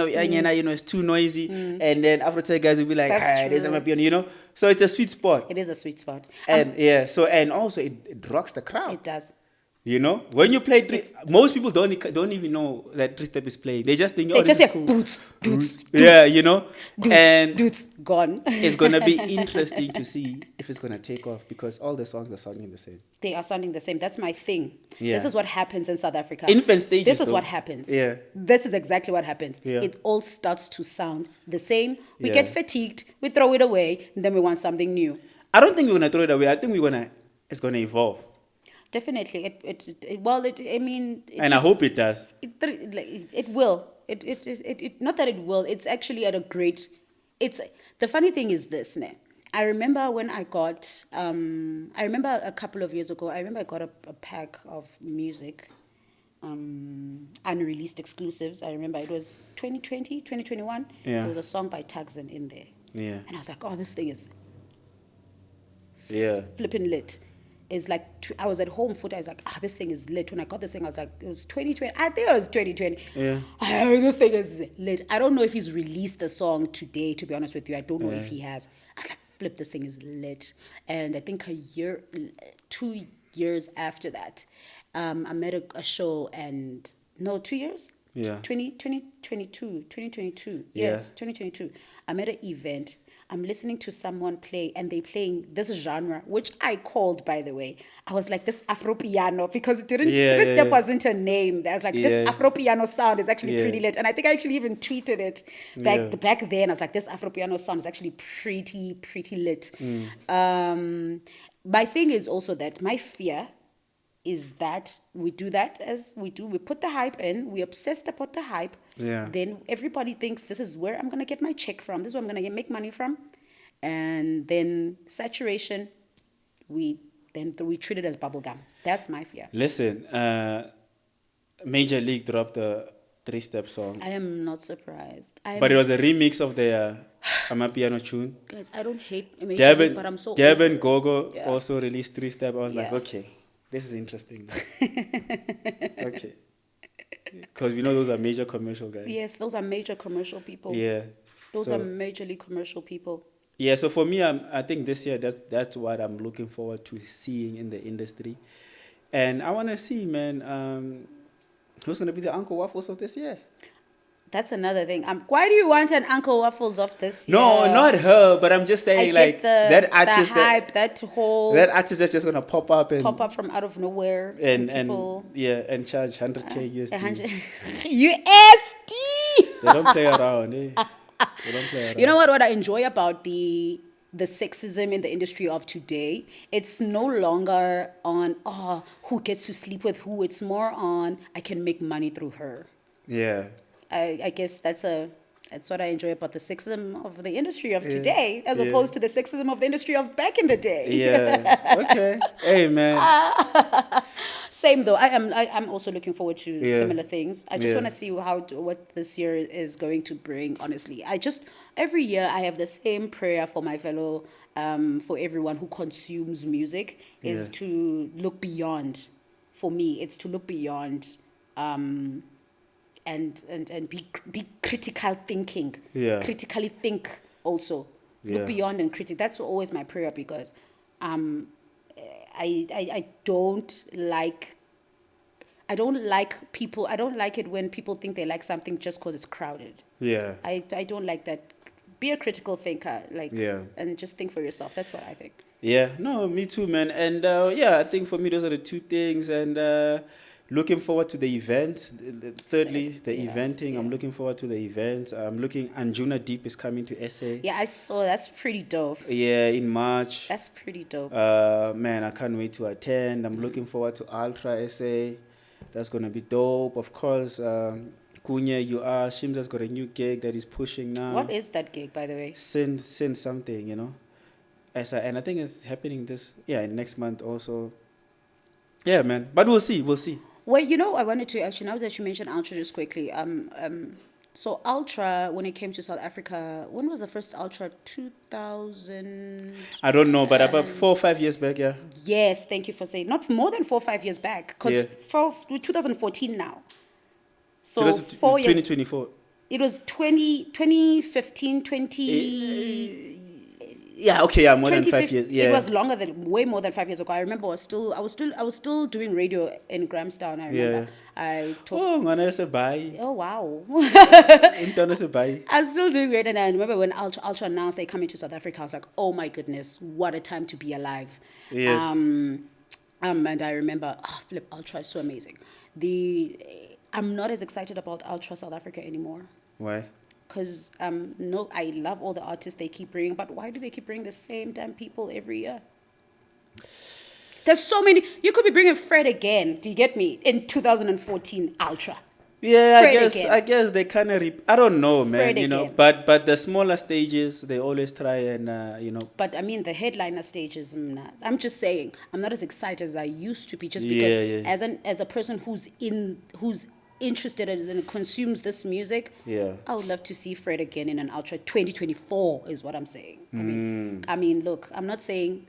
it's too noisy. Mm. And then Afrotech guys will be like, That's this true. Amapiano, you know? So it's a sweet spot. It is a sweet spot. And and also it rocks the crowd. It does. You know, when you play, most people don't even know that Three Step is playing. They just think, They just this hear is cool. boots. Yeah, you know, and Dudes, gone. it's gonna be interesting to see if it's gonna take off because all the songs are sounding the same. They are sounding the same. That's my thing. Yeah. This is what happens in South Africa. Infant stages, This is though. what happens. Yeah. This is exactly what happens. Yeah. It all starts to sound the same. We Yeah. get fatigued. We throw it away. And then we want something new. I don't think we're gonna throw it away. I think it's gonna evolve, Definitely. I mean. and I hope it does. It will. Not that it will. It's actually at a great. It's the funny thing is this, ne? I remember when I got. I remember a couple of years ago. I got a pack of music, unreleased exclusives. I remember it was 2020, 2021. Yeah. There was a song by Tuxen in there, Yeah, and I was like, oh, this thing is yeah, flipping lit. It's like I was at home foot. I was like, this thing is lit. When I got this thing, I was like, it was 2020. I think it was 2020. Yeah. This thing is lit. I don't know if he's released the song today. To be honest with you, I don't know if he has. I was like, flip, this thing is lit. And I think 2 years after that, I met a show and 2 years. Yeah. 2022. Yeah. Yes, 2022. I'm at an event. I'm listening to someone play, and they playing this genre, which I called, by the way. I was like, this Afropiano, because this step wasn't a name. I was like, this Afropiano sound is actually pretty lit. And I think I actually even tweeted it back then. I was like, this Afropiano sound is actually pretty lit. My thing is also that my fear is that we do that as we do. We put the hype in. We obsessed about the hype. Yeah. Then everybody thinks this is where I'm going to get my check from. This is where I'm going to make money from. And then saturation, we treat it as bubblegum. That's my fear. Listen, Major League dropped a Three-Step song, I am not surprised. but it was a remix of the Amapiano tune. Guys, I don't hate Major League, but I'm so over Devin it. Gogo Yeah. also released Three-Step. I was like, Yeah. okay, this is interesting. Okay. Because we know those are major commercial guys. Yes, those are major commercial people. Yeah. Those So- are majorly commercial people. Yeah, so for me, I think this year that's what I'm looking forward to seeing in the industry, and I want to see, man, who's gonna be the Uncle Waffles of this year? That's another thing. Why do you want an Uncle Waffles of this year? No, not her, but I'm just I saying, get like that artist, the hype, that whole that artist that's just gonna pop up and from out of nowhere, and people. and charge 100K USD. USD. They don't play around, eh? They don't play around. You know what? What I enjoy about the the sexism in the industry of today. It's no longer on who gets to sleep with who. It's more on I can make money through her. Yeah. I guess that's what I enjoy about the sexism of the industry of today, as opposed to the sexism of the industry of back in the day. Yeah. Okay. Hey, man. Same though. I'm also looking forward to similar things. I just Yeah. want to see what this year is going to bring. Honestly, every year I have the same prayer for my fellow, for everyone who consumes music, is to look beyond. For me, it's to look beyond. And be critical thinking. Yeah. Critically think also. Yeah. Look beyond and critic. That's always my prayer, because I don't like people. I don't like it when people think they like something just because it's crowded. Yeah. I don't like that. Be a critical thinker, Yeah. and just think for yourself. That's what I think. Yeah, no, me too, man. And I think for me, those are the two things. And looking forward to the event. Thirdly, Sick. the Yeah, eventing. I'm yeah. looking forward to the event. I'm looking, Anjuna Deep is coming to SA. Yeah, I saw. That's pretty dope. Yeah, in March. That's pretty dope. Man, I can't wait to attend. I'm looking forward to Ultra SA. That's going to be dope. Of course, Kunya, Shimza's got a new gig that he's pushing now. What is that gig, by the way? Send something, and I think it's happening next month also. Yeah, man. But we'll see. Well, I wanted to actually, now that you mentioned Ultra, just quickly. So Ultra, when it came to South Africa, when was the first Ultra? 2000. I don't know, but about 4 or 5 years back, yeah. Yes, thank you for saying. Not more than 4 or 5 years back, because Yeah. 2014 now. So 4 years. 2024. It was 2015, 20. Yeah, okay, yeah, more than 5 years. Yeah. It was way more than 5 years ago. I remember I was still doing radio in Grahamstown. I remember. I talked. Oh, ngwana se bye. Oh wow. Intana se bye. I was still doing great, and I remember when Ultra announced they coming to South Africa, I was like, oh my goodness, what a time to be alive. Yes. And I remember, Flip, Ultra is so amazing. I'm not as excited about Ultra South Africa anymore. Why? Because no, I love all the artists they keep bringing, but why do they keep bringing the same damn people every year? There's so many. You could be bringing Fred again. Do you get me? In 2014 Ultra. Yeah, Fred I guess they kind of. I don't know, man. Fred again. But the smaller stages, they always try and But I mean, the headliner stages. I'm just saying, I'm not as excited as I used to be, just because as a person who's interested and consumes this music, I would love to see Fred again in an Ultra. 2024 is what I'm saying. I mean, look, I'm not saying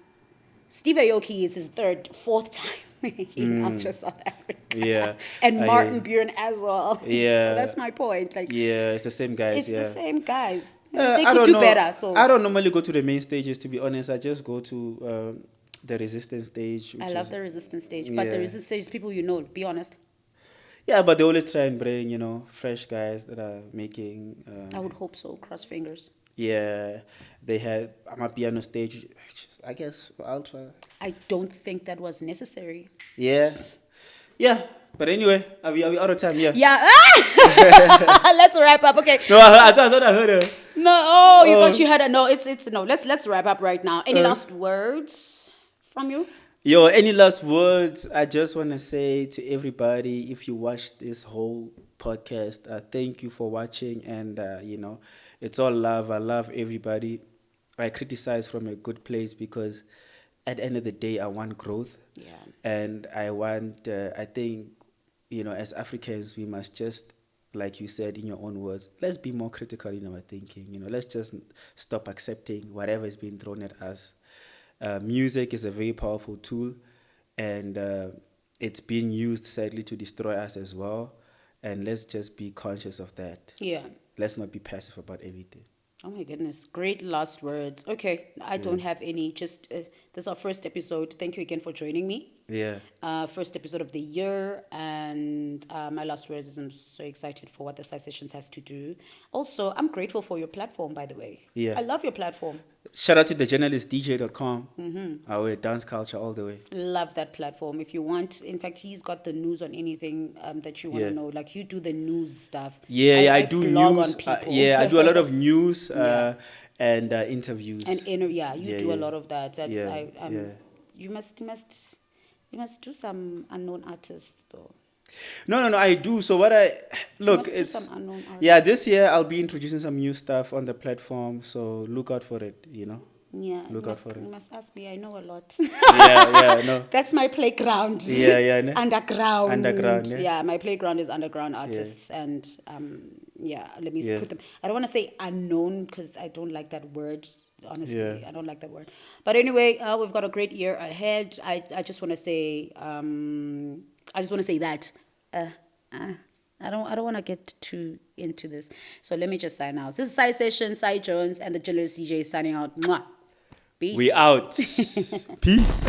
Steve Aoki is his fourth time in Ultra South Africa. Yeah. And Martin Buren as well. Yeah. So that's my point. It's the same guys. It's the same guys. I They could don't do know. better. So I don't normally go to the main stages, to be honest. I just go to the resistance stage. I love the resistance stage. But the resistance stage is people be honest. Yeah, but they always try and bring, fresh guys that are making... I would hope so. Cross fingers. Yeah, they had Amapiano stage, I guess, for Ultra. I don't think that was necessary. Yeah. But anyway, are we out of time? Yeah. Yeah. Let's wrap up. Okay. No, I thought I heard her. No, you thought you had a no. It's no. Let's wrap up right now. Any last words from you? Yo, any last words? I just want to say to everybody, if you watched this whole podcast, thank you for watching. And, it's all love. I love everybody. I criticize from a good place because at the end of the day, I want growth. Yeah. And I want, I think, as Africans, we must just, like you said in your own words, let's be more critical in our thinking. Let's just stop accepting whatever is being thrown at us. Music is a very powerful tool, and it's being used, sadly, to destroy us as well. And let's just be conscious of that. Yeah. Let's not be passive about everything. Oh my goodness. Great last words. Okay. I don't have any. Just this is our first episode. Thank you again for joining me. Yeah. First episode of the year. And my last words is I'm so excited for what the Side Sessions has to do. Also, I'm grateful for your platform, by the way. Yeah. I love your platform. Shout out to thejournalistdj.com. Our dance culture all the way. Love that platform. If you want, in fact, he's got the news on anything that you want to know. Like you do the news stuff. I do blog news. on people. I do a lot of news. and interviews. And you do a lot of that. That's Yeah. You must do some unknown artists though. No. I do. So what I look, must do it's some unknown yeah. This year I'll be introducing some new stuff on the platform. So look out for it. Yeah, Look out for it. you must ask me. I know a lot. Yeah. No. That's my playground. Yeah. No? Underground. Underground, yeah. Yeah, my playground is underground artists, and let me put them. I don't want to say unknown because I don't like that word. Honestly, Yeah. I don't like that word. But anyway, we've got a great year ahead. I just want to say that. I don't want to get too into this. So let me just sign out. This is Side Session, Side Jones, and the Journalist DJ signing out. Mwah. Peace. We out. Peace.